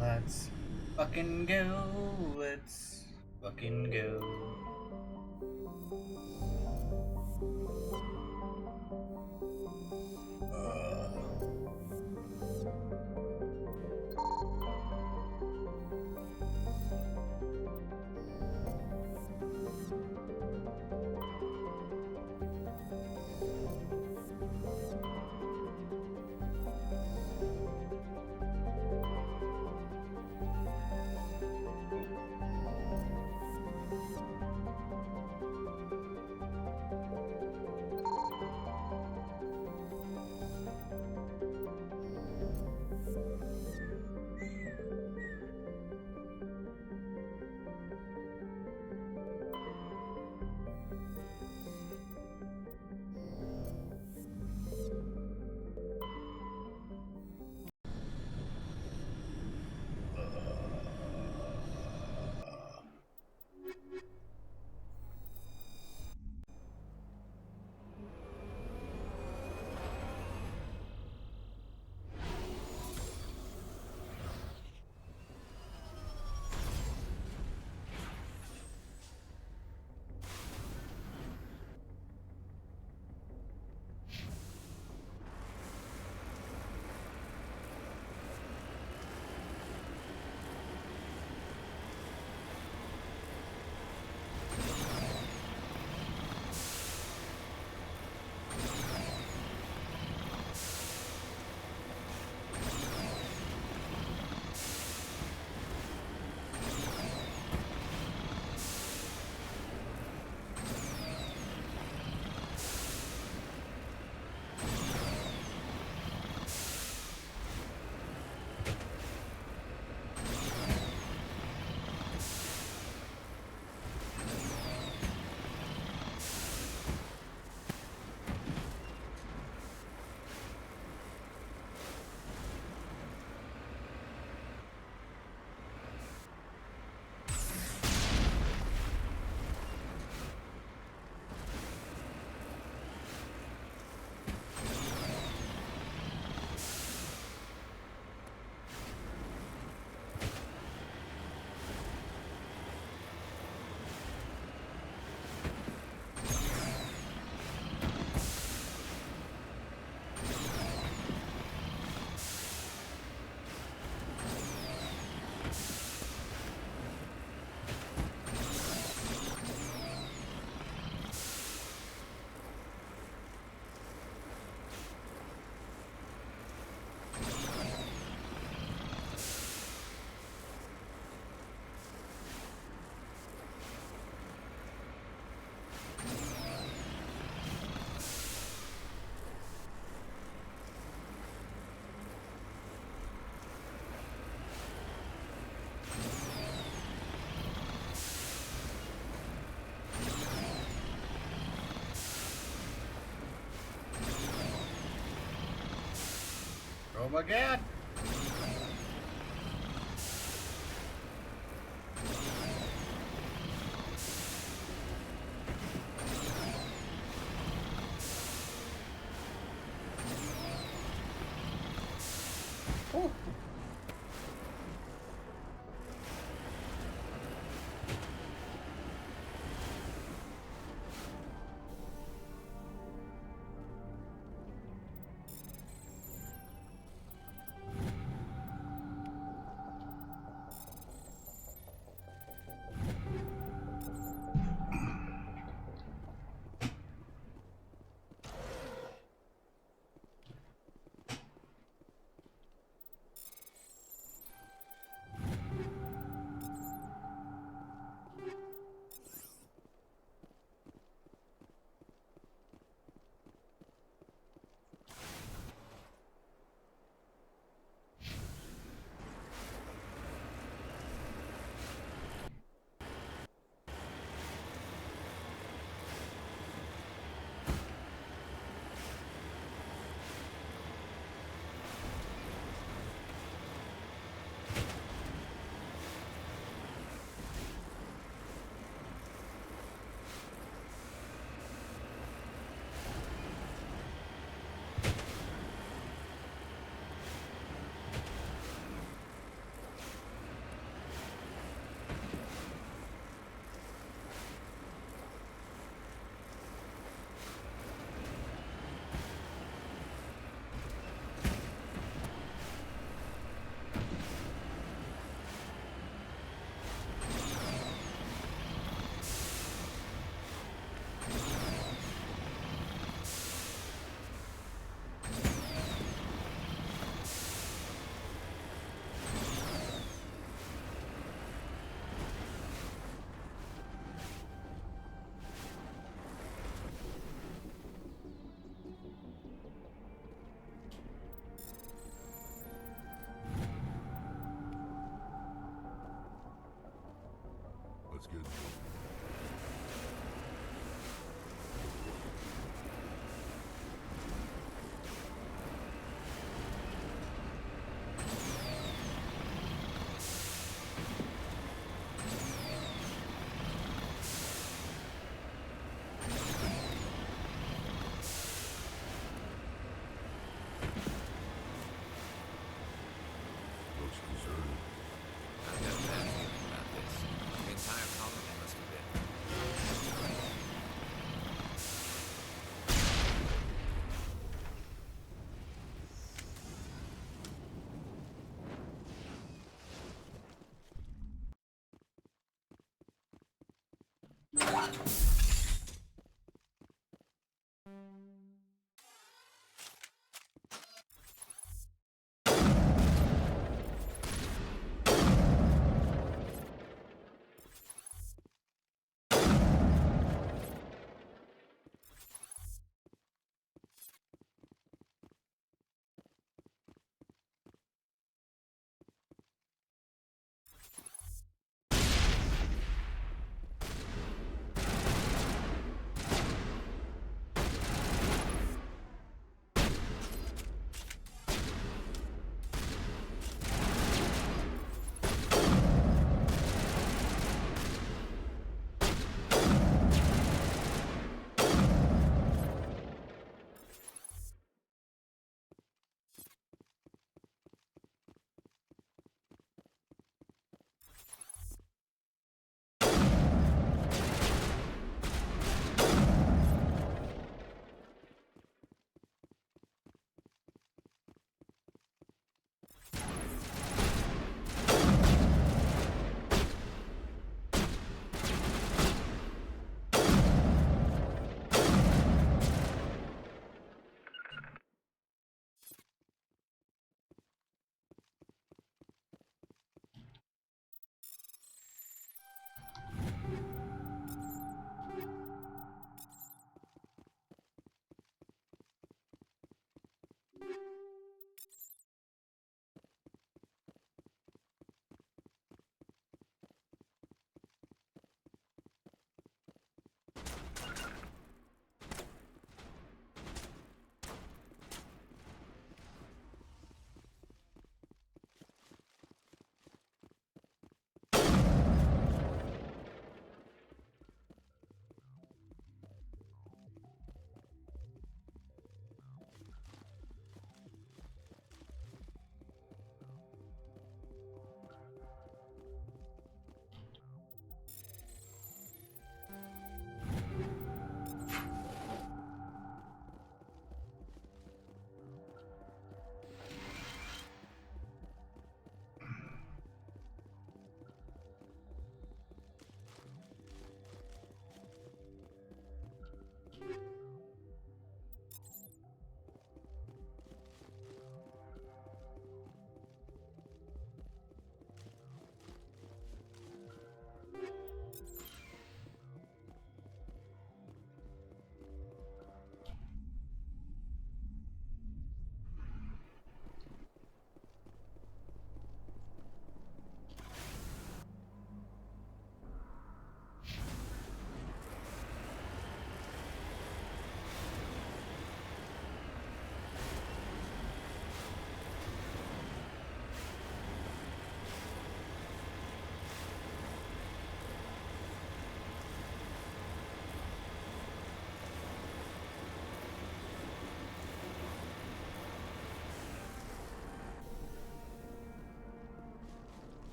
Let's fucking go. Let's fucking go. Home again. Oh. good. Looks deserted. I've got a bad feeling about this. The entire colony must have been.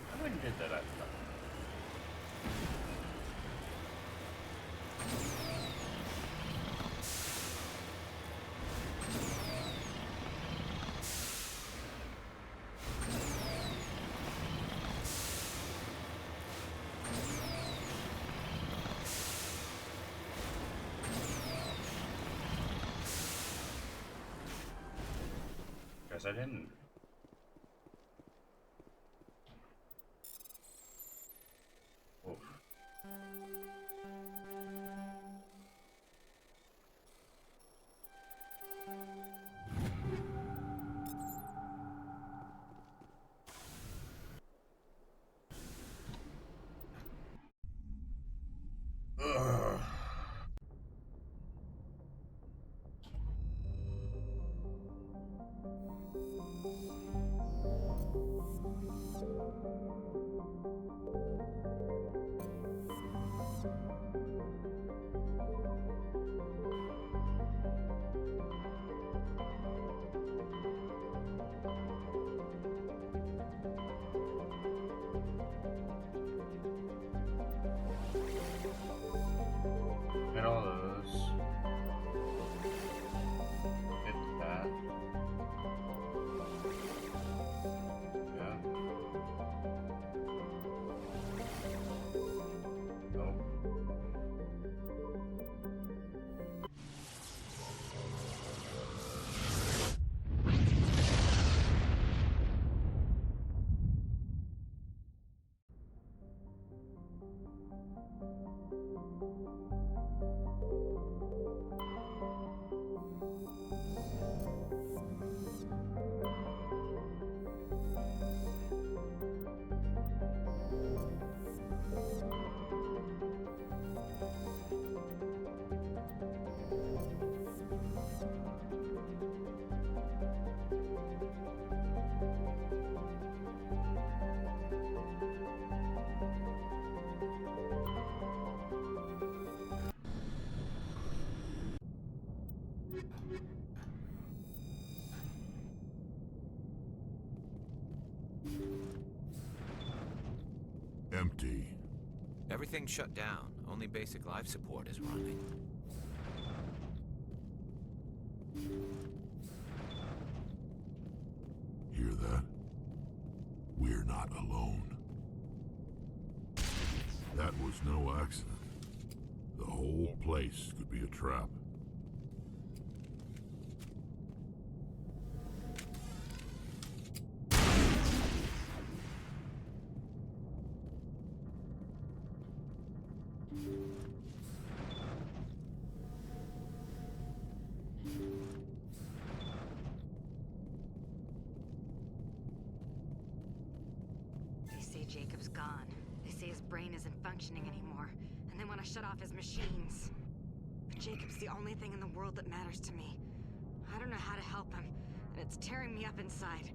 I wouldn't get that out of that. Guess I didn't. Oof. Ugh. Get all those. Get that. Yeah. Nope. Empty. Everything's shut down. Only basic life support is running. Hear that? We're not alone. That was no accident. The whole place could be a trap. They say Jacob's gone. They say his brain isn't functioning anymore, and they want to shut off his machines. But Jacob's the only thing in the world that matters to me. I don't know how to help him, and it's tearing me up inside.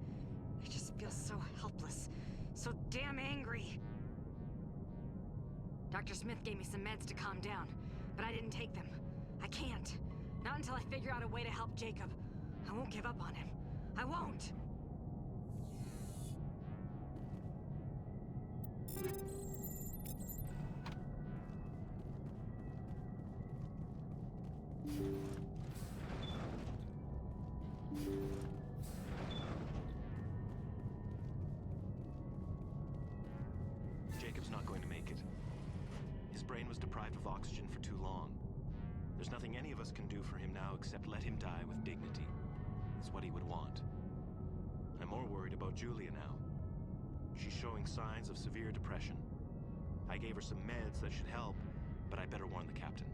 I just feel so helpless, so damn angry. Dr. Smith gave me some meds to calm down, but I didn't take them. I can't. Not until I figure out a way to help Jacob. I won't give up on him. I won't! Jacob's not going to make it. His brain was deprived of oxygen for too long. There's nothing any of us can do for him now except let him die with dignity. It's what he would want. I'm more worried about Julia now. She's showing signs of severe depression. I gave her some meds that should help, but I better warn the captain.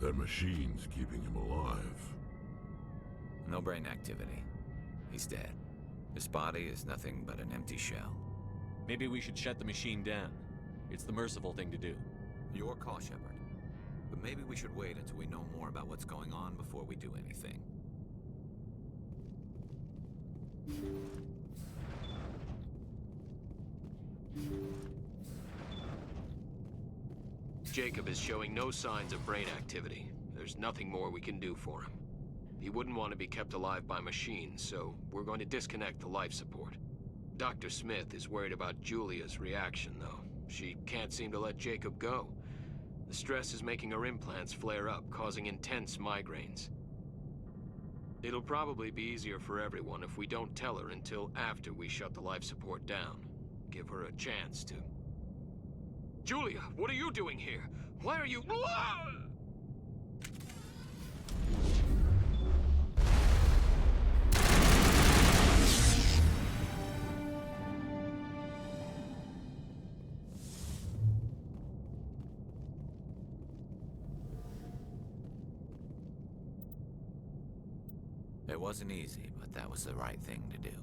That machine's keeping him alive. No brain activity. He's dead. His body is nothing but an empty shell. Maybe we should shut the machine down. It's the merciful thing to do. Your call, Shepard. But maybe we should wait until we know more about what's going on before we do anything. Jacob is showing no signs of brain activity. There's nothing more we can do for him. He wouldn't want to be kept alive by machines, so we're going to disconnect the life support. Dr. Smith is worried about Julia's reaction, though. She can't seem to let Jacob go. The stress is making her implants flare up, causing intense migraines. It'll probably be easier for everyone if we don't tell her until after we shut the life support down. Give her a chance to... Julia, what are you doing here? Why are you... It wasn't easy, but that was the right thing to do.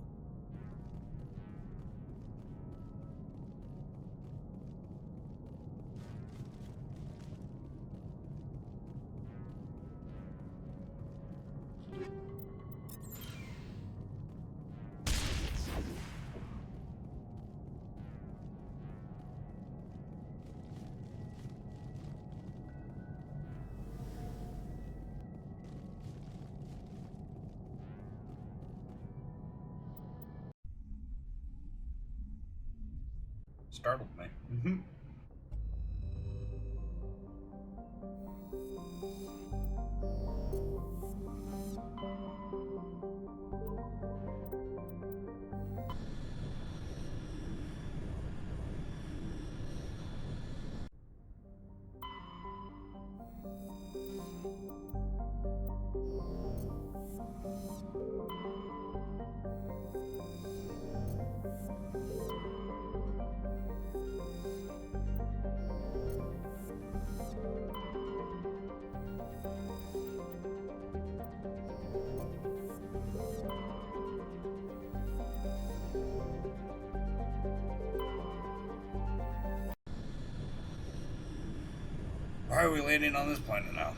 Startled me. Why are we landing on this planet now?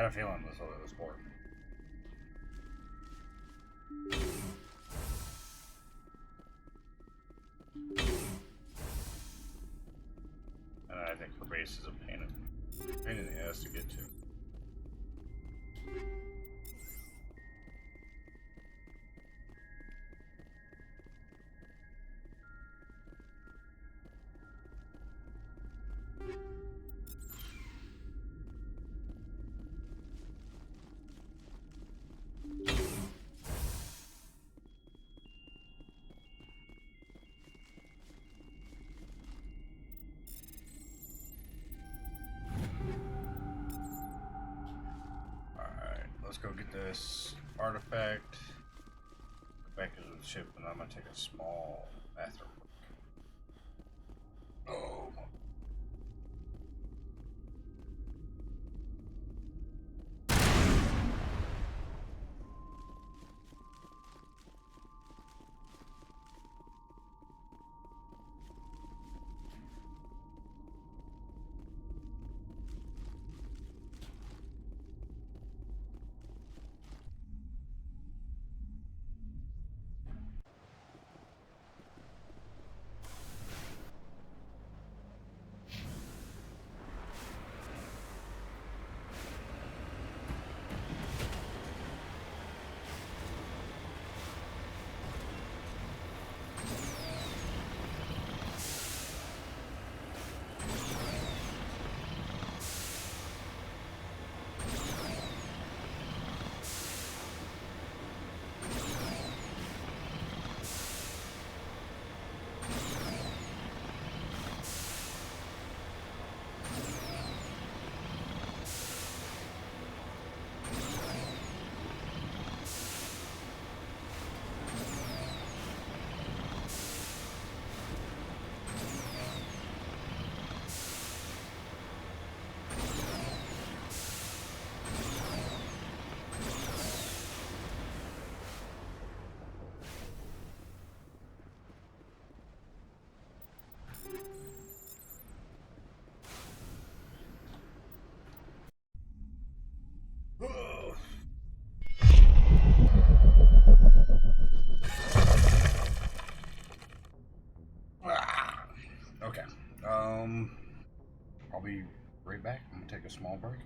had a feeling this was for. And I think her base is a pain in the ass to get to. Let's go get this artifact. Go back to the ship, and I'm gonna take a small bathroom break. Oh. Okay. I'll be right back. I'm gonna take a small break.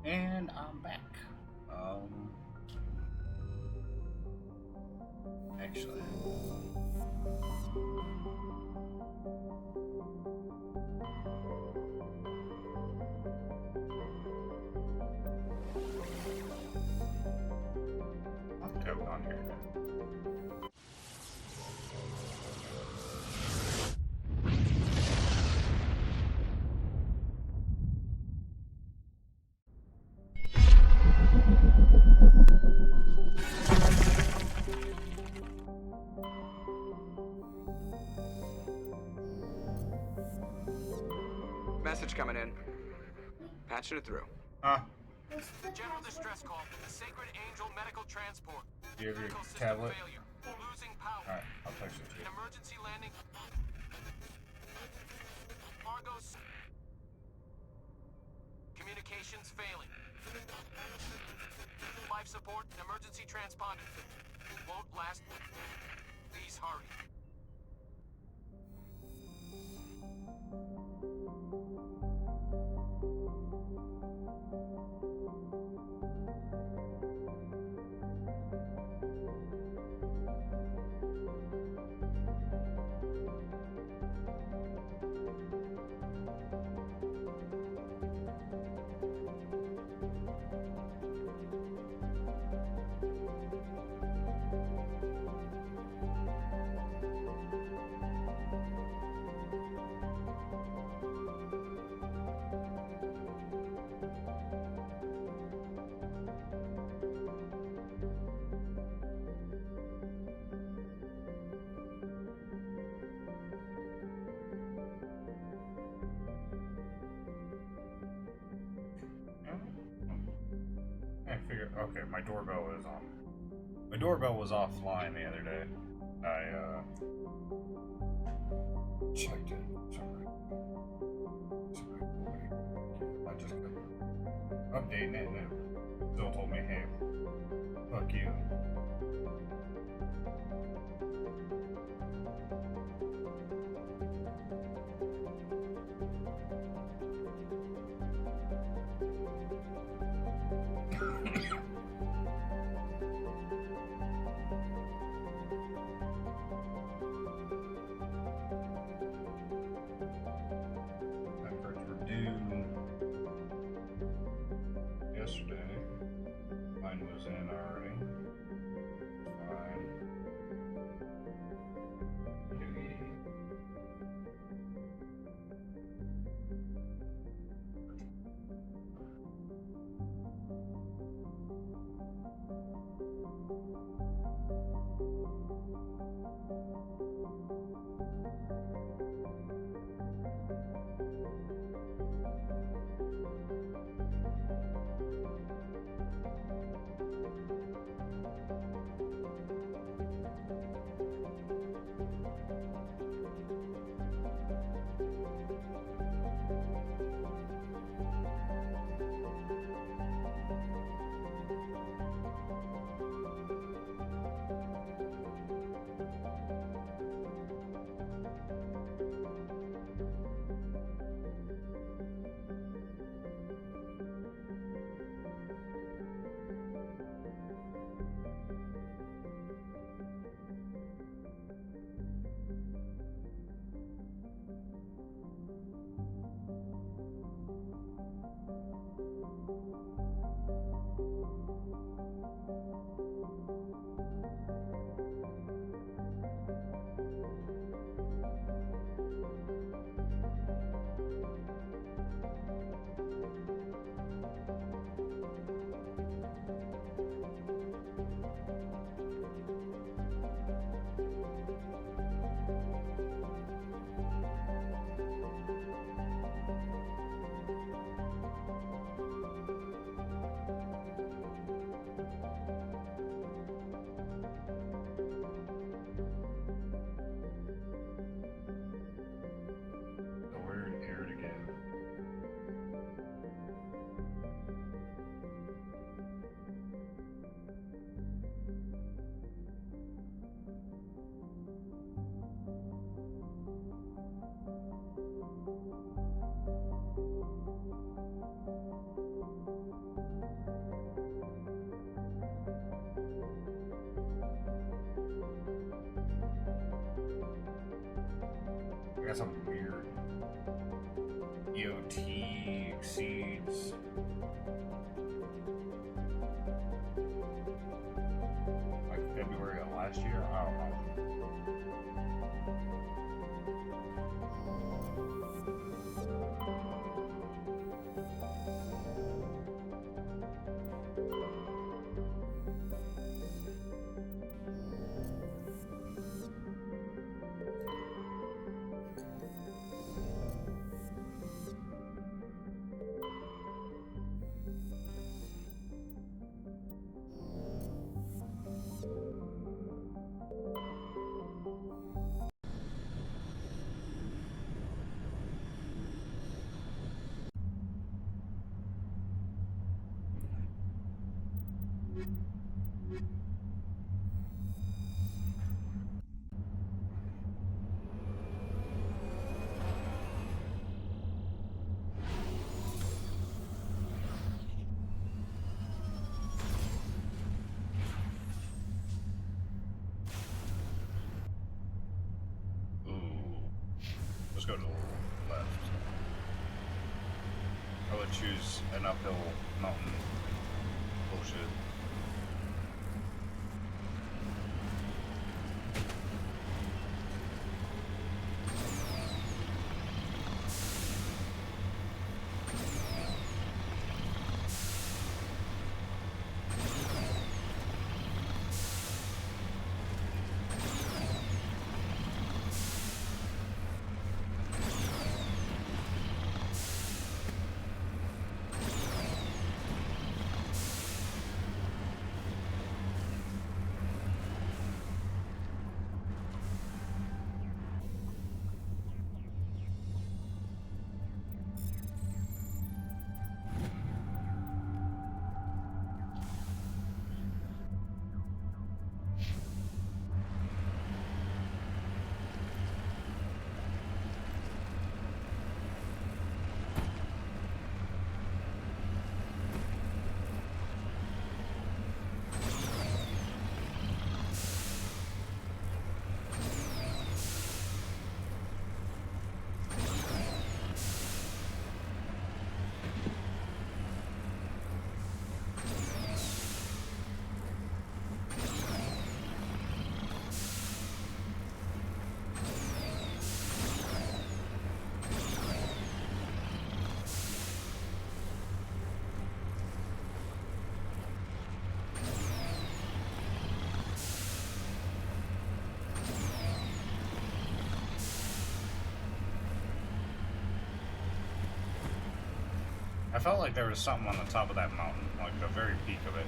And I'm back. Actually. What's going on here? Message coming in. Patching it through. General distress call from the Sacred Angel Medical Transport. Do you have your Critical system tablet? failure. Losing power. Alright, I'll text it to you. An emergency landing. Argos. Communications failing. Life support and emergency transponder. Won't last. Please hurry. I figured. Okay, my doorbell is on. My doorbell was offline the other day. I checked it. I just kept updating it, and it still told me, "Hey, fuck you." Yesterday. Mine was in already. got something weird. EOT exceeds. Like February of last year? I don't know. Let's go to the left. I would choose an uphill mountain. Bullshit. I felt like there was something on the top of that mountain, like the very peak of it.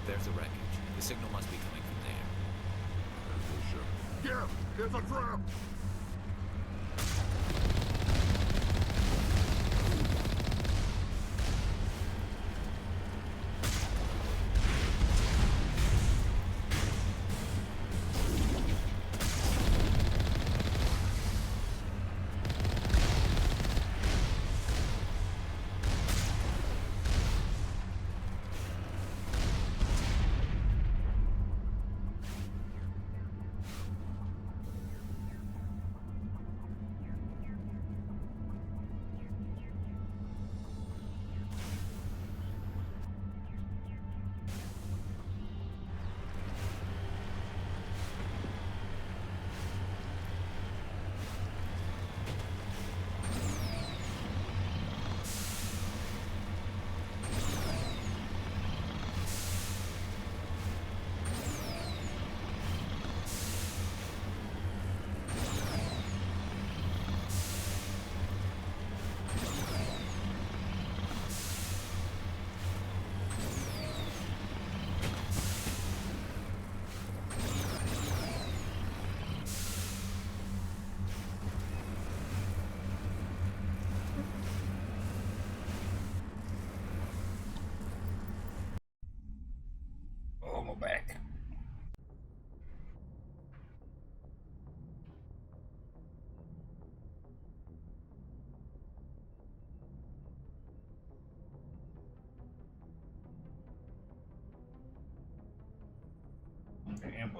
There's the wreckage. The signal must be coming from there. Yeah, there's a trap!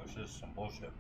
ambush. This is some bullshit.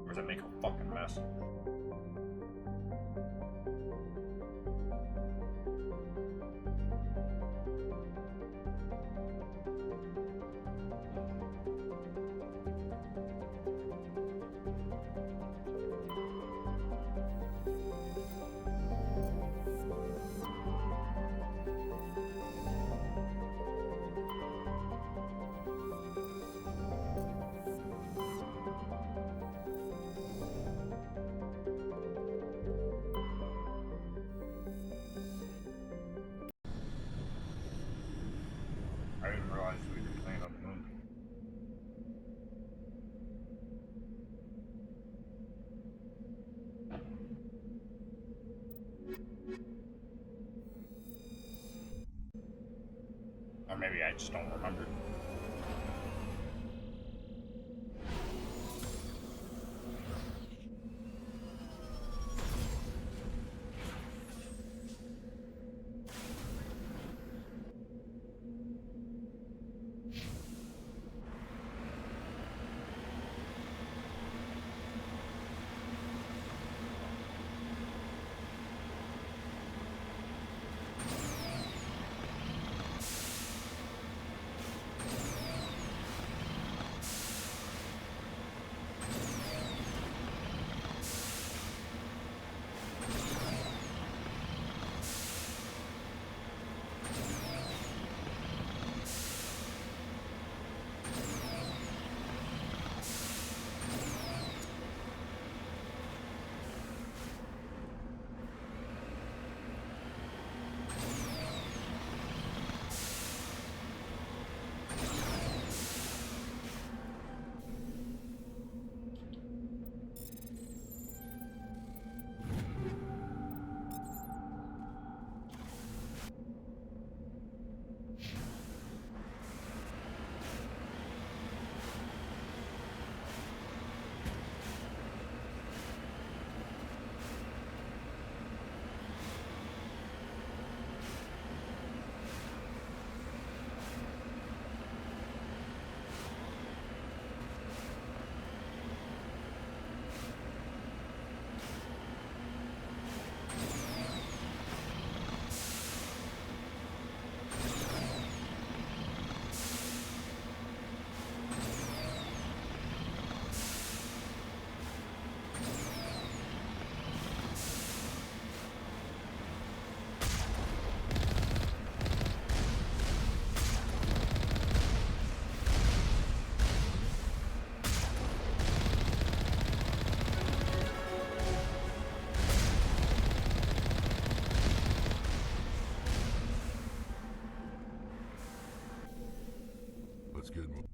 Or does it make a fucking mess? I didn't realize we could land on the moon. Or maybe I just don't remember. Let's get moving.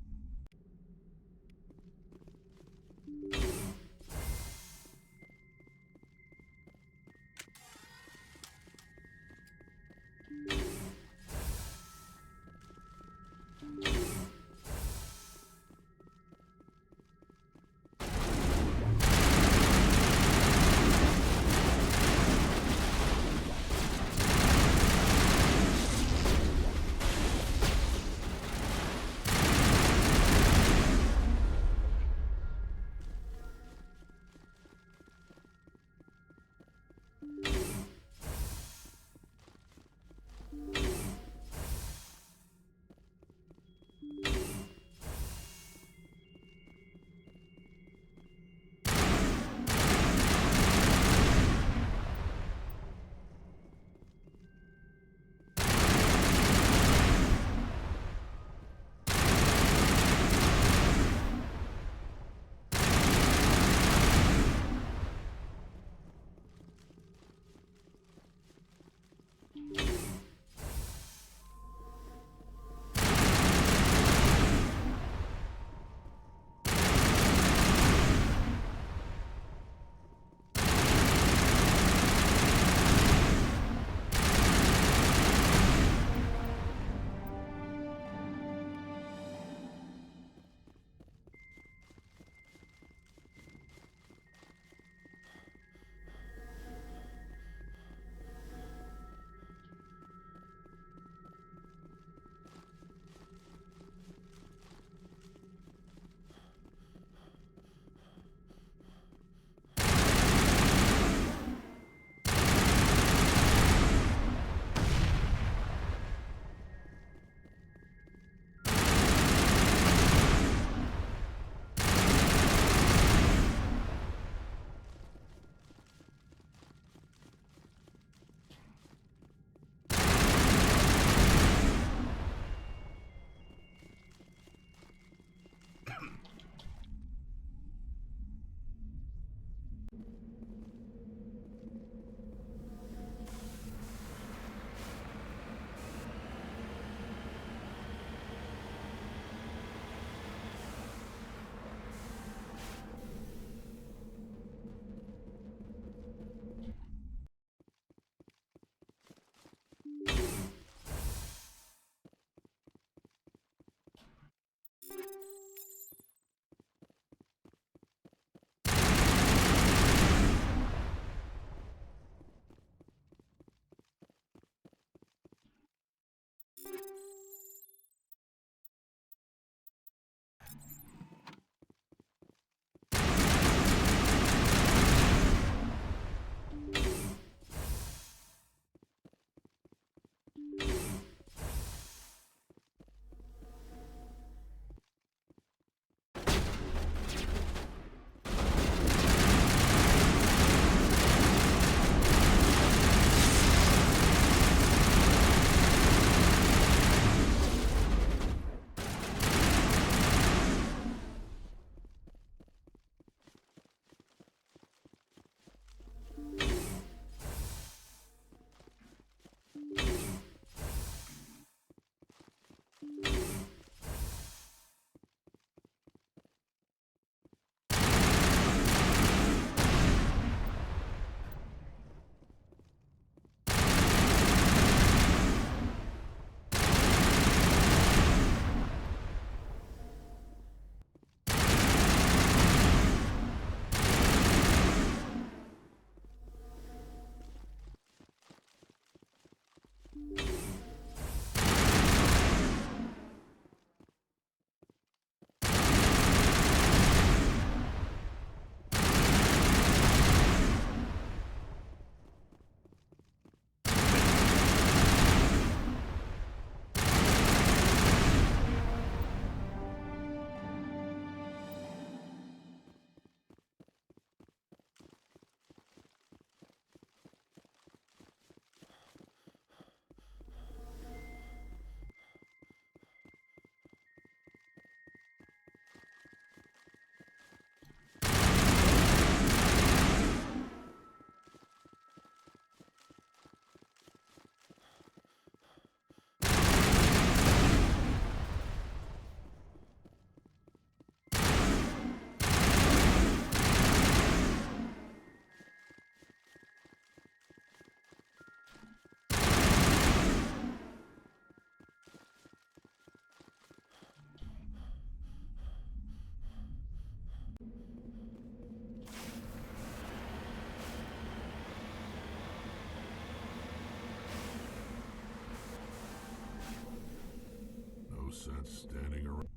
sense standing around.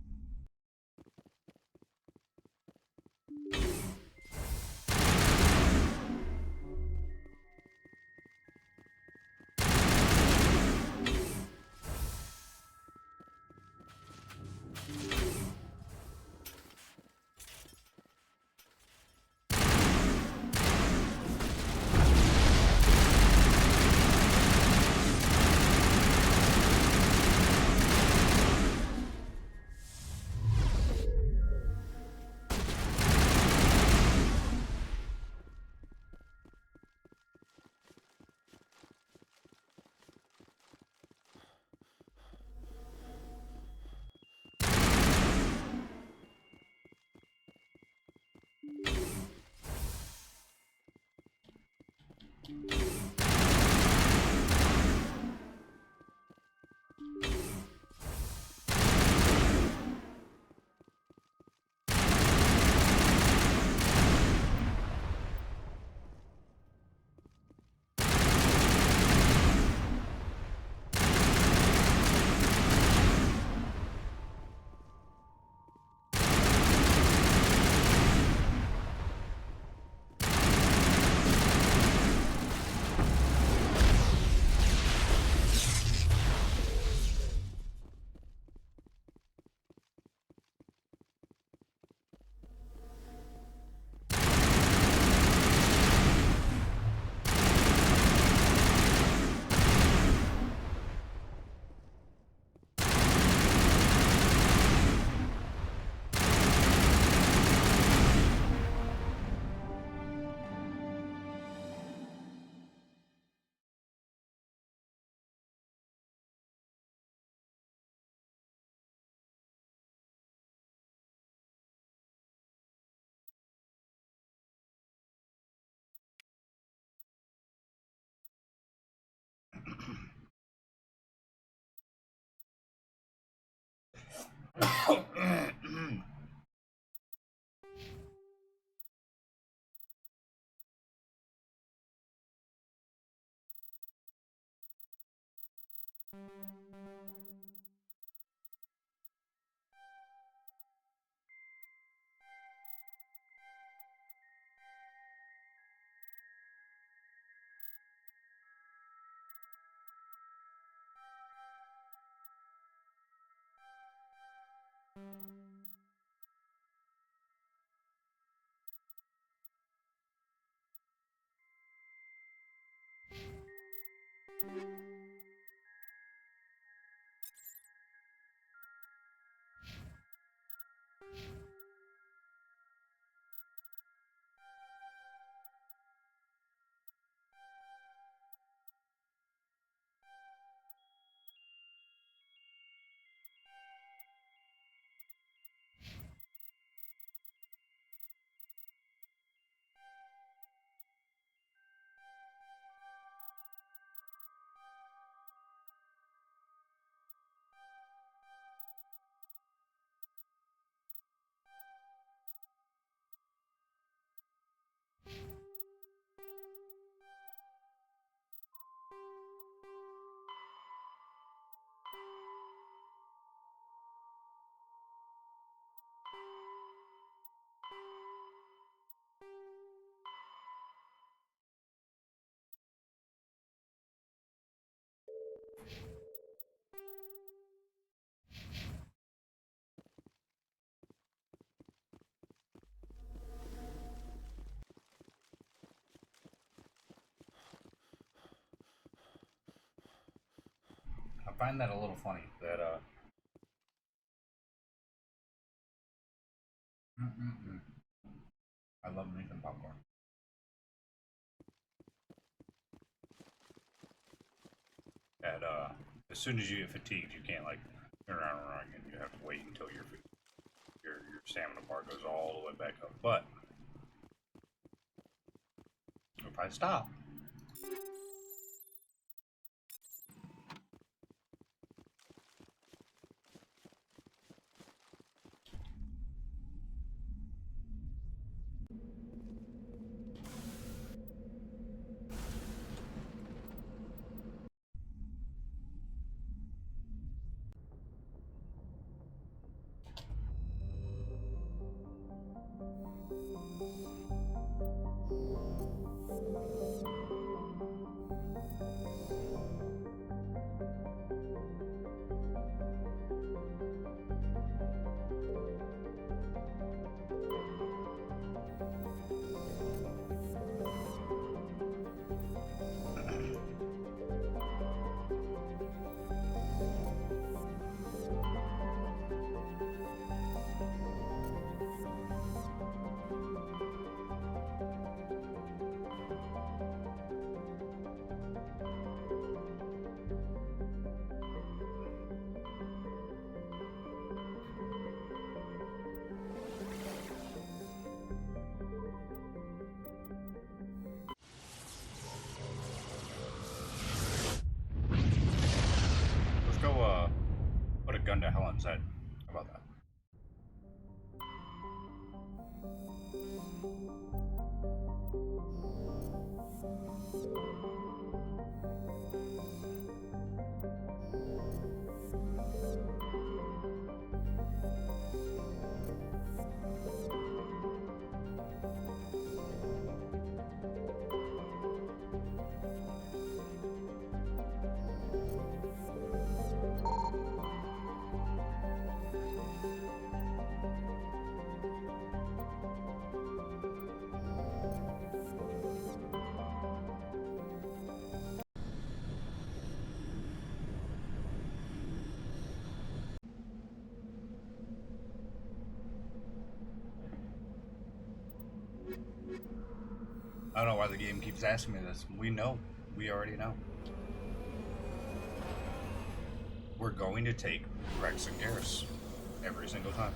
I find that a little funny that I love making popcorn. That as soon as you get fatigued, you can't like turn around and run again. You have to wait until your stamina bar goes all the way back up. But if I stop. I don't know why the game keeps asking me this. We know. We already know. We're going to take Rex and Garrus every single time.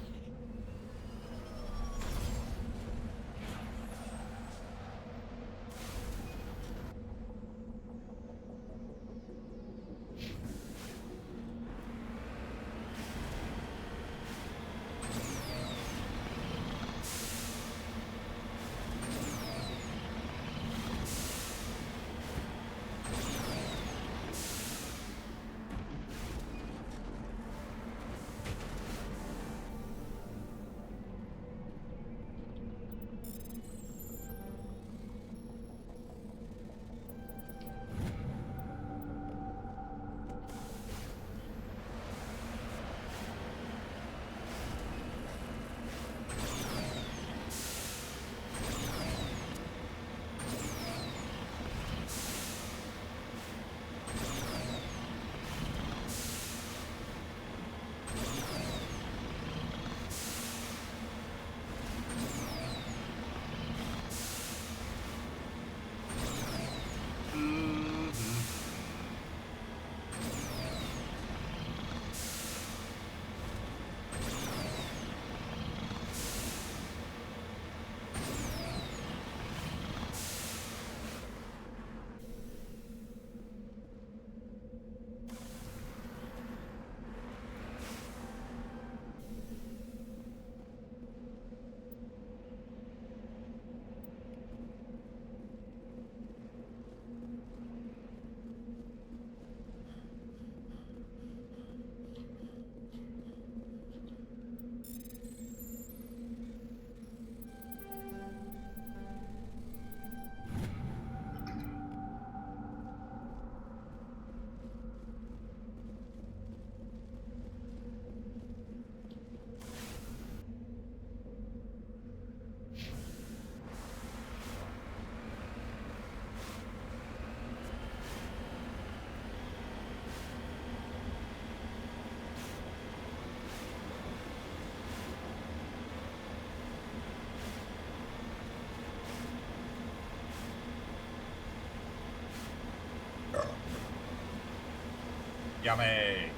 Yummy!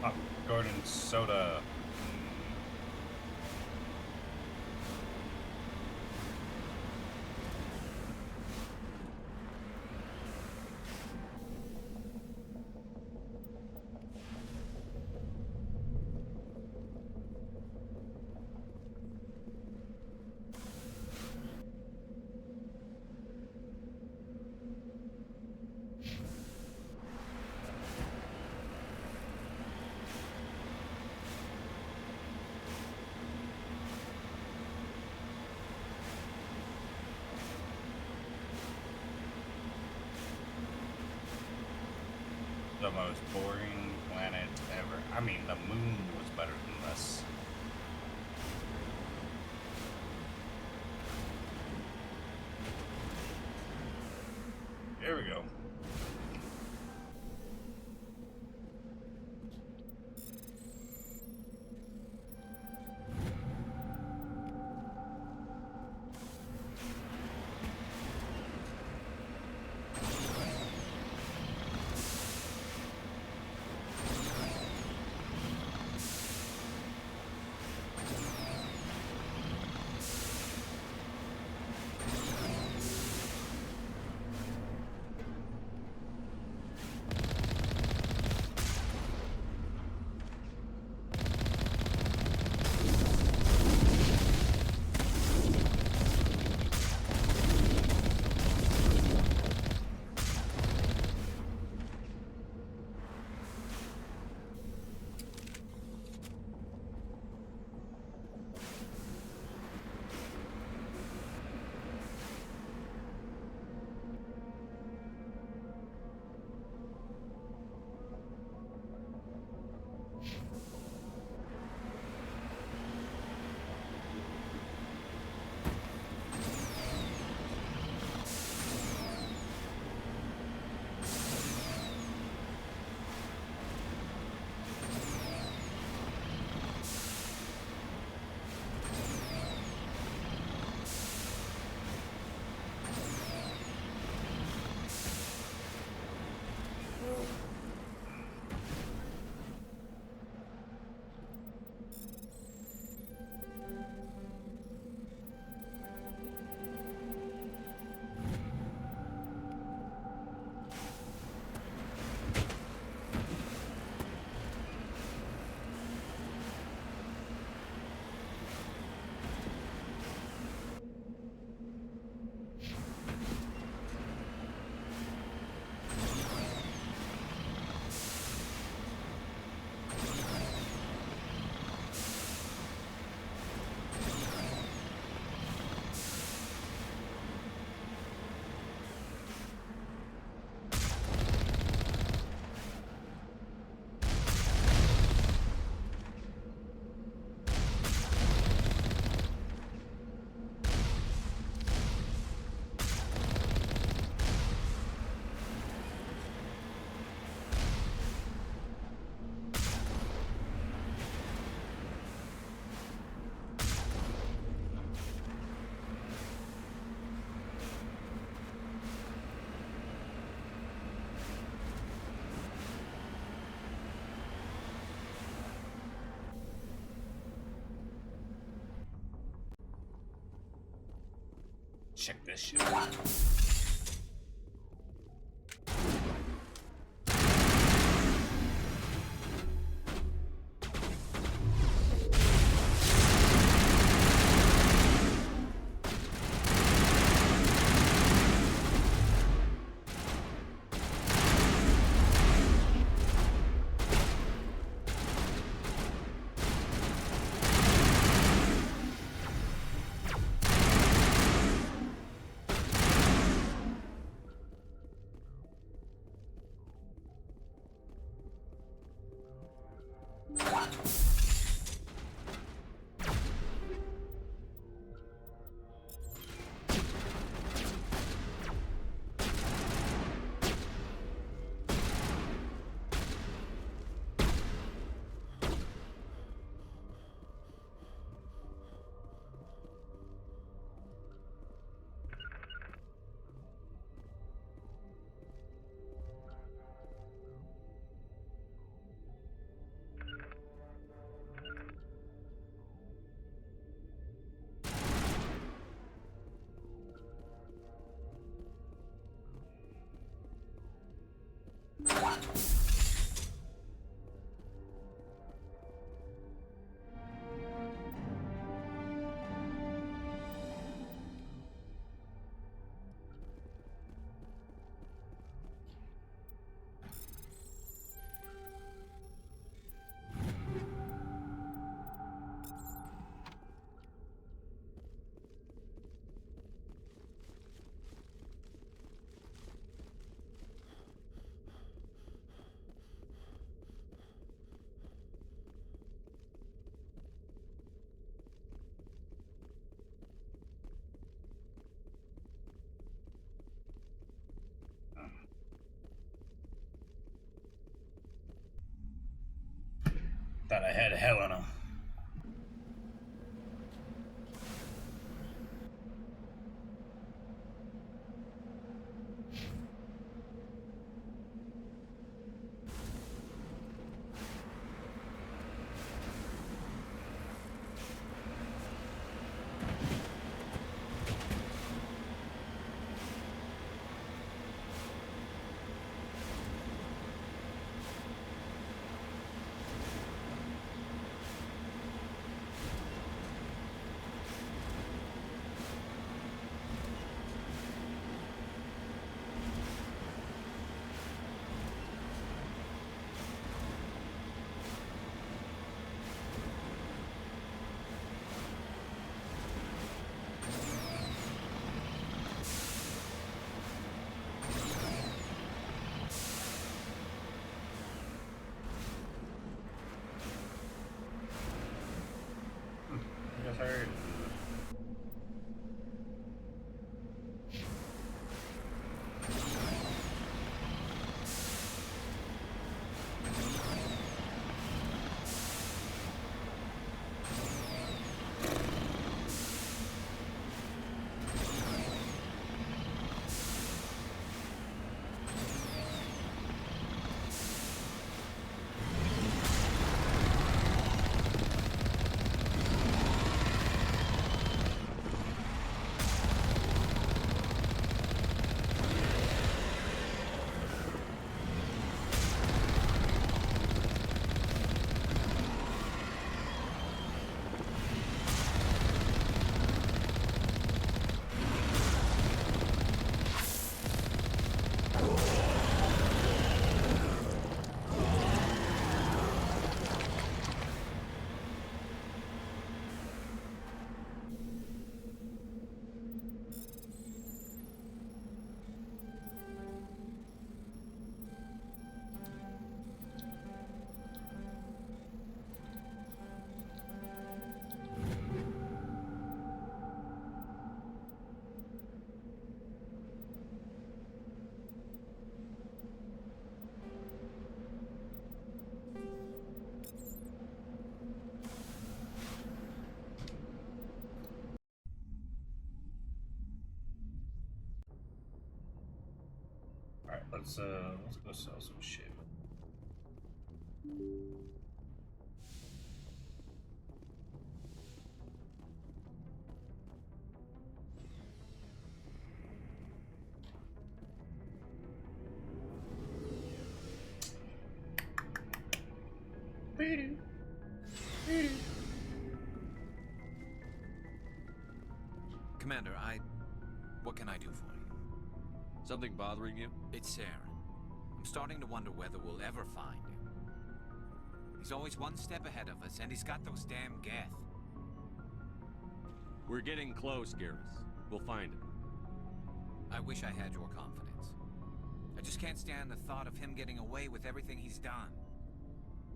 Oh, Gordon soda. The most boring planet ever. I mean, the moon was better than this. There we go. Check this shit. Thought I had Helena. Heard. Alright, let's go sell some shit. Commander, what can I do for you? Something bothering you? It's Saren. I'm starting to wonder whether we'll ever find him. He's always one step ahead of us, and he's got those damn Geth. We're getting close, Garrus. We'll find him. I wish I had your confidence. I just can't stand the thought of him getting away with everything he's done.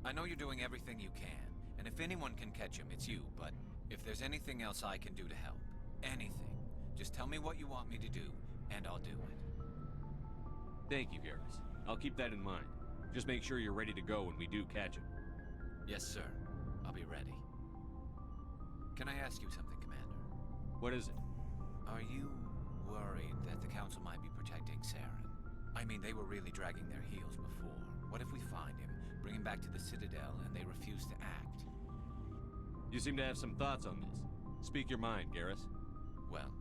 I know you're doing everything you can, and if anyone can catch him, it's you, but if there's anything else I can do to help, anything, just tell me what you want me to do, and I'll do it. Thank you, Garrus. I'll keep that in mind. Just make sure you're ready to go when we do catch him. Yes, sir. I'll be ready. Can I ask you something, Commander? What is it? Are you worried that the Council might be protecting Saren? I mean, they were really dragging their heels before. What if we find him, bring him back to the Citadel, and they refuse to act? You seem to have some thoughts on this. Speak your mind, Garrus. Well,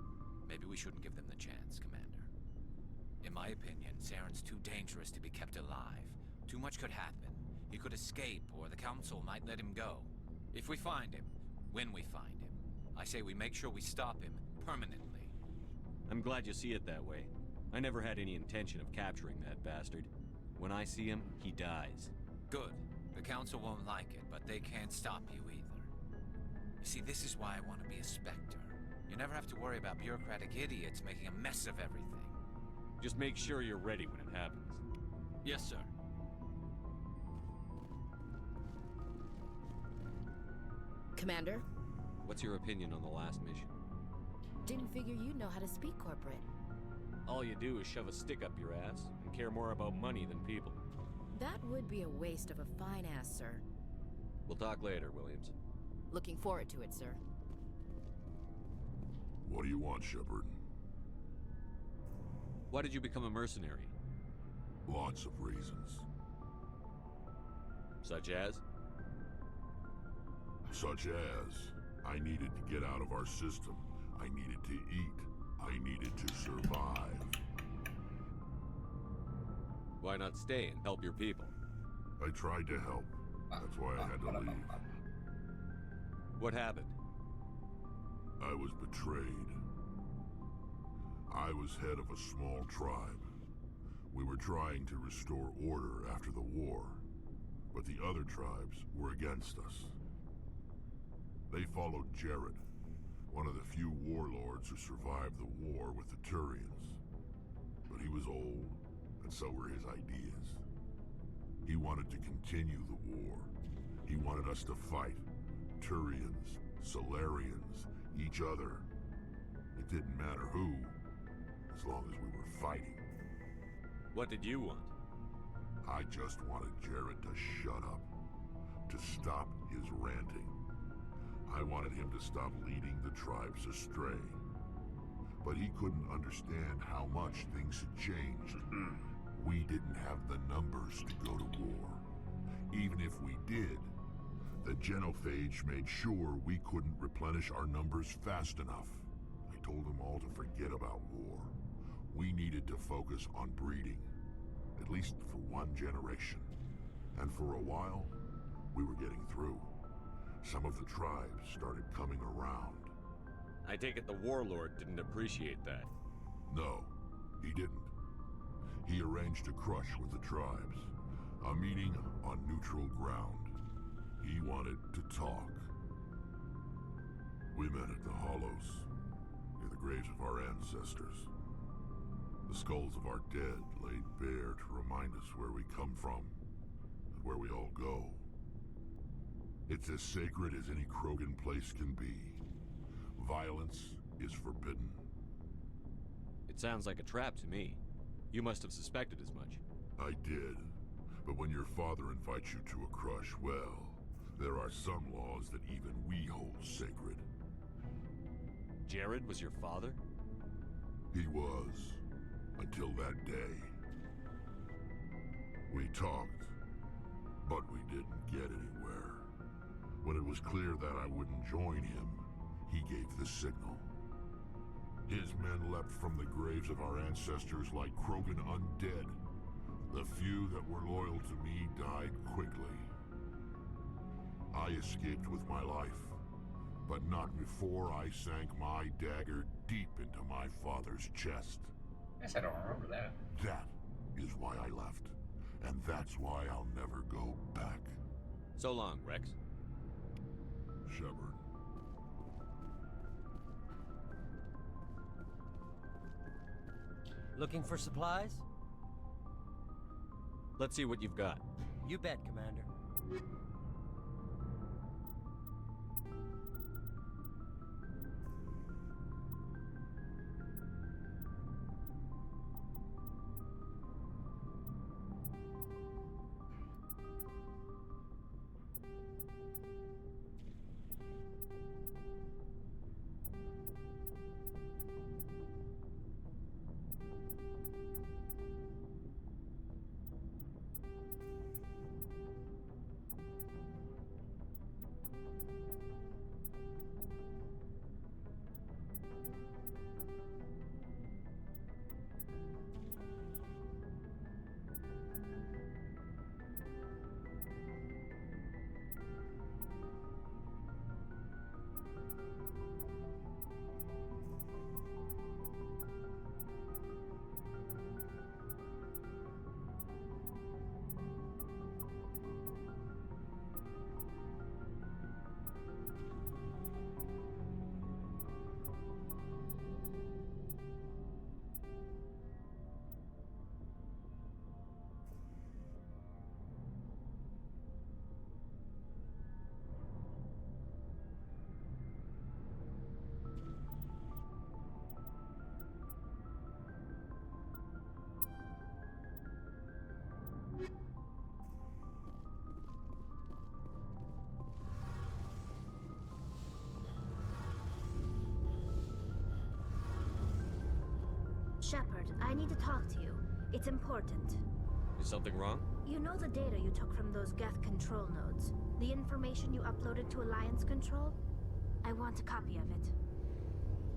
maybe we shouldn't give them the chance, Commander. In my opinion, Saren's too dangerous to be kept alive. Too much could happen. He could escape, or the Council might let him go. If we find him, when we find him, I say we make sure we stop him permanently. I'm glad you see it that way. I never had any intention of capturing that bastard. When I see him, he dies. Good. The Council won't like it, but they can't stop you either. You see, this is why I want to be a Spectre. You never have to worry about bureaucratic idiots making a mess of everything. Just make sure you're ready when it happens. Yes, sir. Commander? What's your opinion on the last mission? Didn't figure you'd know how to speak corporate. All you do is shove a stick up your ass and care more about money than people. That would be a waste of a fine ass, sir. We'll talk later, Williams. Looking forward to it, sir. What do you want, Shepard? Why did you become a mercenary? Lots of reasons. Such as? Such as, I needed to get out of our system. I needed to eat. I needed to survive. Why not stay and help your people? I tried to help. That's why I had to leave. What happened? I was betrayed. I was head of a small tribe. We were trying to restore order after the war, but the other tribes were against us. They followed Jared, one of the few warlords who survived the war with the Turians. But he was old, and so were his ideas. He wanted to continue the war. He wanted us to fight. Turians, Solarians, each other. It didn't matter who, as long as we were fighting. What did you want? I just wanted Jared to shut up, to stop his ranting. I wanted him to stop leading the tribes astray. But he couldn't understand how much things had changed. We didn't have the numbers to go to war. Even if we did, the genophage made sure we couldn't replenish our numbers fast enough. I told them all to forget about war. We needed to focus on breeding, at least for one generation. And for a while, we were getting through. Some of the tribes started coming around. I take it the warlord didn't appreciate that. No, he didn't. He arranged a crush with the tribes, a meeting on neutral ground. He wanted to talk. We met at the Hollows, near the graves of our ancestors. The skulls of our dead laid bare to remind us where we come from and where we all go. It's as sacred as any Krogan place can be. Violence is forbidden. It sounds like a trap to me. You must have suspected as much. I did. But when your father invites you to a crush, well, there are some laws that even we hold sacred. Jared was your father? He was, until that day. We talked, but we didn't get anywhere. When it was clear that I wouldn't join him, he gave the signal. His men leapt from the graves of our ancestors like Krogan undead. The few that were loyal to me died quickly. I escaped with my life, but not before I sank my dagger deep into my father's chest. Guess I don't remember that. That is why I left, and that's why I'll never go back. So long, Rex. Shepard. Looking for supplies? Let's see what you've got. You bet, Commander. Shepard, I need to talk to you. It's important. Is something wrong? You know the data you took from those Geth control nodes? The information you uploaded to Alliance Control? I want a copy of it.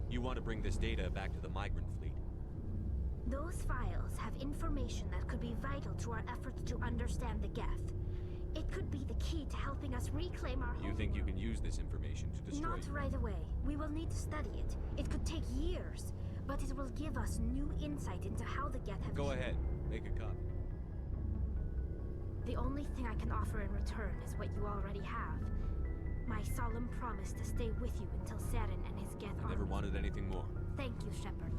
You want to bring this data back to the migrant fleet? Those files have information that could be vital to our efforts to understand the Geth. It could be the key to helping us reclaim our You home think you world. can use this information to destroy Not you? right away. We will need to study it. It could take years, but it will give us new insight into how the Geth have... Go ahead. Make a copy. The only thing I can offer in return is what you already have. My solemn promise to stay with you until Saren and his Geth I never armies- wanted anything more. Thank you, Shepard.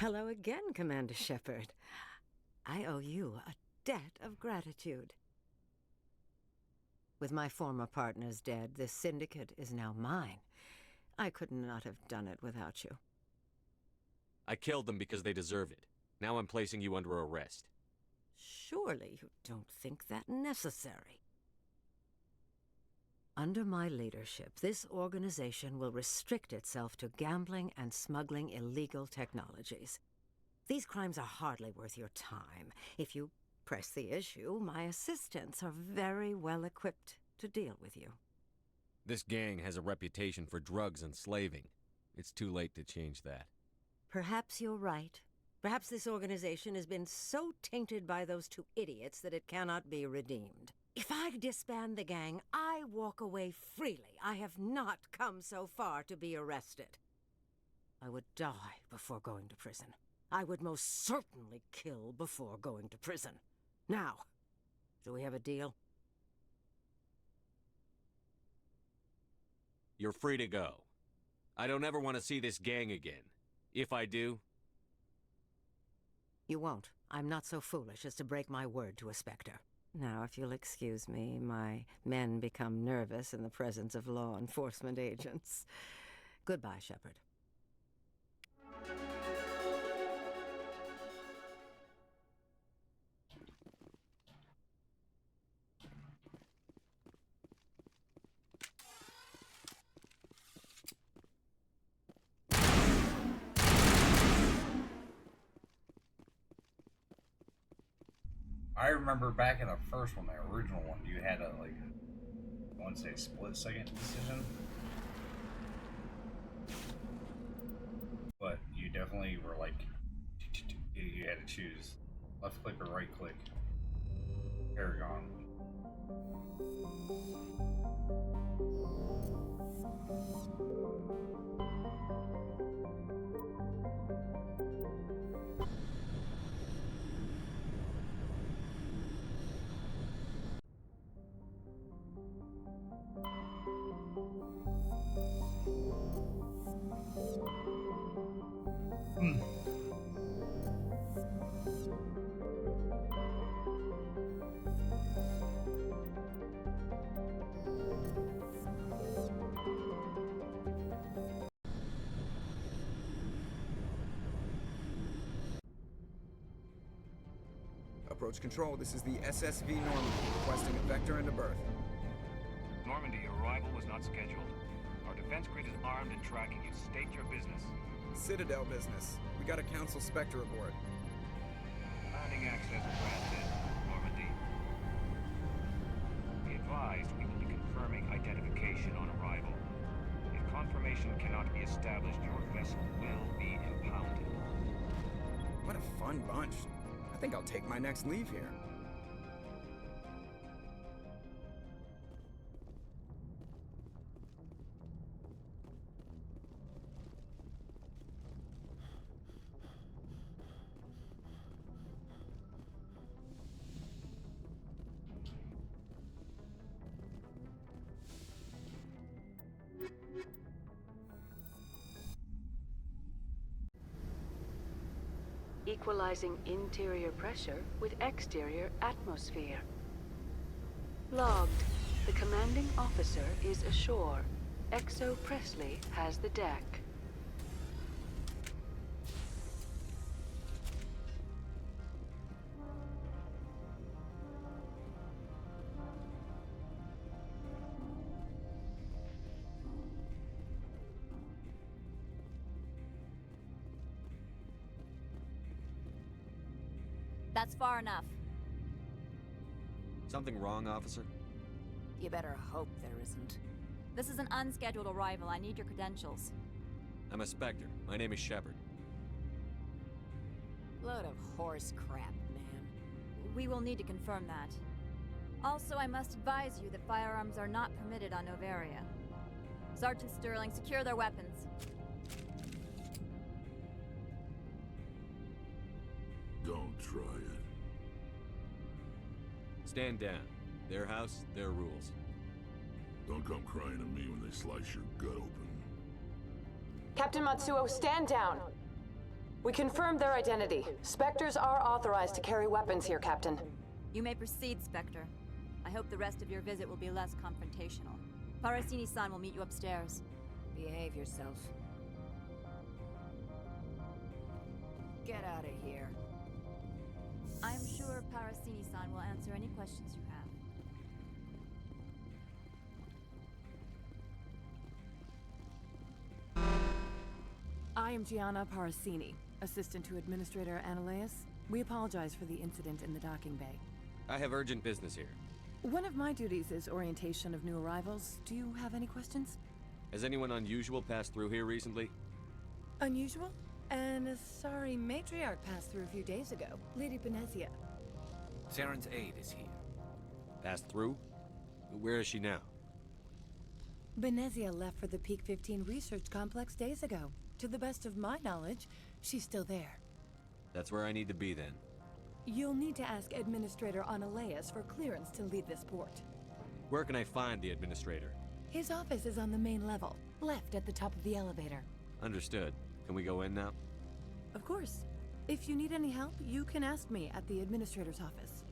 Hello again, Commander Shepard. I owe you a debt of gratitude. With my former partners dead, this syndicate is now mine. I could not have done it without you. I killed them because they deserve it. Now I'm placing you under arrest. Surely you don't think that necessary. Under my leadership, this organization will restrict itself to gambling and smuggling illegal technologies. These crimes are hardly worth your time. If you press the issue, my assistants are very well equipped to deal with you. This gang has a reputation for drugs and slaving. It's too late to change that. Perhaps you're right. Perhaps this organization has been so tainted by those two idiots that it cannot be redeemed. If I disband the gang, I walk away freely. I have not come so far to be arrested. I would die before going to prison. I would most certainly kill before going to prison. Now, do we have a deal? You're free to go. I don't ever want to see this gang again. If I do... You won't. I'm not so foolish as to break my word to a Spectre. Now, if you'll excuse me, my men become nervous in the presence of law enforcement agents. Goodbye, Shepard. I remember back in the first one, the original one, you had a, like, I want to say split-second decision. But you definitely were, like, you had to choose left click or right click. Paragon. Approach control, this is the SSV Normandy, requesting a vector into berth. Normandy, your arrival was not scheduled. Our defense grid is armed and tracking you. State your business. Citadel business. We got a Council Spectre aboard. Landing access granted, Normandy. Be advised, we will be confirming identification on arrival. If confirmation cannot be established, your vessel will be impounded. What a fun bunch. I think I'll take my next leave here. Equalizing interior pressure with exterior atmosphere. Logged. The commanding officer is ashore. Exo Presley has the deck. That's far enough. Something wrong, officer? You better hope there isn't. This is an unscheduled arrival. I need your credentials. I'm a Spectre. My name is Shepard. Load of horse crap, man. We will need to confirm that. Also, I must advise you that firearms are not permitted on Noveria. Sergeant Sterling, secure their weapons. Don't try it. Stand down. Their house, their rules. Don't come crying to me when they slice your gut open. Captain Matsuo, stand down! We confirmed their identity. Spectres are authorized to carry weapons here, Captain. You may proceed, Spectre. I hope the rest of your visit will be less confrontational. Parasini-san will meet you upstairs. Behave yourself. Get out of here. I'm sure Parasini-san will answer any questions you have. I am Gianna Parasini, assistant to Administrator Analeas. We apologize for the incident in the docking bay. I have urgent business here. One of my duties is orientation of new arrivals. Do you have any questions? Has anyone unusual passed through here recently? Unusual? An Asari matriarch passed through a few days ago. Lady Benezia. Saren's aide is here. Passed through? Where is she now? Benezia left for the Peak 15 research complex days ago. To the best of my knowledge, she's still there. That's where I need to be then. You'll need to ask Administrator Analeas for clearance to leave this port. Where can I find the administrator? His office is on the main level, left at the top of the elevator. Understood. Can we go in now? Of course. If you need any help, you can ask me at the Administrator's office.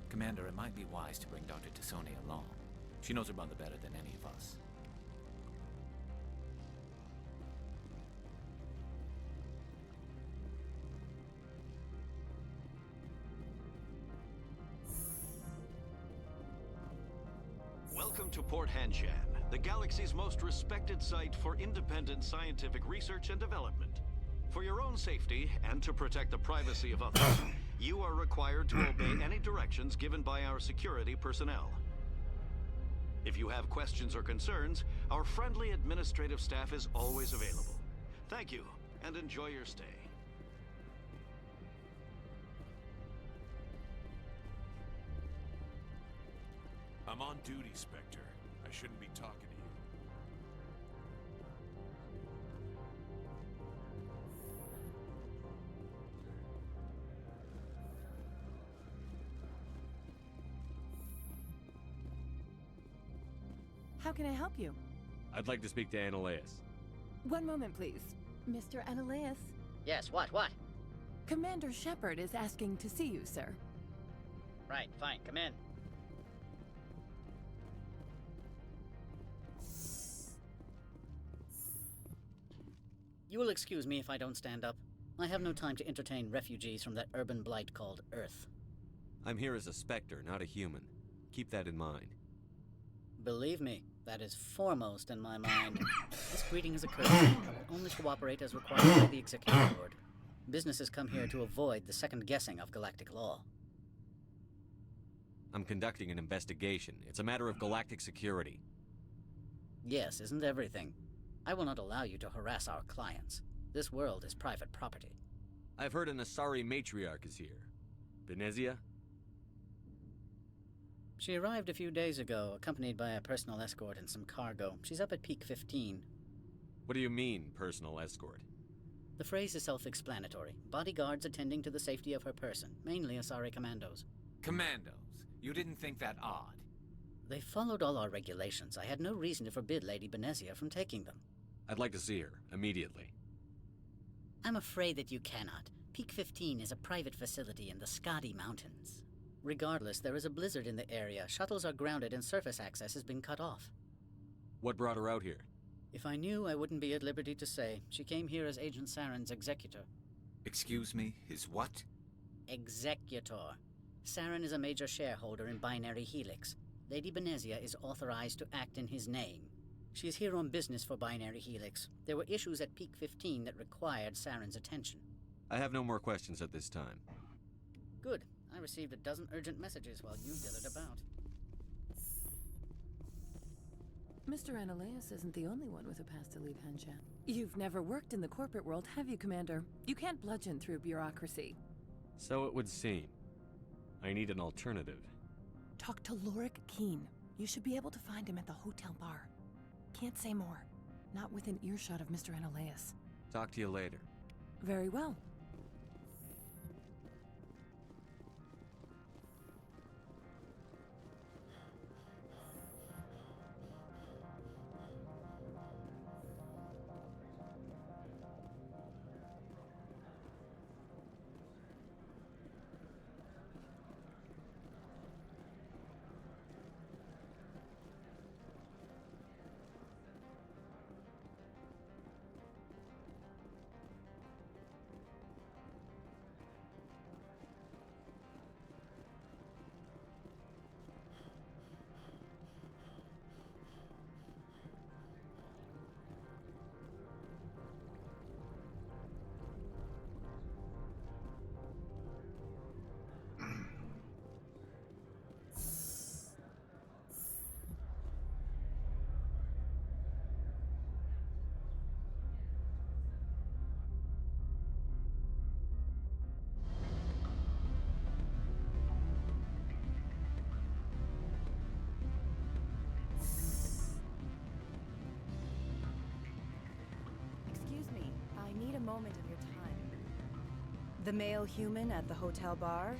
Commander, it might be wise to bring Dr. Tassoni along. She knows her mother better than any of us. Welcome to Port Hanshan, the galaxy's most respected site for independent scientific research and development. For your own safety and to protect the privacy of others, you are required to obey any directions given by our security personnel. If you have questions or concerns, our friendly administrative staff is always available. Thank you, and enjoy your stay. I'm on duty, Spectre. I shouldn't be talking to you. How can I help you? I'd like to speak to Analeas. One moment, please. Mr. Analeas? Yes, what? Commander Shepard is asking to see you, sir. Right, fine, come in. You will excuse me if I don't stand up. I have no time to entertain refugees from that urban blight called Earth. I'm here as a Spectre, not a human. Keep that in mind. Believe me, that is foremost in my mind. This greeting is a courtesy. I will only cooperate as required by the Executive Board. Businesses come here to avoid the second guessing of galactic law. I'm conducting an investigation. It's a matter of galactic security. Yes, isn't everything? I will not allow you to harass our clients. This world is private property. I've heard an Asari matriarch is here. Benezia? She arrived a few days ago, accompanied by a personal escort and some cargo. She's up at Peak 15. What do you mean, personal escort? The phrase is self-explanatory. Bodyguards attending to the safety of her person, mainly Asari commandos. Commandos? You didn't think that odd? They followed all our regulations. I had no reason to forbid Lady Benezia from taking them. I'd like to see her, immediately. I'm afraid that you cannot. Peak 15 is a private facility in the Skadi Mountains. Regardless, there is a blizzard in the area. Shuttles are grounded and surface access has been cut off. What brought her out here? If I knew, I wouldn't be at liberty to say. She came here as Agent Saren's executor. Excuse me, his what? Executor. Saren is a major shareholder in Binary Helix. Lady Benezia is authorized to act in his name. She is here on business for Binary Helix. There were issues at Peak 15 that required Saren's attention. I have no more questions at this time. Good. I received a dozen urgent messages while you dithered about. Mr. Analeas isn't the only one with a pass to leave Hanshan. You've never worked in the corporate world, have you, Commander? You can't bludgeon through bureaucracy. So it would seem. I need an alternative. Talk to Lorik Keen. You should be able to find him at the hotel bar. Can't say more. Not within earshot of Mr. Analeas. Talk to you later. Very well. moment of your time. The male human at the hotel bar?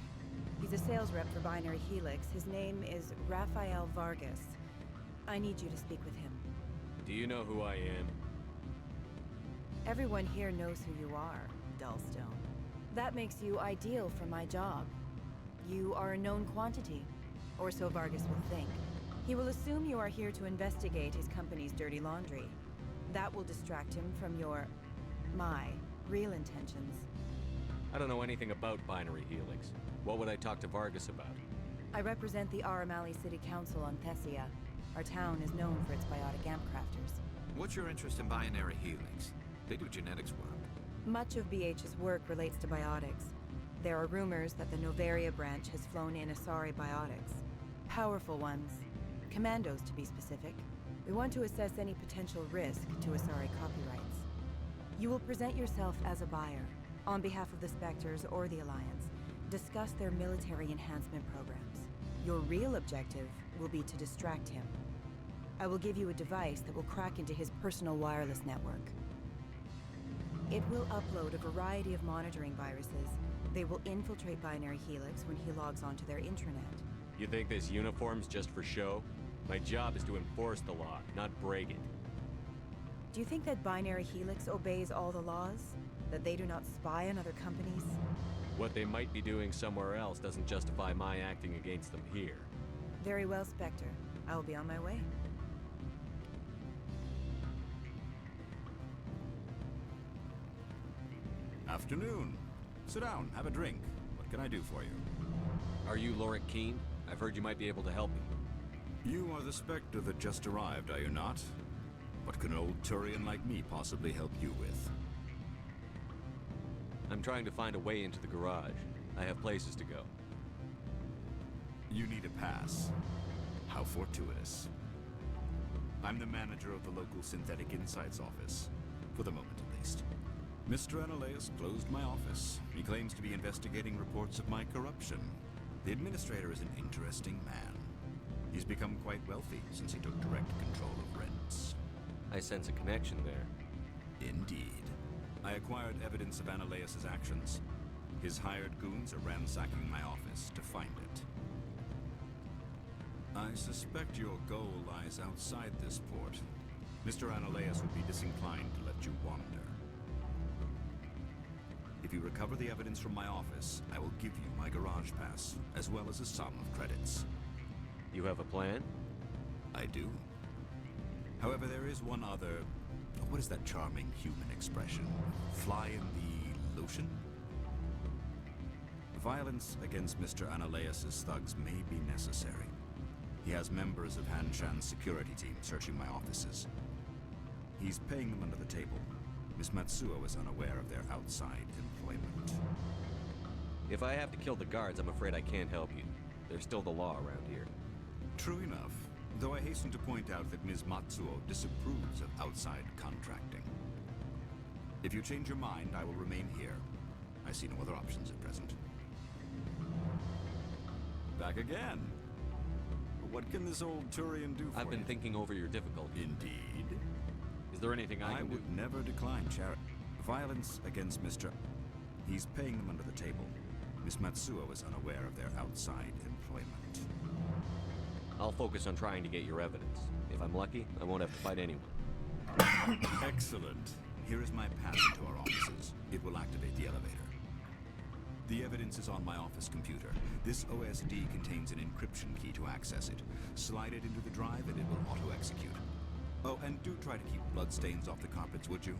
He's a sales rep for Binary Helix. His name is Rafael Vargas. I need you to speak with him. Do you know who I am? Everyone here knows who you are, Dullstone. That makes you ideal for my job. You are a known quantity, or so Vargas will think. He will assume you are here to investigate his company's dirty laundry. That will distract him from my real intentions. I don't know anything about Binary Helix. What would I talk to Vargas about? I represent the Aramali City Council on Thessia. Our town is known for its biotic amp crafters. What's your interest in Binary Helix? They do genetics work. Much of BH's work relates to biotics. There are rumors that the Novaria branch has flown in Asari biotics. Powerful ones. Commandos, to be specific. We want to assess any potential risk to Asari copyrights. You will present yourself as a buyer, on behalf of the Spectres or the Alliance. Discuss their military enhancement programs. Your real objective will be to distract him. I will give you a device that will crack into his personal wireless network. It will upload a variety of monitoring viruses. They will infiltrate Binary Helix when he logs onto their intranet. You think this uniform's just for show? My job is to enforce the law, not break it. Do you think that Binary Helix obeys all the laws? That they do not spy on other companies? What they might be doing somewhere else doesn't justify my acting against them here. Very well, Spectre. I will be on my way. Afternoon. Sit down, have a drink. What can I do for you? Are you Lorik Keene? I've heard you might be able to help me. You are the Spectre that just arrived, are you not? What can an old Turian like me possibly help you with? I'm trying to find a way into the garage. I have places to go. You need a pass. How fortuitous. I'm the manager of the local Synthetic Insights office. For the moment, at least. Mr. Analeus closed my office. He claims to be investigating reports of my corruption. The administrator is an interesting man. He's become quite wealthy since he took direct control of rents. I sense a connection there. Indeed. I acquired evidence of Analeus' actions. His hired goons are ransacking my office to find it. I suspect your goal lies outside this port. Mr. Analeus would be disinclined to let you wander. If you recover the evidence from my office, I will give you my garage pass, as well as a sum of credits. You have a plan? I do. However, there is one other... What is that charming human expression? Fly in the lotion? Violence against Mr. Analeus' thugs may be necessary. He has members of Hanshan's security team searching my offices. He's paying them under the table. Miss Matsuo is unaware of their outside employment. If I have to kill the guards, I'm afraid I can't help you. There's still the law around here. True enough, though I hasten to point out that Ms. Matsuo disapproves of outside contracting. If you change your mind, I will remain here. I see no other options at present. Back again. What can this old Turian do for I've been thinking over your difficulty. Indeed. Is there anything I can do? I would never decline charity. Violence against Mr. He's paying them under the table. Miss Matsuo is unaware of their outside employment. I'll focus on trying to get your evidence. If I'm lucky, I won't have to fight anyone. Excellent. Here is my pass into our offices. It will activate the elevator. The evidence is on my office computer. This OSD contains an encryption key to access it. Slide it into the drive and it will auto-execute. Oh, and do try to keep bloodstains off the carpets, would you?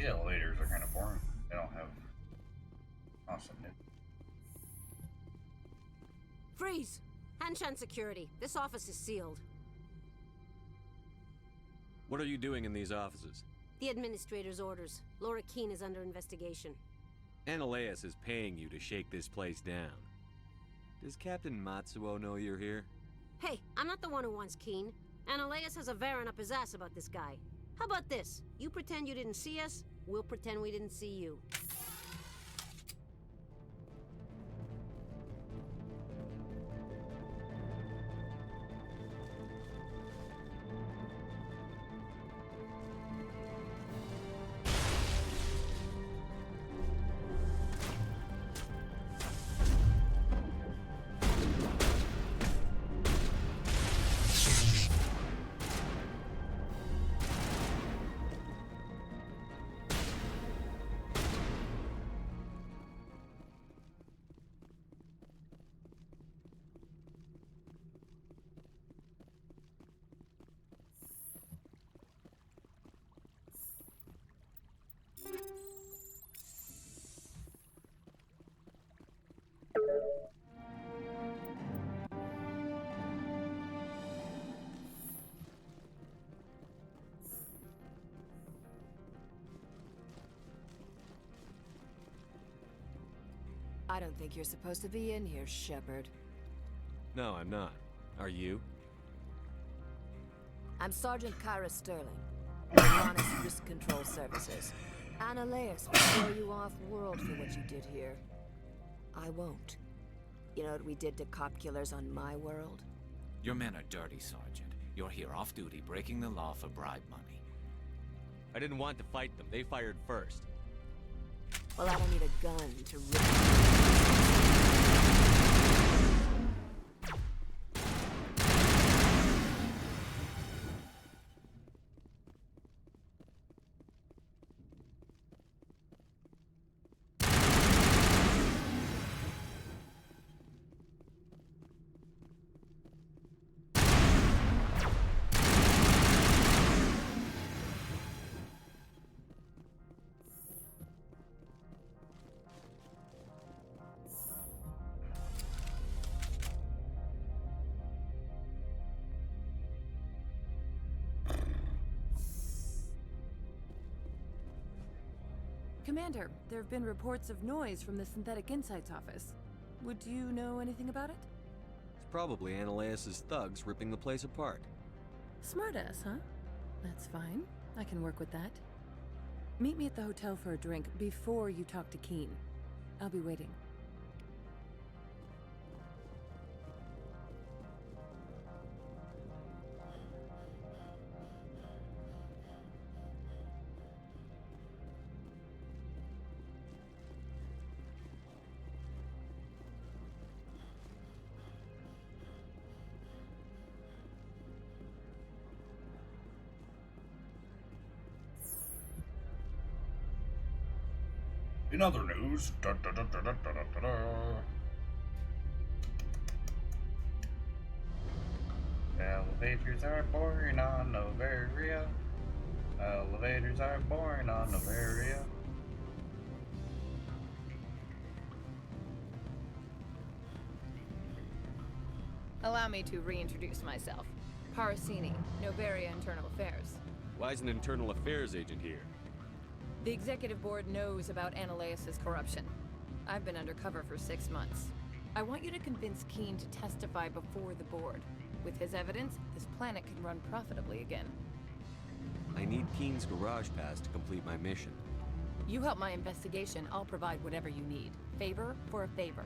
These elevators are kind of boring. They don't have awesome. Freeze! Hanshan security. This office is sealed. What are you doing in these offices? The administrator's orders. Laura Keene is under investigation. Ananias is paying you to shake this place down. Does Captain Matsuo know you're here? Hey, I'm not the one who wants Keene. Ananias has a Varen up his ass about this guy. How about this? You pretend you didn't see us, we'll pretend we didn't see you. I don't think you're supposed to be in here, Shepard. No, I'm not. Are you? I'm Sergeant Kyra Sterling, Honest Risk Control Services. Ananias will throw you off-world for what you did here. I won't. You know what we did to cop killers on my world? Your men are dirty, Sergeant. You're here off-duty, breaking the law for bribe money. I didn't want to fight them. They fired first. Well, I don't need a gun to rip. Commander, there have been reports of noise from the Synthetic Insights office. Would you know anything about it? It's probably Ananias' thugs ripping the place apart. Smartass, huh? That's fine. I can work with that. Meet me at the hotel for a drink before you talk to Keene. I'll be waiting. In other news, elevators are boring on Novaria. Elevators are boring on Novaria. Allow me to reintroduce myself. Parasini, Novaria Internal Affairs. Why is an internal affairs agent here? The executive board knows about Ananias' corruption. I've been undercover for 6 months. I want you to convince Keene to testify before the board. With his evidence, this planet can run profitably again. I need Keene's garage pass to complete my mission. You help my investigation, I'll provide whatever you need. Favor for a favor.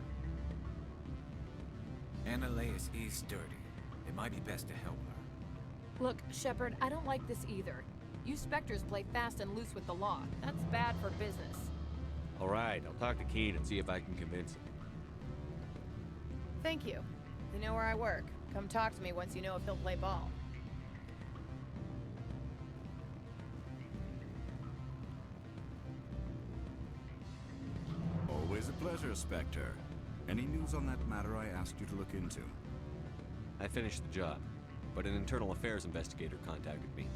Ananias is dirty. It might be best to help her. Look, Shepard, I don't like this either. You Spectres play fast and loose with the law. That's bad for business. All right, I'll talk to Keene and see if I can convince him. Thank you. You know where I work. Come talk to me once you know if he'll play ball. Always a pleasure, Spectre. Any news on that matter I asked you to look into? I finished the job, but an internal affairs investigator contacted me.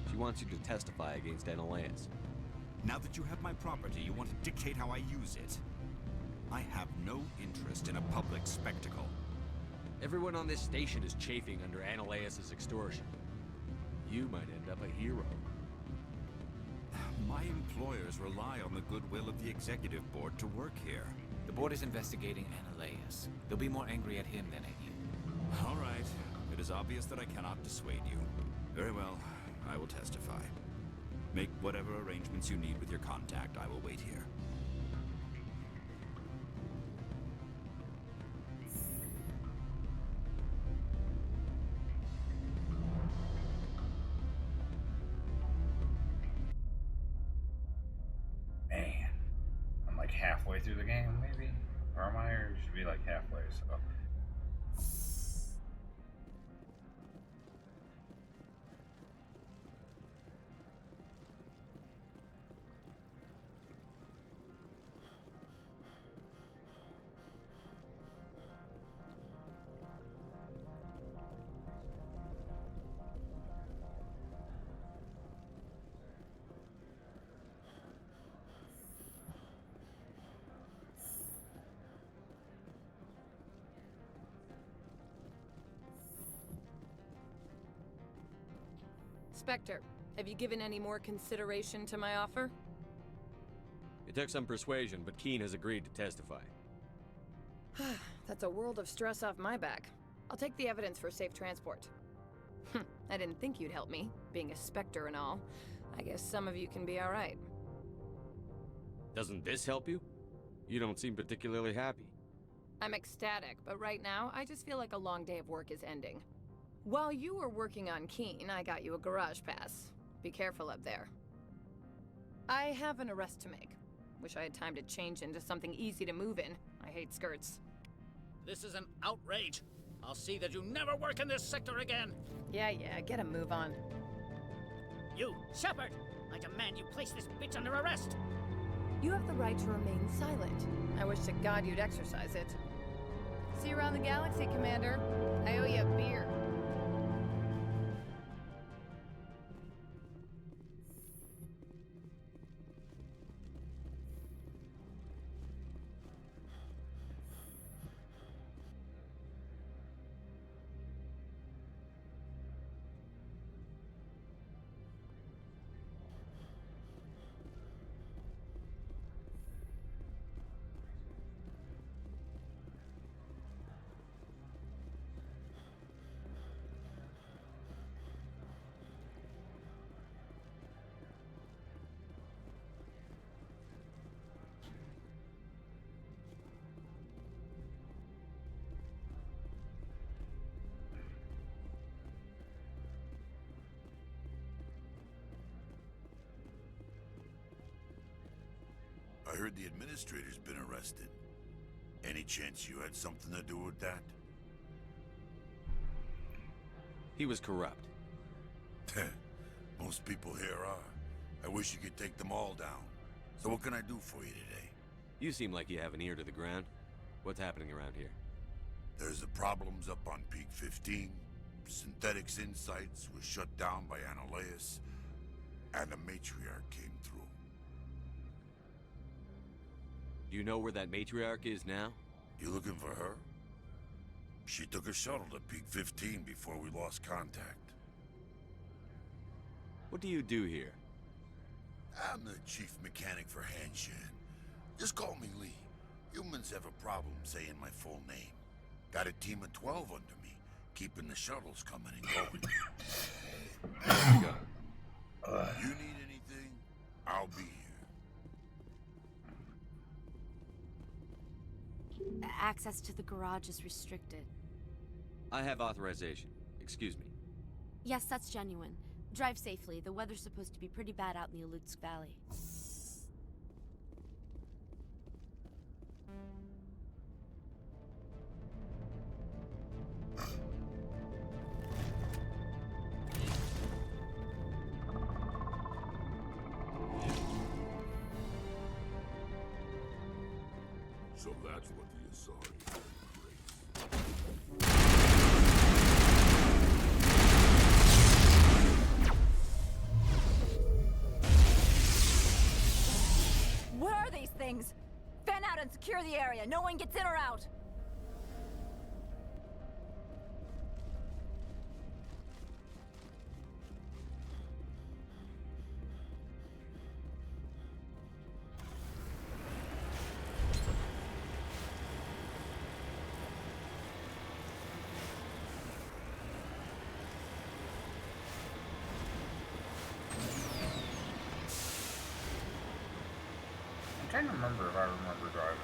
She wants you to testify against Ananias. Now that you have my property, you want to dictate how I use it. I have no interest in a public spectacle. Everyone on this station is chafing under Ananias' extortion. You might end up a hero. My employers rely on the goodwill of the executive board to work here. The board is investigating Ananias. They'll be more angry at him than at you. All right. It is obvious that I cannot dissuade you. Very well. I will testify. Make whatever arrangements you need with your contact. I will wait here. Man, I'm like halfway through the game, maybe? Or am I? Or should be like halfway, so... Spectre, have you given any more consideration to my offer? It took some persuasion, but Keen has agreed to testify. That's a world of stress off my back. I'll take the evidence for safe transport. I didn't think you'd help me, being a Spectre and all. I guess some of you can be alright. Doesn't this help you? You don't seem particularly happy. I'm ecstatic, but right now, I just feel like a long day of work is ending. While you were working on Keen, I got you a garage pass. Be careful up there. I have an arrest to make. Wish I had time to change into something easy to move in. I hate skirts. This is an outrage. I'll see that you never work in this sector again. Yeah, get a move on. You, Shepard! I demand you place this bitch under arrest! You have the right to remain silent. I wish to God you'd exercise it. See you around the galaxy, Commander. I owe you a beer. I heard the administrator's been arrested. Any chance you had something to do with that? He was corrupt. Most people here are. I wish you could take them all down. So what can I do for you today? You seem like you have an ear to the ground. What's happening around here? There's the problems up on Peak 15. Synthetics Insights was shut down by Ananias, and the Matriarch came through. Do you know where that Matriarch is now? You looking for her? She took a shuttle to Peak 15 before we lost contact. What do you do here? I'm the chief mechanic for Hanshan. Just call me Lee. Humans have a problem saying my full name. Got a team of 12 under me, keeping the shuttles coming and going. There you go. You need anything? I'll be here. Access to the garage is restricted. I have authorization. Excuse me. Yes, that's genuine. Drive safely. The weather's supposed to be pretty bad out in the Alutsk Valley. So that's what the Asari call grace. secure the area. No one gets in or out. I'm trying to remember if I remember driving.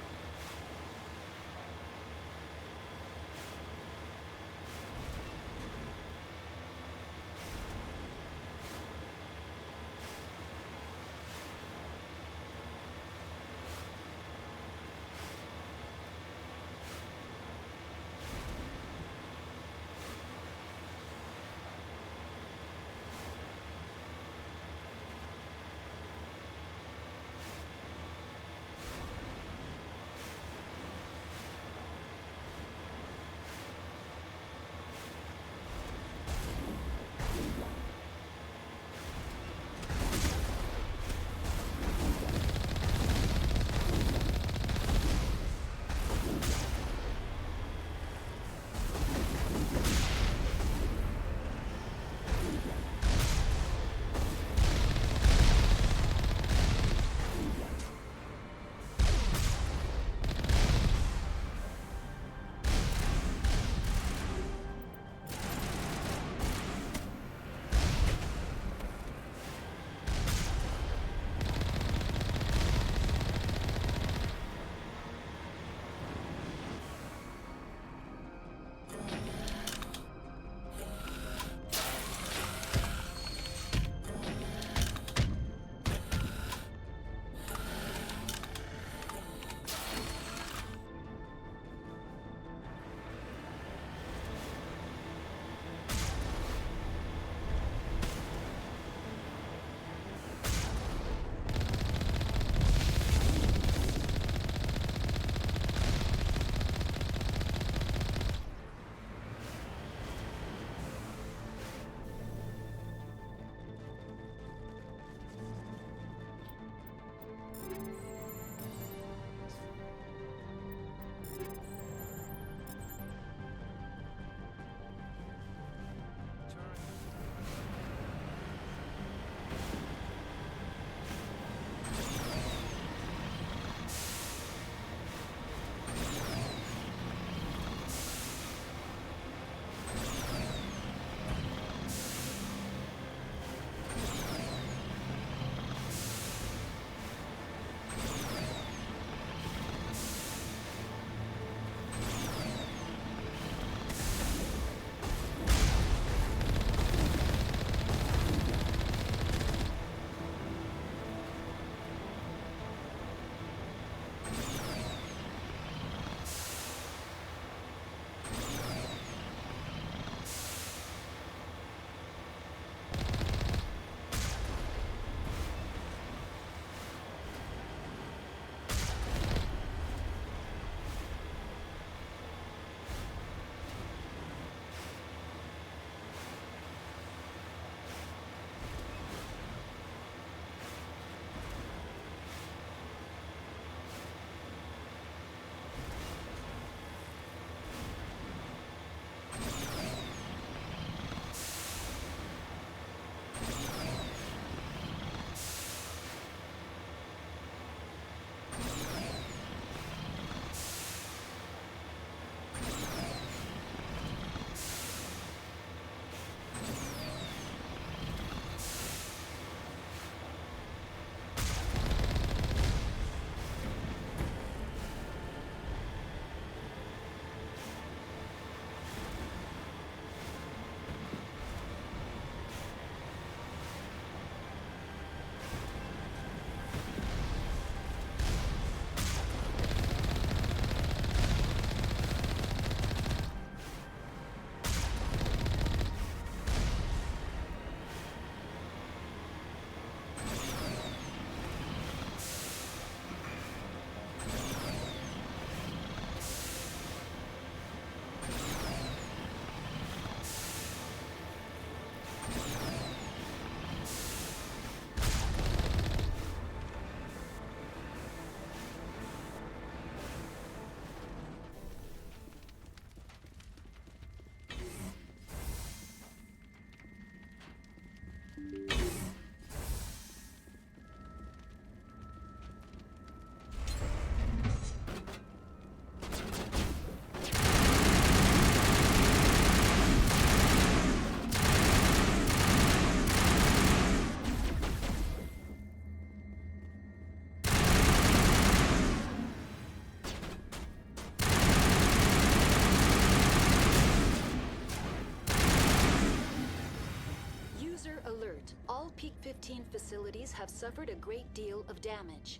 Alert. All Peak 15 facilities have suffered a great deal of damage.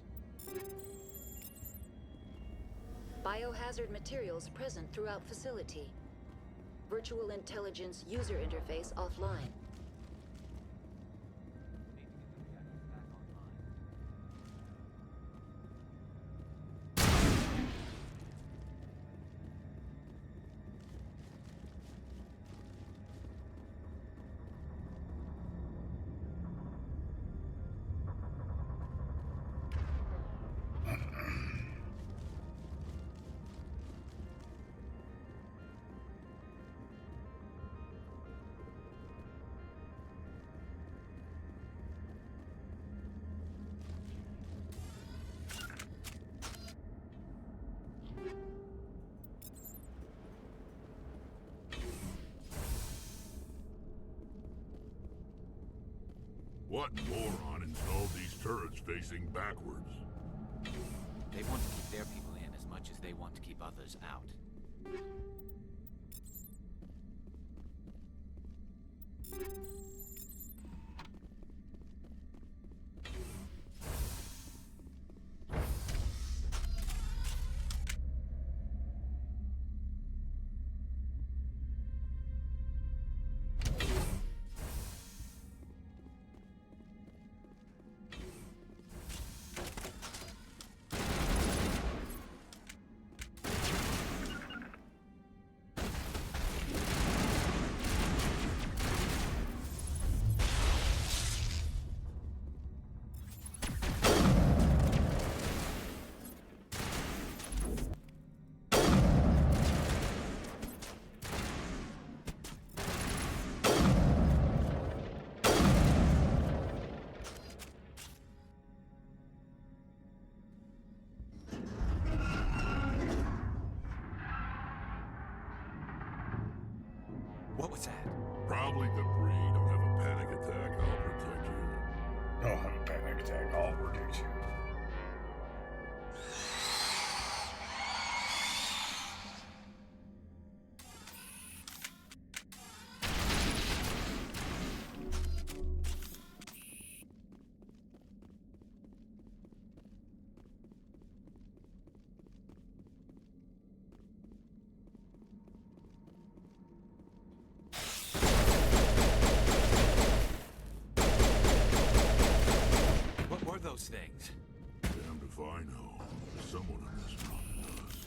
Biohazard materials present throughout facility. Virtual intelligence user interface offline. What moron installed these turrets facing backwards? They want to keep their people in as much as they want to keep others out. What was that? Probably debris. Don't have a panic attack. I'll protect you. Don't have a panic attack. I'll protect you. Those things. Damned if I know. Someone in this mountain does.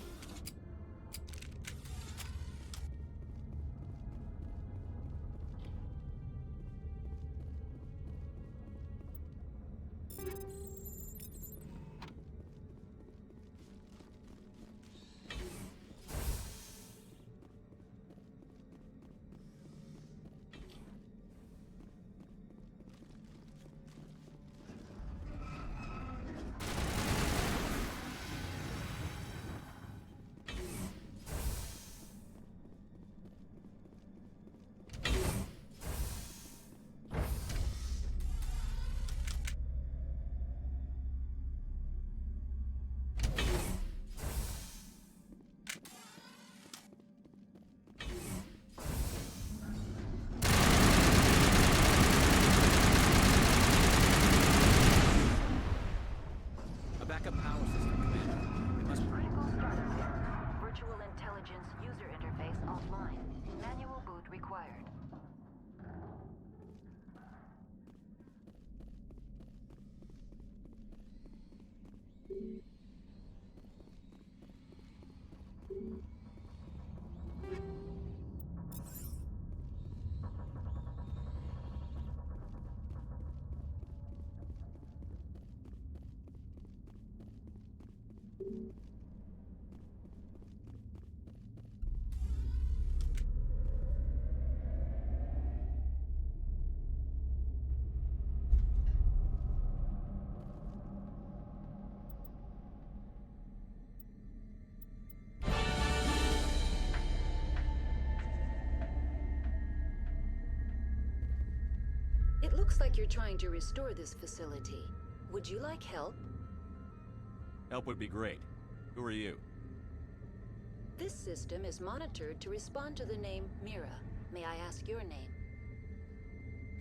Looks like you're trying to restore this facility. Would you like help? Help would be great. Who are you? This system is monitored to respond to the name Mira. May I ask your name?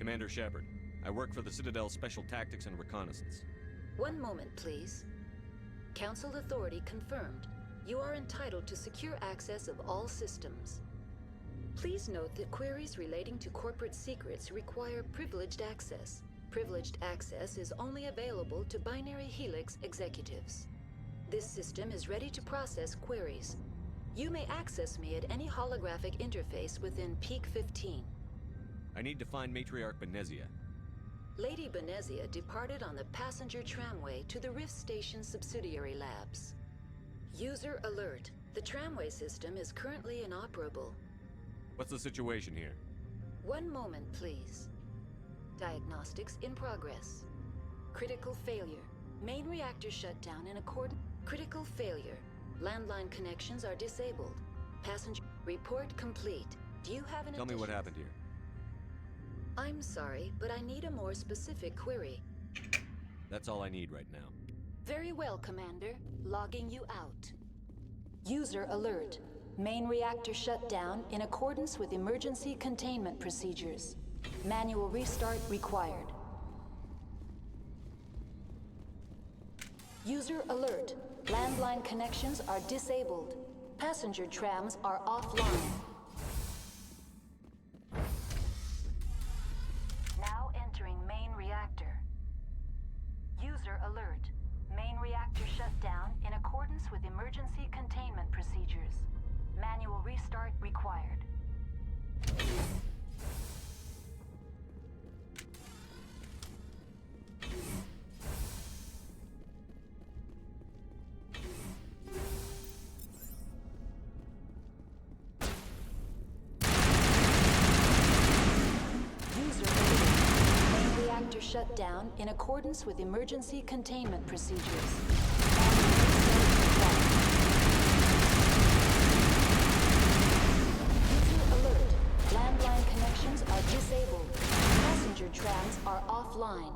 Commander Shepard. I work for the Citadel Special Tactics and Reconnaissance. One moment, please. Council authority confirmed. You are entitled to secure access of all systems. Please note that queries relating to corporate secrets require privileged access. Privileged access is only available to Binary Helix executives. This system is ready to process queries. You may access me at any holographic interface within Peak 15. I need to find Matriarch Benezia. Lady Benezia departed on the passenger tramway to the Rift Station subsidiary labs. User alert. The tramway system is currently inoperable. What's the situation here? One moment, please. Diagnostics in progress. Critical failure. Main reactor shut down in accordance. Critical failure. Landline connections are disabled. Passenger report complete. Do you have an Tell me what happened here. I'm sorry, but I need a more specific query. That's all I need right now. Very well, Commander. Logging you out. User alert. Main reactor shut down in accordance with emergency containment procedures. Manual restart required. User alert. Landline connections are disabled. Passenger trams are offline. Now entering main reactor. User alert. Main reactor shut down in accordance with emergency containment procedures. Manual restart required. Shut down in accordance with emergency containment procedures. User alert. Landline connections are disabled. Passenger trams are offline.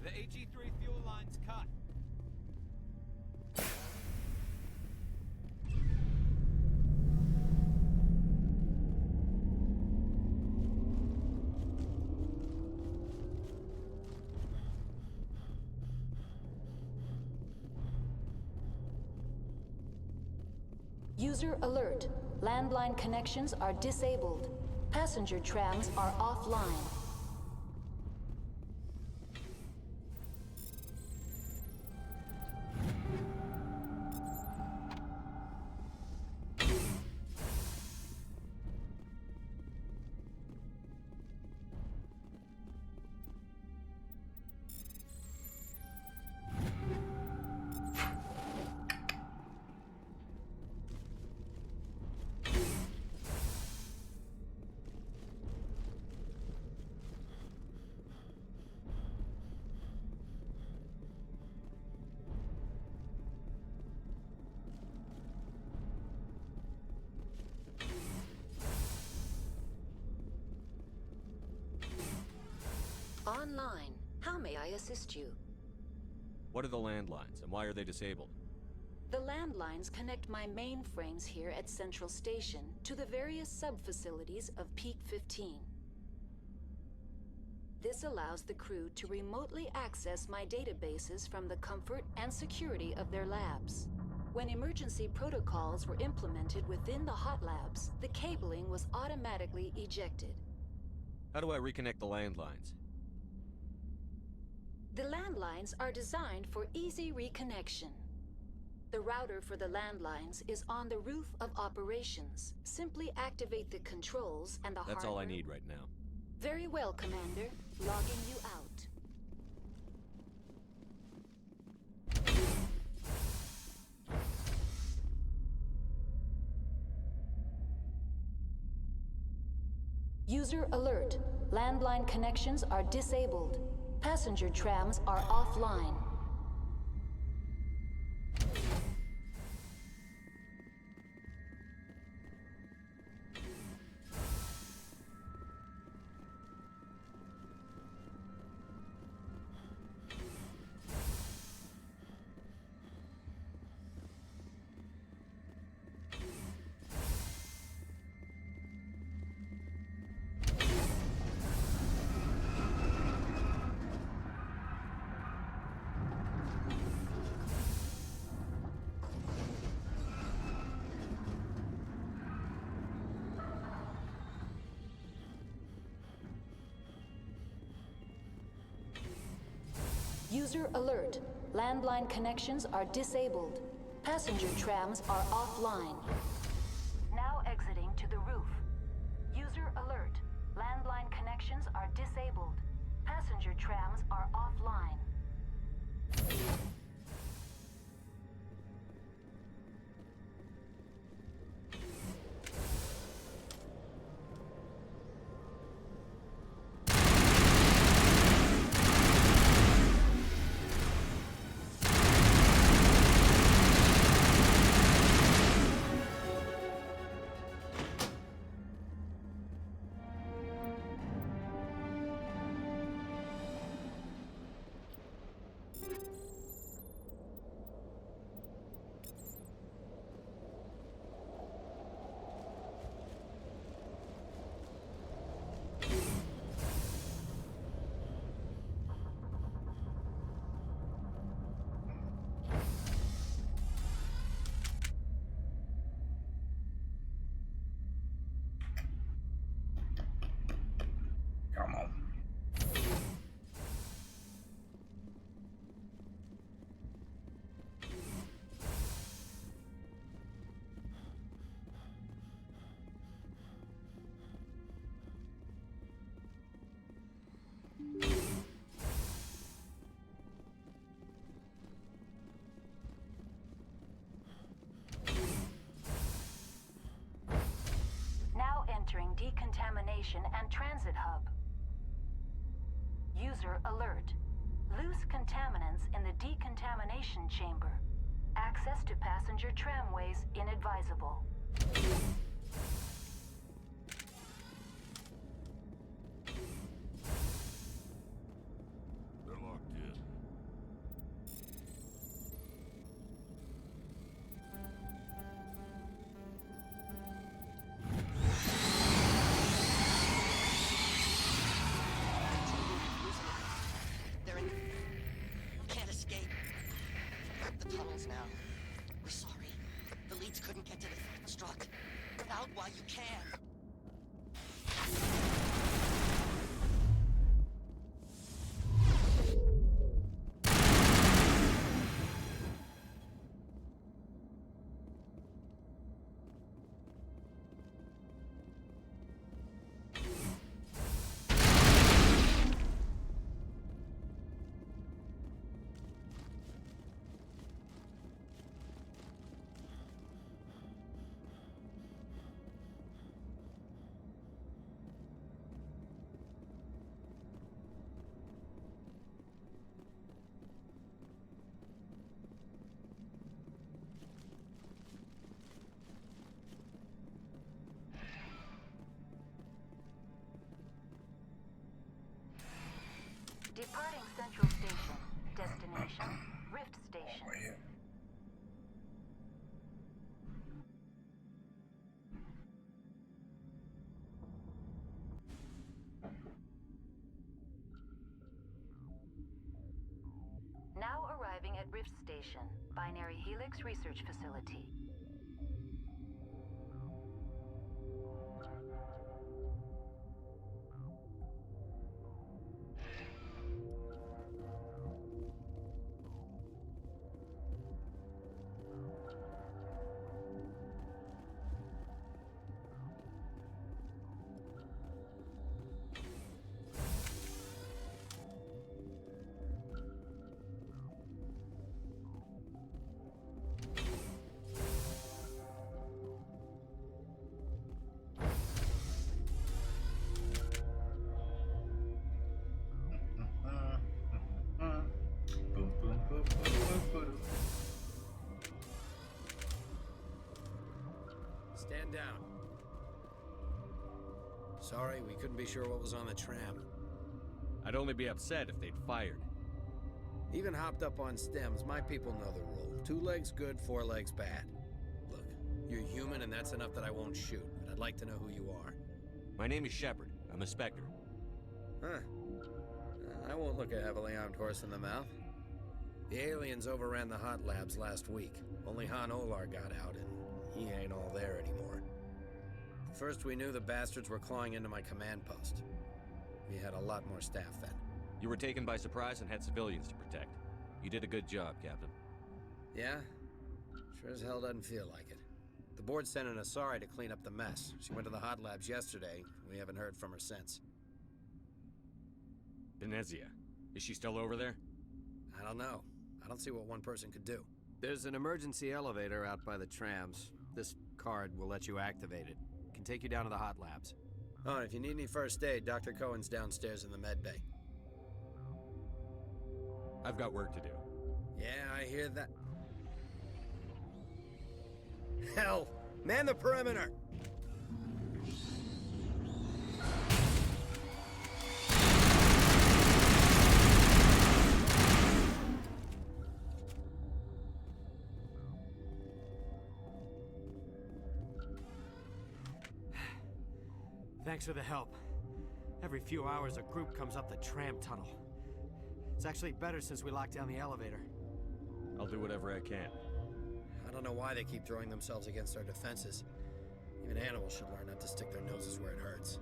The AG-3 fuel line's cut. User alert. Landline connections are disabled. Passenger trams are offline. Online. How may I assist you? What are the landlines, and why are they disabled? The landlines connect my mainframes here at Central Station to the various sub-facilities of Peak 15. This allows the crew to remotely access my databases from the comfort and security of their labs. When emergency protocols were implemented within the hot labs, the cabling was automatically ejected. How do I reconnect the landlines? The landlines are designed for easy reconnection. The router for the landlines is on the roof of operations. Simply activate the controls and the hardware. That's all I need right now. Very well, Commander. Logging you out. User alert. Landline connections are disabled. Passenger trams are offline. User alert. Landline connections are disabled. Passenger trams are offline. Now exiting to the roof. User alert. Landline connections are disabled. Passenger trams are offline. Come on. Now entering decontamination and transit hub. User alert. Loose contaminants in the decontamination chamber. Access to passenger tramways inadvisable. They're locked in. They're in. Can't escape. The tunnels now. We're sorry. The leads couldn't get to the struck. Get out while you can. Departing Central Station. Destination, Rift Station. Now arriving at Rift Station, Binary Helix Research Facility. Stand down. Sorry, we couldn't be sure what was on the tram. I'd only be upset if they'd fired. Even hopped up on stems, my people know the rule. 2 legs good, 4 legs bad. Look, you're human and that's enough that I won't shoot, but I'd like to know who you are. My name is Shepard. I'm a Spectre. Huh. I won't look a heavily armed horse in the mouth. The aliens overran the hot labs last week. Only Han Olar got out, and he ain't all there anymore. First we knew the bastards were clawing into my command post. We had a lot more staff then. You were taken by surprise and had civilians to protect. You did a good job, Captain. Yeah? Sure as hell doesn't feel like it. The board sent an Asari to clean up the mess. She went to the hot labs yesterday. We haven't heard from her since. Venezia. Is she still over there? I don't know. I don't see what one person could do. There's an emergency elevator out by the trams. This card will let you activate it. It can take you down to the hot labs. Oh, and if you need any first aid, Dr. Cohen's downstairs in the med bay. I've got work to do. Yeah, I hear that. Hell! Man the perimeter! Thanks for the help. Every few hours, a group comes up the tram tunnel. It's actually better since we locked down the elevator. I'll do whatever I can. I don't know why they keep throwing themselves against our defenses. Even animals should learn not to stick their noses where it hurts.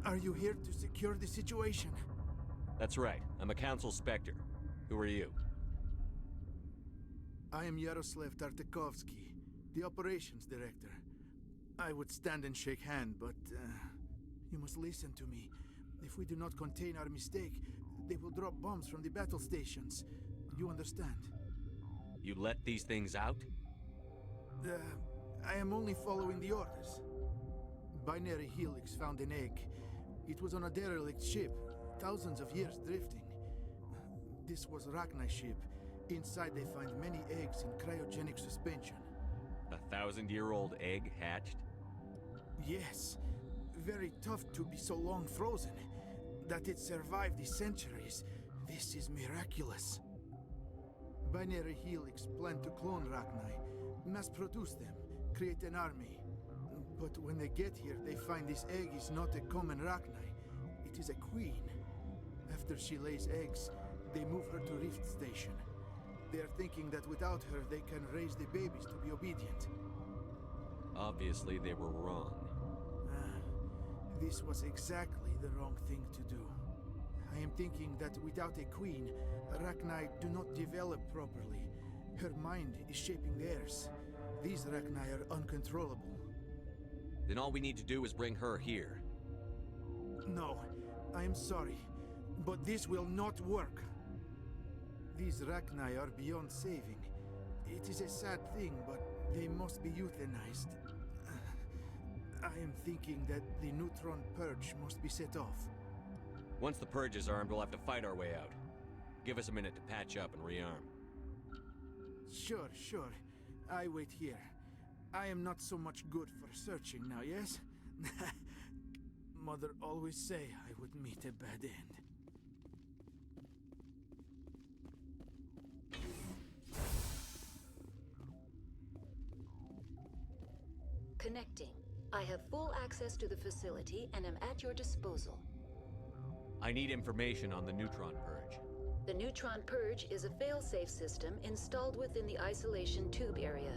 Are you here to secure the situation? That's right. I'm a Council Spectre. Who are you? I am Yaroslav Tartakovsky, the operations director. I would stand and shake hand, but you must listen to me. If we do not contain our mistake, they will drop bombs from the battle stations. You understand? You let these things out? I am only following the orders. Binary Helix found an egg. It was on a derelict ship, thousands of years drifting. This was Rachni's ship. Inside they find many eggs in cryogenic suspension. 1,000-year-old egg hatched? Yes. Very tough to be so long frozen. That it survived the centuries. This is miraculous. Binary Helix planned to clone Rachni, mass produce them, create an army. But when they get here, they find this egg is not a common Rachni. It is a queen. After she lays eggs, they move her to Rift Station. They are thinking that without her, they can raise the babies to be obedient. Obviously, they were wrong. This was exactly the wrong thing to do. I am thinking that without a queen, Rachni do not develop properly. Her mind is shaping theirs. These Rachni are uncontrollable. Then all we need to do is bring her here. No, I am sorry, but this will not work. These Rachni are beyond saving. It is a sad thing, but they must be euthanized. I am thinking that the neutron purge must be set off. Once the purge is armed, we'll have to fight our way out. Give us a minute to patch up and rearm. Sure. I wait here. I am not so much good for searching now, yes? Mother always say I would meet a bad end. Connecting. I have full access to the facility and am at your disposal. I need information on the neutron purge. The neutron purge is a fail-safe system installed within the isolation tube area.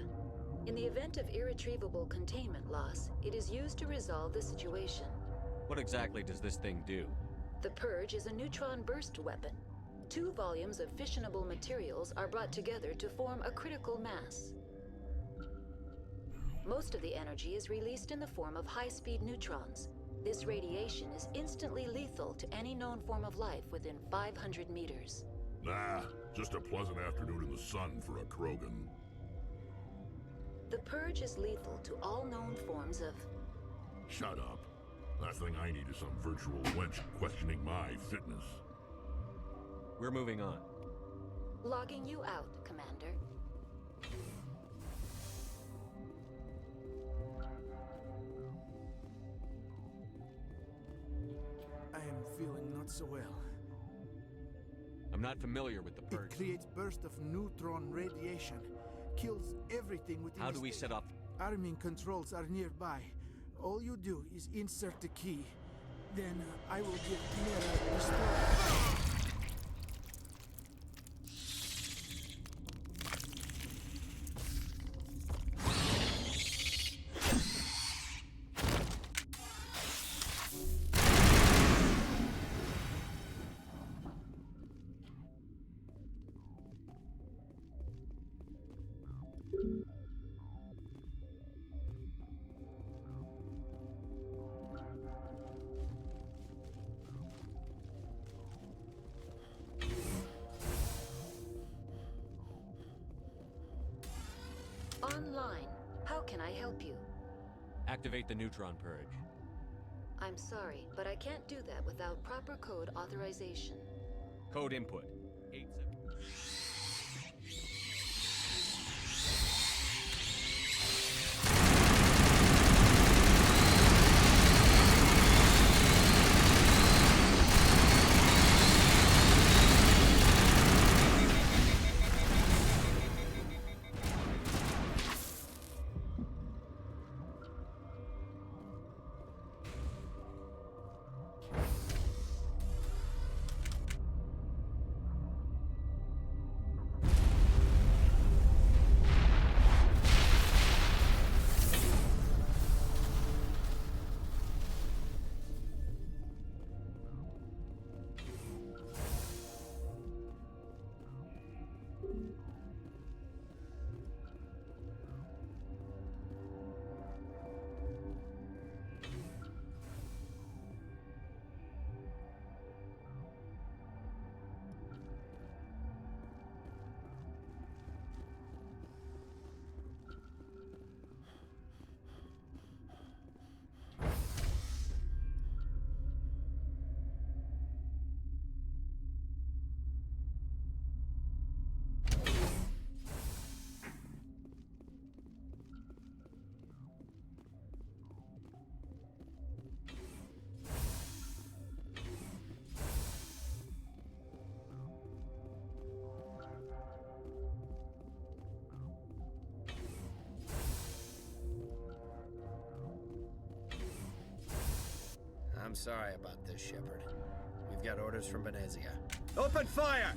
In the event of irretrievable containment loss, it is used to resolve the situation. What exactly does this thing do? The purge is a neutron burst weapon. 2 volumes of fissionable materials are brought together to form a critical mass. Most of the energy is released in the form of high-speed neutrons. This radiation is instantly lethal to any known form of life within 500 meters. Nah, just a pleasant afternoon in the sun for a Krogan. The purge is lethal to all known forms of... Shut up. Last thing I need is some virtual wench questioning my fitness. We're moving on. Logging you out, Commander. I am feeling not so well. I'm not familiar with the purge. It creates bursts of neutron radiation. Kills everything within How the do we station. set off? Arming controls are nearby. All you do is insert the key. Then I will give Mira restore. Online. How can I help you? Activate the neutron purge. I'm sorry, but I can't do that without proper code authorization. Code input. 87. I'm sorry about this, Shepard. We've got orders from Benezia. Open fire!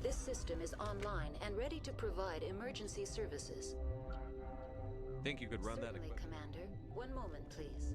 This system is online and ready to provide emergency services. Think you could run that Certainly, equipment? Commander. One moment, please.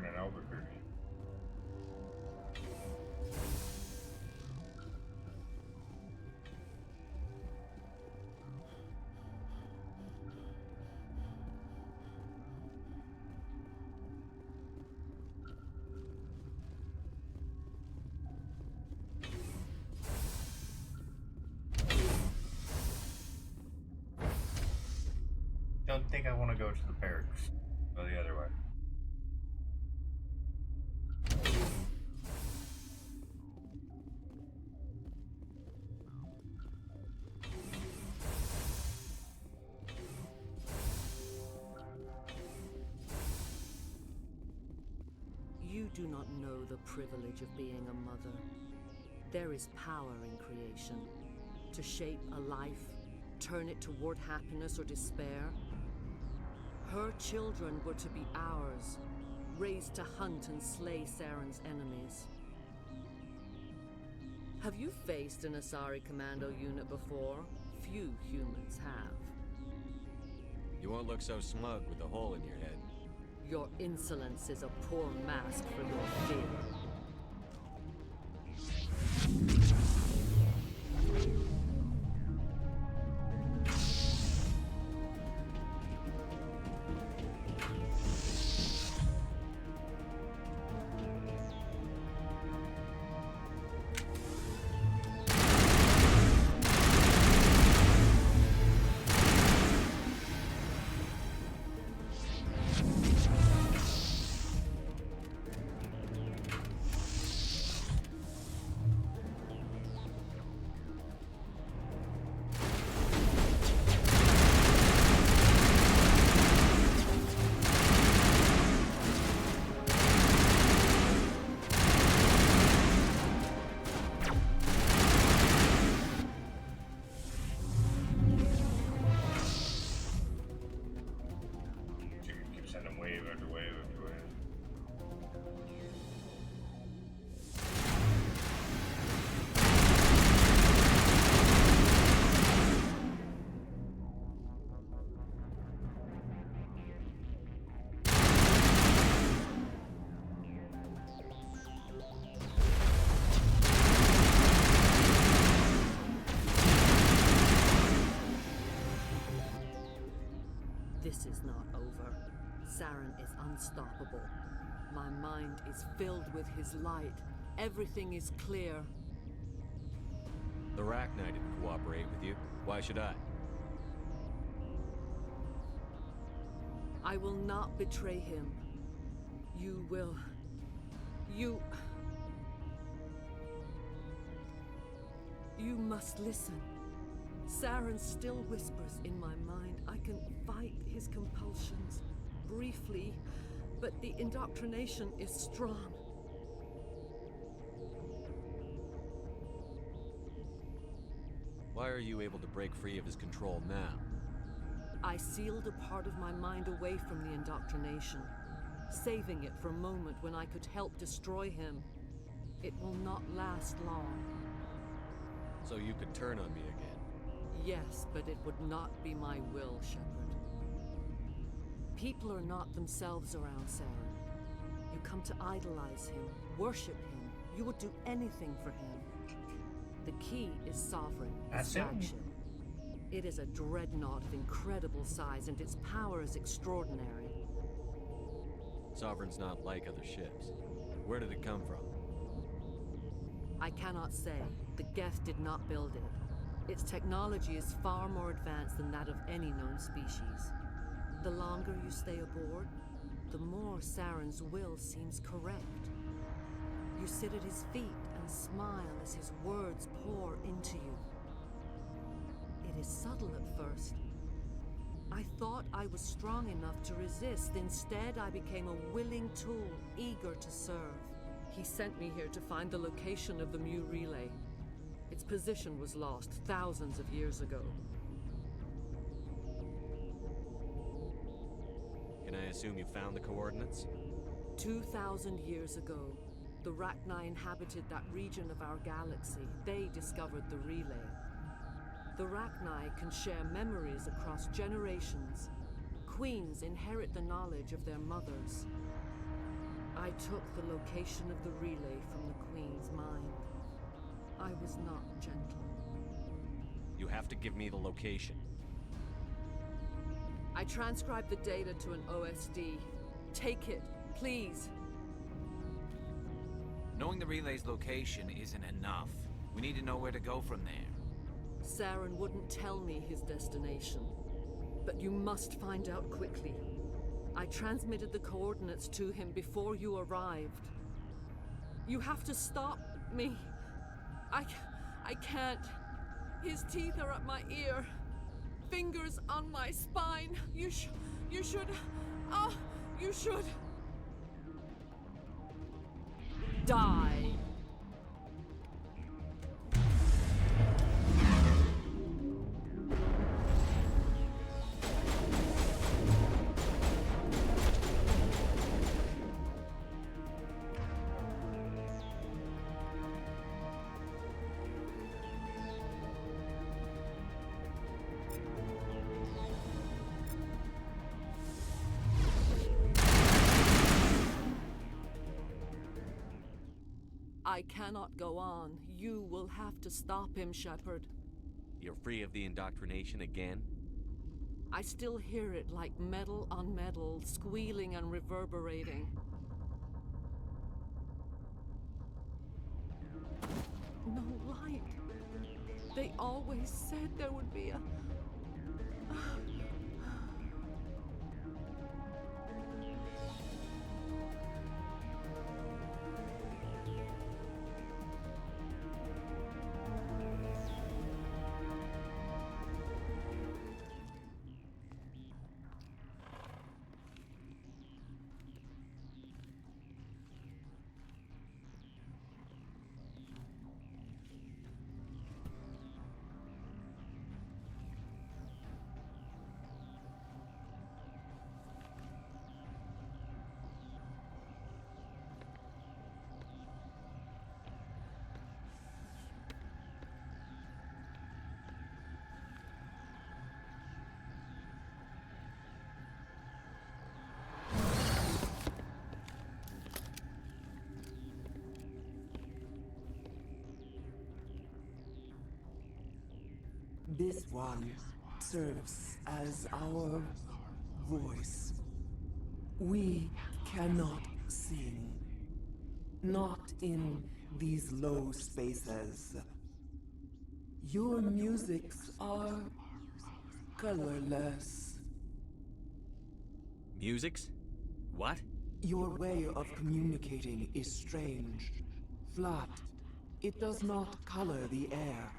in Albuquerque. Don't think I want to go to the barracks. Go the other way. You do not know the privilege of being a mother. There is power in creation. To shape a life, turn it toward happiness or despair. Her children were to be ours, raised to hunt and slay Saren's enemies. Have you faced an Asari commando unit before? Few humans have. You won't look so smug with a hole in your head. Your insolence is a poor mask for your fear. This is not over. Saren is unstoppable. My mind is filled with his light. Everything is clear. The Rachni didn't cooperate with you. Why should I? I will not betray him. You will... You must listen. Saren still whispers in my mind. I can fight his compulsions, briefly, but the indoctrination is strong. Why are you able to break free of his control now? I sealed a part of my mind away from the indoctrination, saving it for a moment when I could help destroy him. It will not last long. So you could turn on me again? Yes, but it would not be my will, Shepard. People are not themselves around Saren. You come to idolize him, worship him. You would do anything for him. The key is Sovereign, his flagship. It is a dreadnought of incredible size, and its power is extraordinary. Sovereign's not like other ships. Where did it come from? I cannot say. The Geth did not build it. Its technology is far more advanced than that of any known species. The longer you stay aboard, the more Saren's will seems correct. You sit at his feet and smile as his words pour into you. It is subtle at first. I thought I was strong enough to resist. Instead, I became a willing tool, eager to serve. He sent me here to find the location of the Mu relay. Its position was lost thousands of years ago. Can I assume you found the coordinates? 2,000 years ago, the Rachni inhabited that region of our galaxy. They discovered the relay. The Rachni can share memories across generations. Queens inherit the knowledge of their mothers. I took the location of the relay from the Queen's mind. I was not gentle. You have to give me the location. I transcribed the data to an OSD. Take it, please. Knowing the relay's location isn't enough. We need to know where to go from there. Saren wouldn't tell me his destination. But you must find out quickly. I transmitted the coordinates to him before you arrived. You have to stop me. I can't. His teeth are at my ear. Fingers on my spine. You should... you should... die. I cannot go on. You will have to stop him, Shepard. You're free of the indoctrination again? I still hear it like metal on metal, squealing and reverberating. No light. They always said there would be a... This one serves as our voice. We cannot sing. Not in these low spaces. Your musics are colorless. Musics? What? Your way of communicating is strange. Flat. It does not color the air.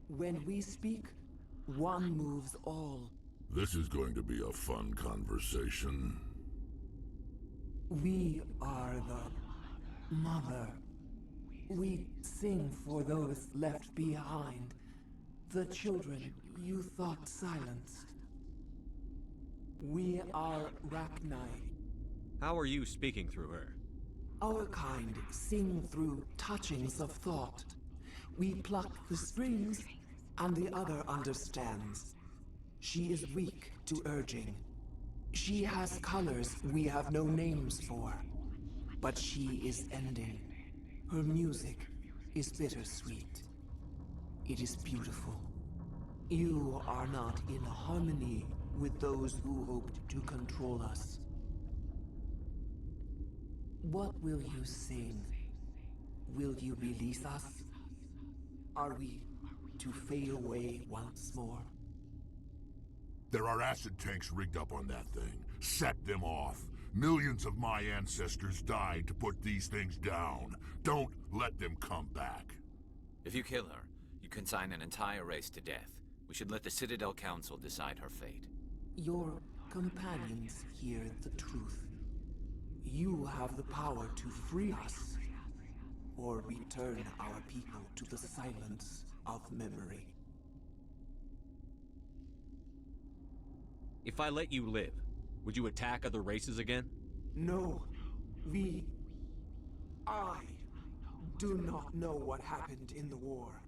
When we speak, one moves all. This is going to be a fun conversation. We are the mother. We sing for those left behind. The children you thought silenced. We are Rachni. How are you speaking through her? Our kind sing through touchings of thought. We pluck the strings, and the other understands. She is weak to urging. She has colors we have no names for. But she is ending. Her music is bittersweet. It is beautiful. You are not in harmony with those who hoped to control us. What will you sing? Will you release us? Are we to fade away once more? There are acid tanks rigged up on that thing. Set them off. Millions of my ancestors died to put these things down. Don't let them come back. If you kill her, you consign an entire race to death. We should let the Citadel Council decide her fate. Your companions hear the truth. You have the power to free us, or return our people to the silence of memory. If I let you live, would you attack other races again? No. I do not know what happened in the war.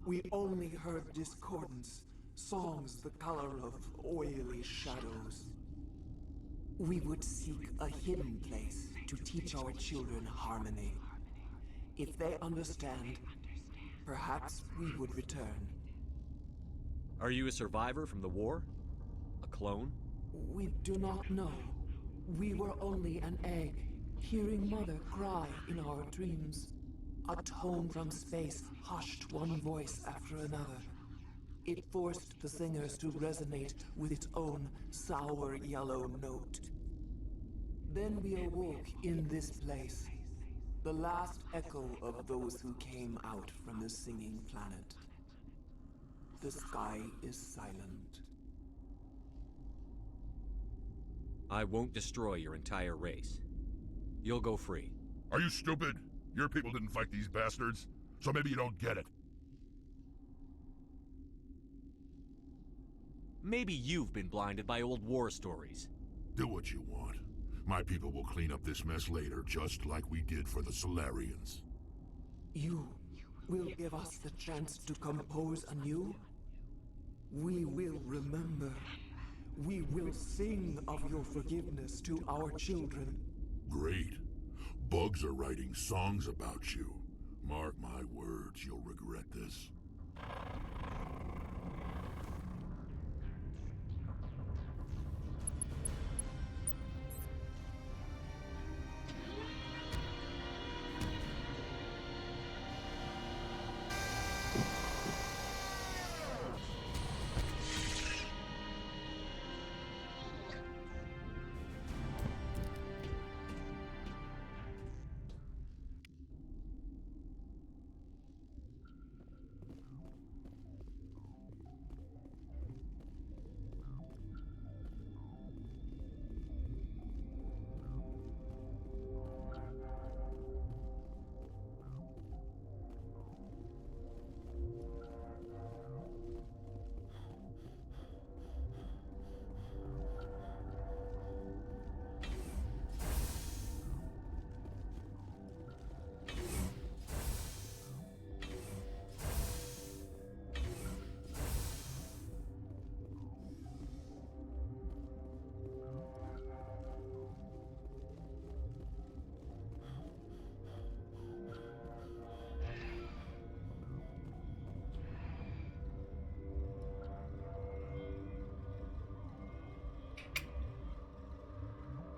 We only heard discordance, songs the color of oily shadows. We would seek a hidden place to teach our children harmony. If they understand, perhaps we would return. Are you a survivor from the war? A clone? We do not know. We were only an egg, hearing Mother cry in our dreams. A tone from space hushed one voice after another. It forced the singers to resonate with its own sour yellow note. Then we awoke in this place, the last echo of those who came out from the singing planet. The sky is silent. I won't destroy your entire race. You'll go free. Are you stupid? Your people didn't fight these bastards, so maybe you don't get it. Maybe you've been blinded by old war stories. Do what you want. My people will clean up this mess later, just like we did for the Solarians. You will give us the chance to compose anew? We will remember. We will sing of your forgiveness to our children. Great. Bugs are writing songs about you. Mark my words, you'll regret this.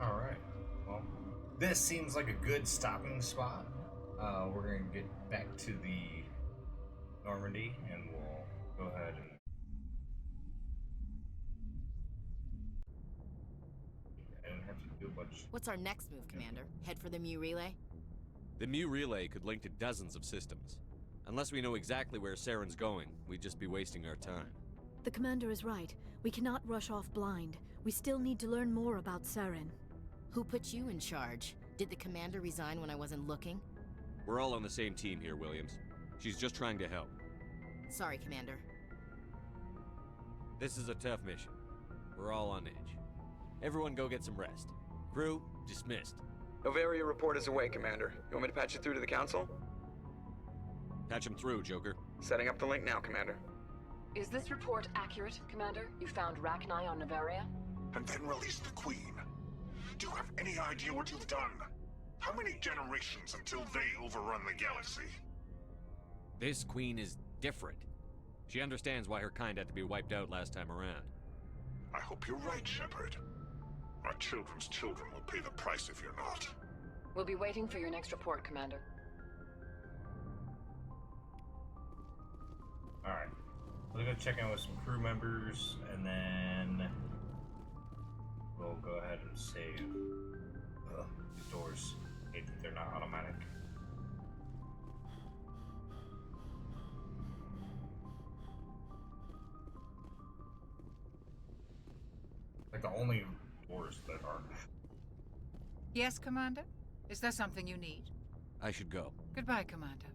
Alright, well, this seems like a good stopping spot. We're going to get back to the Normandy, and we'll go ahead and... I didn't have to do a bunch... What's our next move, Commander? Head for the Mu Relay? The Mu Relay could link to dozens of systems. Unless we know exactly where Saren's going, we'd just be wasting our time. The Commander is right. We cannot rush off blind. We still need to learn more about Saren. Who put you in charge? Did the Commander resign when I wasn't looking? We're all on the same team here, Williams. She's just trying to help. Sorry, Commander. This is a tough mission. We're all on edge. Everyone go get some rest. Crew, dismissed. Novaria report is away, Commander. You want me to patch it through to the Council? Patch him through, Joker. Setting up the link now, Commander. Is this report accurate, Commander? You found Rachni on Novaria? And then released the Queen. Do you have any idea what you've done? How many generations until they overrun the galaxy? This Queen is different. She understands why her kind had to be wiped out last time around. I hope you're right, Shepard. My children's children will pay the price if you're not. We'll be waiting for your next report, Commander. Alright. We're gonna check in with some crew members, and then we'll go ahead and save. These doors. Hate that they're not automatic. Like the only doors that aren't. Yes, Commander? Is there something you need? I should go. Goodbye, Commander.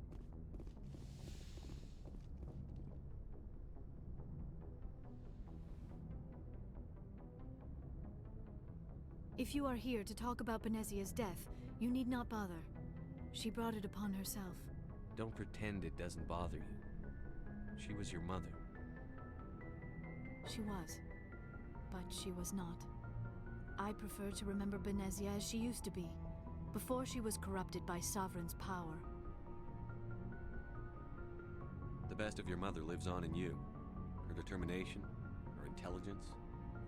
If you are here to talk about Benezia's death, you need not bother. She brought it upon herself. Don't pretend it doesn't bother you. She was your mother. She was. But she was not. I prefer to remember Benezia as she used to be. before she was corrupted by Sovereign's power. The best of your mother lives on in you. Her determination, her intelligence,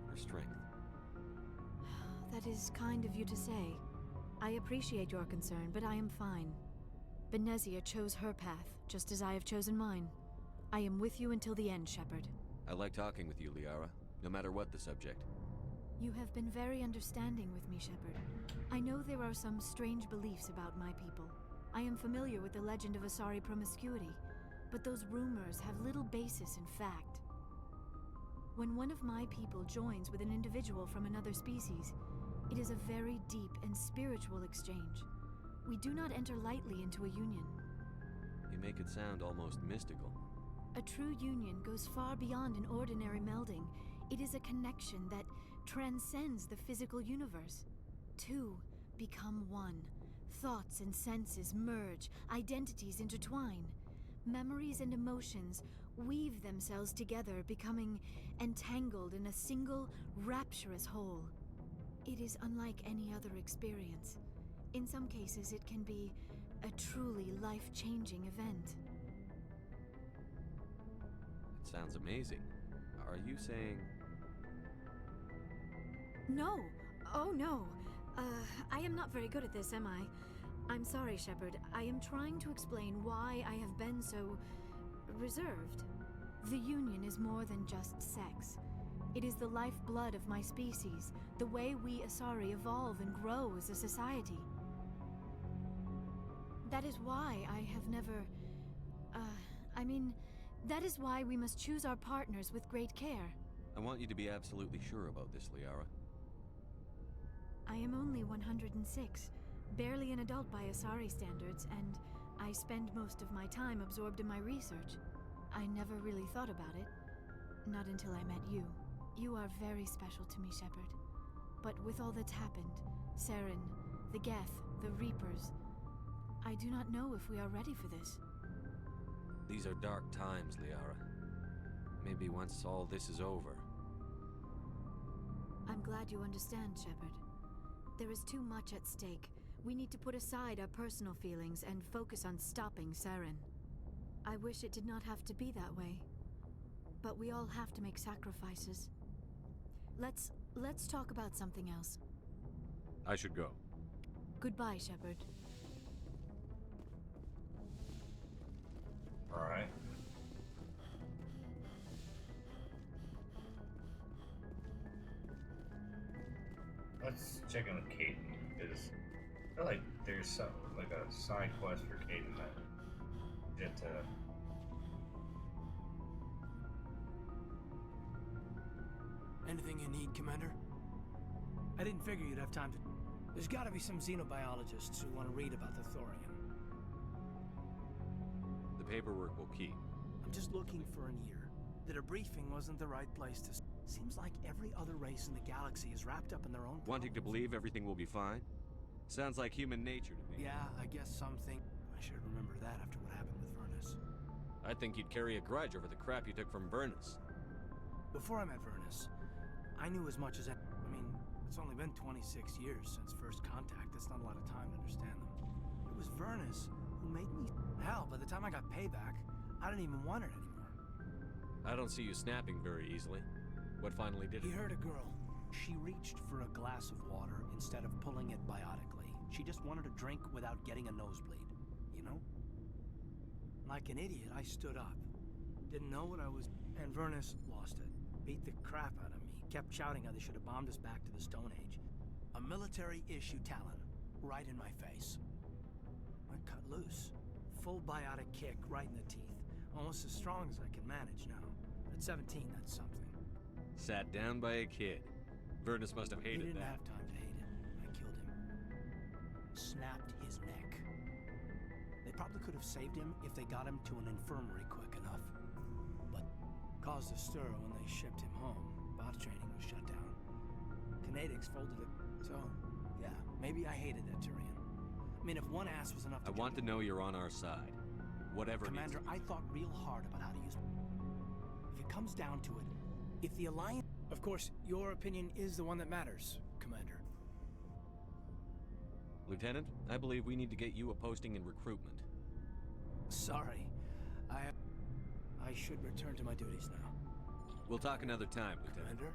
her strength. That is kind of you to say. I appreciate your concern, but I am fine. Benezia chose her path, just as I have chosen mine. I am with you until the end, Shepard. I like talking with you, Liara, no matter what the subject. You have been very understanding with me, Shepard. I know there are some strange beliefs about my people. I am familiar with the legend of Asari promiscuity, but those rumors have little basis in fact. When one of my people joins with an individual from another species, it is a very deep and spiritual exchange. We do not enter lightly into a union. You make it sound almost mystical. A true union goes far beyond an ordinary melding. It is a connection that transcends the physical universe. Two become one. Thoughts and senses merge, identities intertwine. Memories and emotions weave themselves together, becoming entangled in a single, rapturous whole. It is unlike any other experience. In some cases, it can be a truly life-changing event. It sounds amazing. Are you saying... No! Oh no! I am not very good at this, am I? I'm sorry, Shepard. I am trying to explain why I have been so... reserved. The Union is more than just sex. It is the lifeblood of my species, the way we Asari evolve and grow as a society. That is why I have never... that is why we must choose our partners with great care. I want you to be absolutely sure about this, Liara. I am only 106, barely an adult by Asari standards, and I spend most of my time absorbed in my research. I never really thought about it. Not until I met you. You are very special to me, Shepard. But with all that's happened, Saren, the Geth, the Reapers, I do not know if we are ready for this. These are dark times, Liara. Maybe once all this is over. I'm glad you understand, Shepard. There is too much at stake. We need to put aside our personal feelings and focus on stopping Saren. I wish it did not have to be that way. But we all have to make sacrifices. Let's talk about something else. I should go. Goodbye, Shepard. Alright. Let's check in with Kaidan, because I feel like there's some, like a side quest for Kaidan that Anything you need, Commander? I didn't figure you'd have time to... There's gotta be some xenobiologists who want to read about the thorium. The paperwork will keep. I'm just looking for an ear. The debriefing wasn't the right place to... Seems like every other race in the galaxy is wrapped up in their own... Wanting to believe everything will be fine? Sounds like human nature to me. Yeah, I guess something... I should remember that after what happened with Vernus. I think you'd carry a grudge over the crap you took from Vernus. Before I met Vernus, I knew as much as... I mean, it's only been 26 years since first contact. That's not a lot of time to understand them. It was Vernus who made me... Hell, by the time I got payback, I didn't even want it anymore. I don't see you snapping very easily. What finally did it? He hurt a girl. She reached for a glass of water instead of pulling it biotically. She just wanted a drink without getting a nosebleed, you know? Like an idiot, I stood up. Didn't know what I was... And Vernus lost it. Beat the crap out of me. Kept shouting how they should have bombed us back to the Stone Age. A military-issue Talon. Right in my face. I cut loose. Full biotic kick right in the teeth. Almost as strong as I can manage now. At 17, that's something. Sat down by a kid. Vernus must have hated that. He didn't have time to hate it. I killed him. Snapped his neck. They probably could have saved him if they got him to an infirmary quick enough. But caused a stir when they shipped him home. Bot training was shut down. Canadics folded it. So, yeah, maybe I hated that Turian. I mean, if one ass was enough to... I want to know you're on our side. Whatever Commander, I thought real hard about how to use... If it comes down to it, if the Alliance... Of course, your opinion is the one that matters, Commander. Lieutenant, I believe we need to get you a posting in recruitment. Sorry. I should return to my duties now. We'll talk another time, Lieutenant. Commander?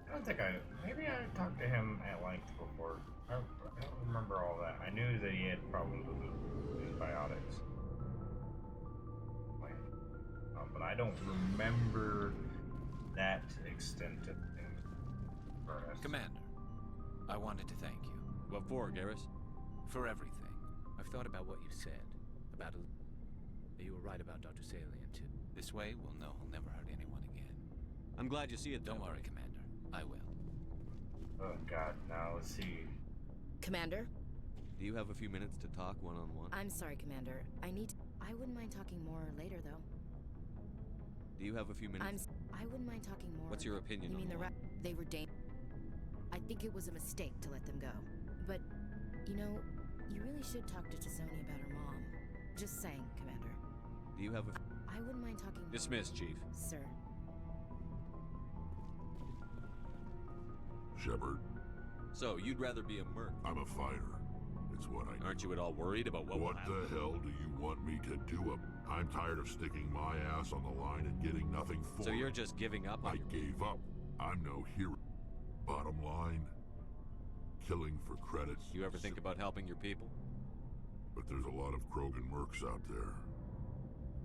I don't think maybe I talked to him at length before. I don't remember all that. I knew that he had problems with his biotics. But I don't remember that extent of things. Commander, I wanted to thank you. What for, Garrus? For everything. I've thought about what you said. About you were right about Dr. Salient, too. This way, we'll know he'll never hurt anyone again. I'm glad you see it. Don't worry, Commander. I will. Oh, God. Now, let's see. Commander? Do you have a few minutes to talk one-on-one? I'm sorry, Commander. I wouldn't mind talking more later, though. Do you have a few minutes? I wouldn't mind talking more. What's your opinion You on mean they were I think it was a mistake to let them go. But, you know, you really should talk to Tizoni about her mom. Just saying, Commander. Do you have a... I wouldn't mind talking more. Dismissed, Chief. Sir. Shepard. So, you'd rather be a merc? I'm a fighter. It's what I do. Aren't you at all worried about what will happen? What the hell do you want me to do? I'm tired of sticking my ass on the line and getting nothing for it. So you're just giving up on I gave up. I'm no hero. Bottom line, killing for credits. You ever think about helping your people? But there's a lot of Krogan mercs out there.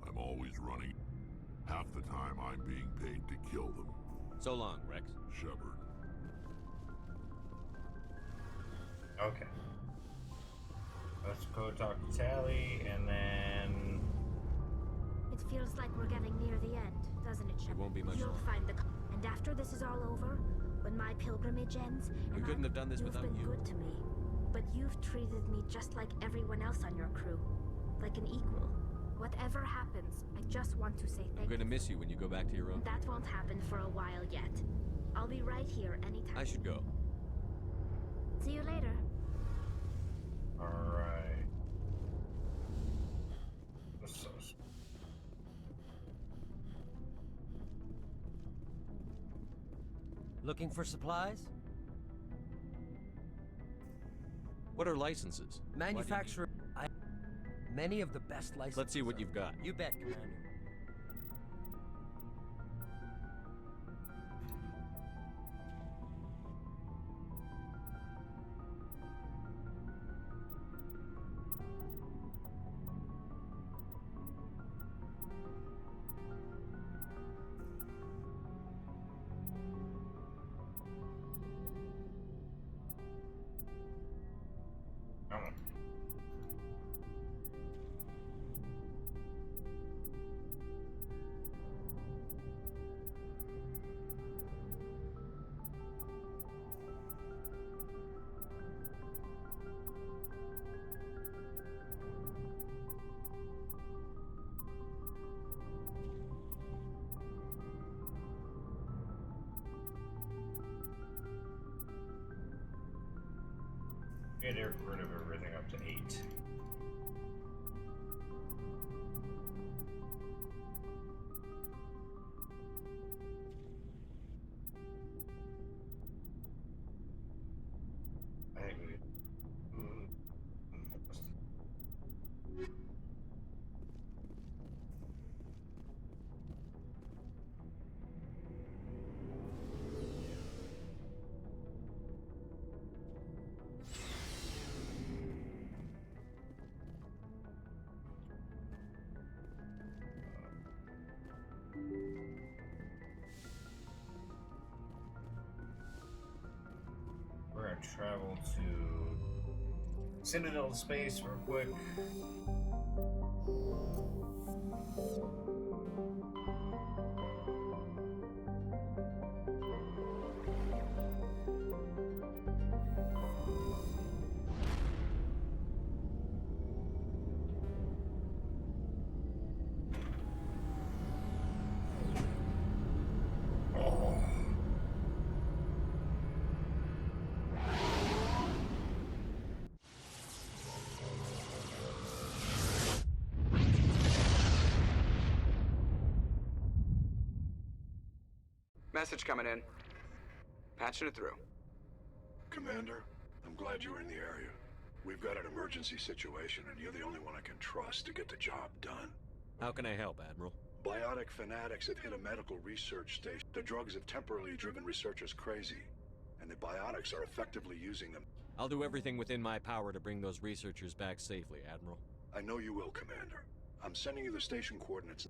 I'm always running. Half the time I'm being paid to kill them. So long, Rex. Shepard. Okay. Let's go talk to Tali, and then... It feels like we're getting near the end, doesn't it, Shepard? It won't be much You'll longer. find the... And after this is all over, when my pilgrimage ends... We couldn't have done this without You've been good to me. But you've treated me just like everyone else on your crew. Like an equal. Whatever happens, I just want to say thank you. I'm gonna miss you when you go back to your own... That won't happen for a while yet. I'll be right here anytime. I should go. See you later. Alright. Looking for supplies? What are licenses? Manufacturer. Many of the best licenses. Let's see what you've got. You bet, Commander. Get rid of everything up to 8. I think we... We're gonna travel to Citadel space real quick. Message coming in. Patching it through. Commander, I'm glad you're in the area. We've got an emergency situation, and you're the only one I can trust to get the job done. How can I help, Admiral? Biotic fanatics have hit a medical research station. The drugs have temporarily driven researchers crazy, and the biotics are effectively using them. I'll do everything within my power to bring those researchers back safely, Admiral. I know you will, Commander. I'm sending you the station coordinates.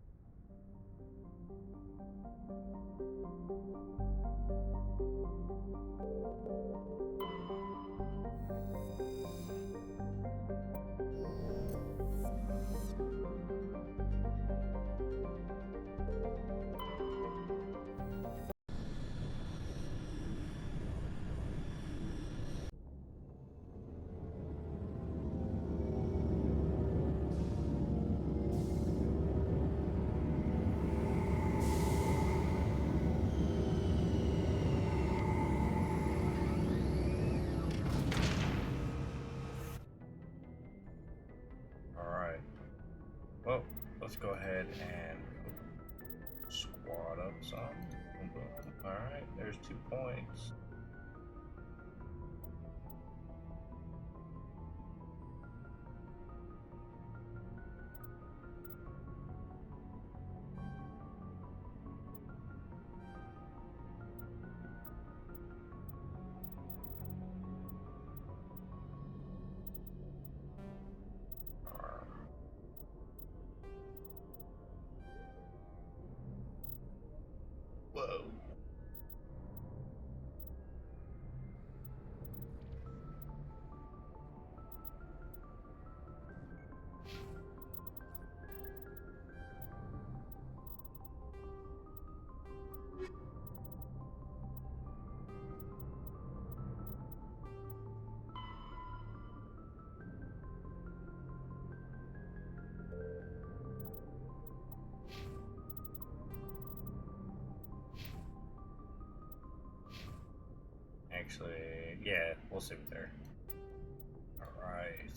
Well, let's go ahead and squad up some. Alright, there's 2 points. Whoa. Actually, yeah, we'll save it there. Alright.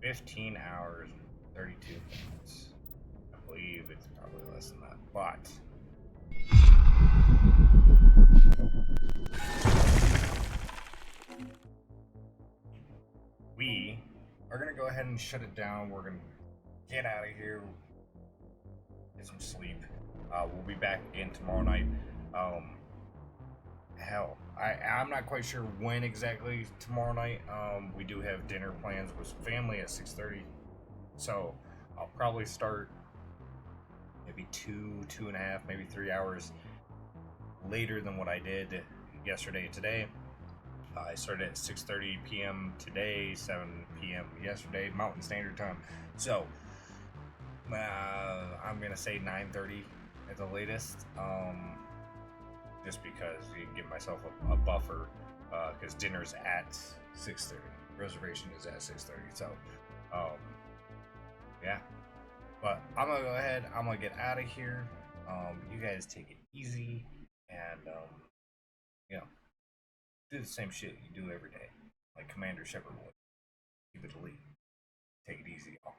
$15 hours, 32 minutes. I believe it's probably less than that, but we are gonna go ahead and shut it down. We're gonna get out of here, get some sleep. We'll be back again tomorrow night. Hell, I'm not quite sure when exactly tomorrow night. We do have dinner plans with family at 6:30, so I'll probably start maybe 2.5, maybe 3 hours later than what I did yesterday and today. I started at 6:30 p.m. today, 7 p.m. yesterday, Mountain Standard Time. So I'm gonna say 9:30 at the latest, just because you can give myself a buffer, because dinner's at 6:30. Reservation is at 6:30. So, yeah. But I'm gonna go ahead. I'm gonna get out of here. You guys take it easy, and you know, do the same shit you do every day, like Commander Shepard would. Keep it elite. Take it easy, y'all.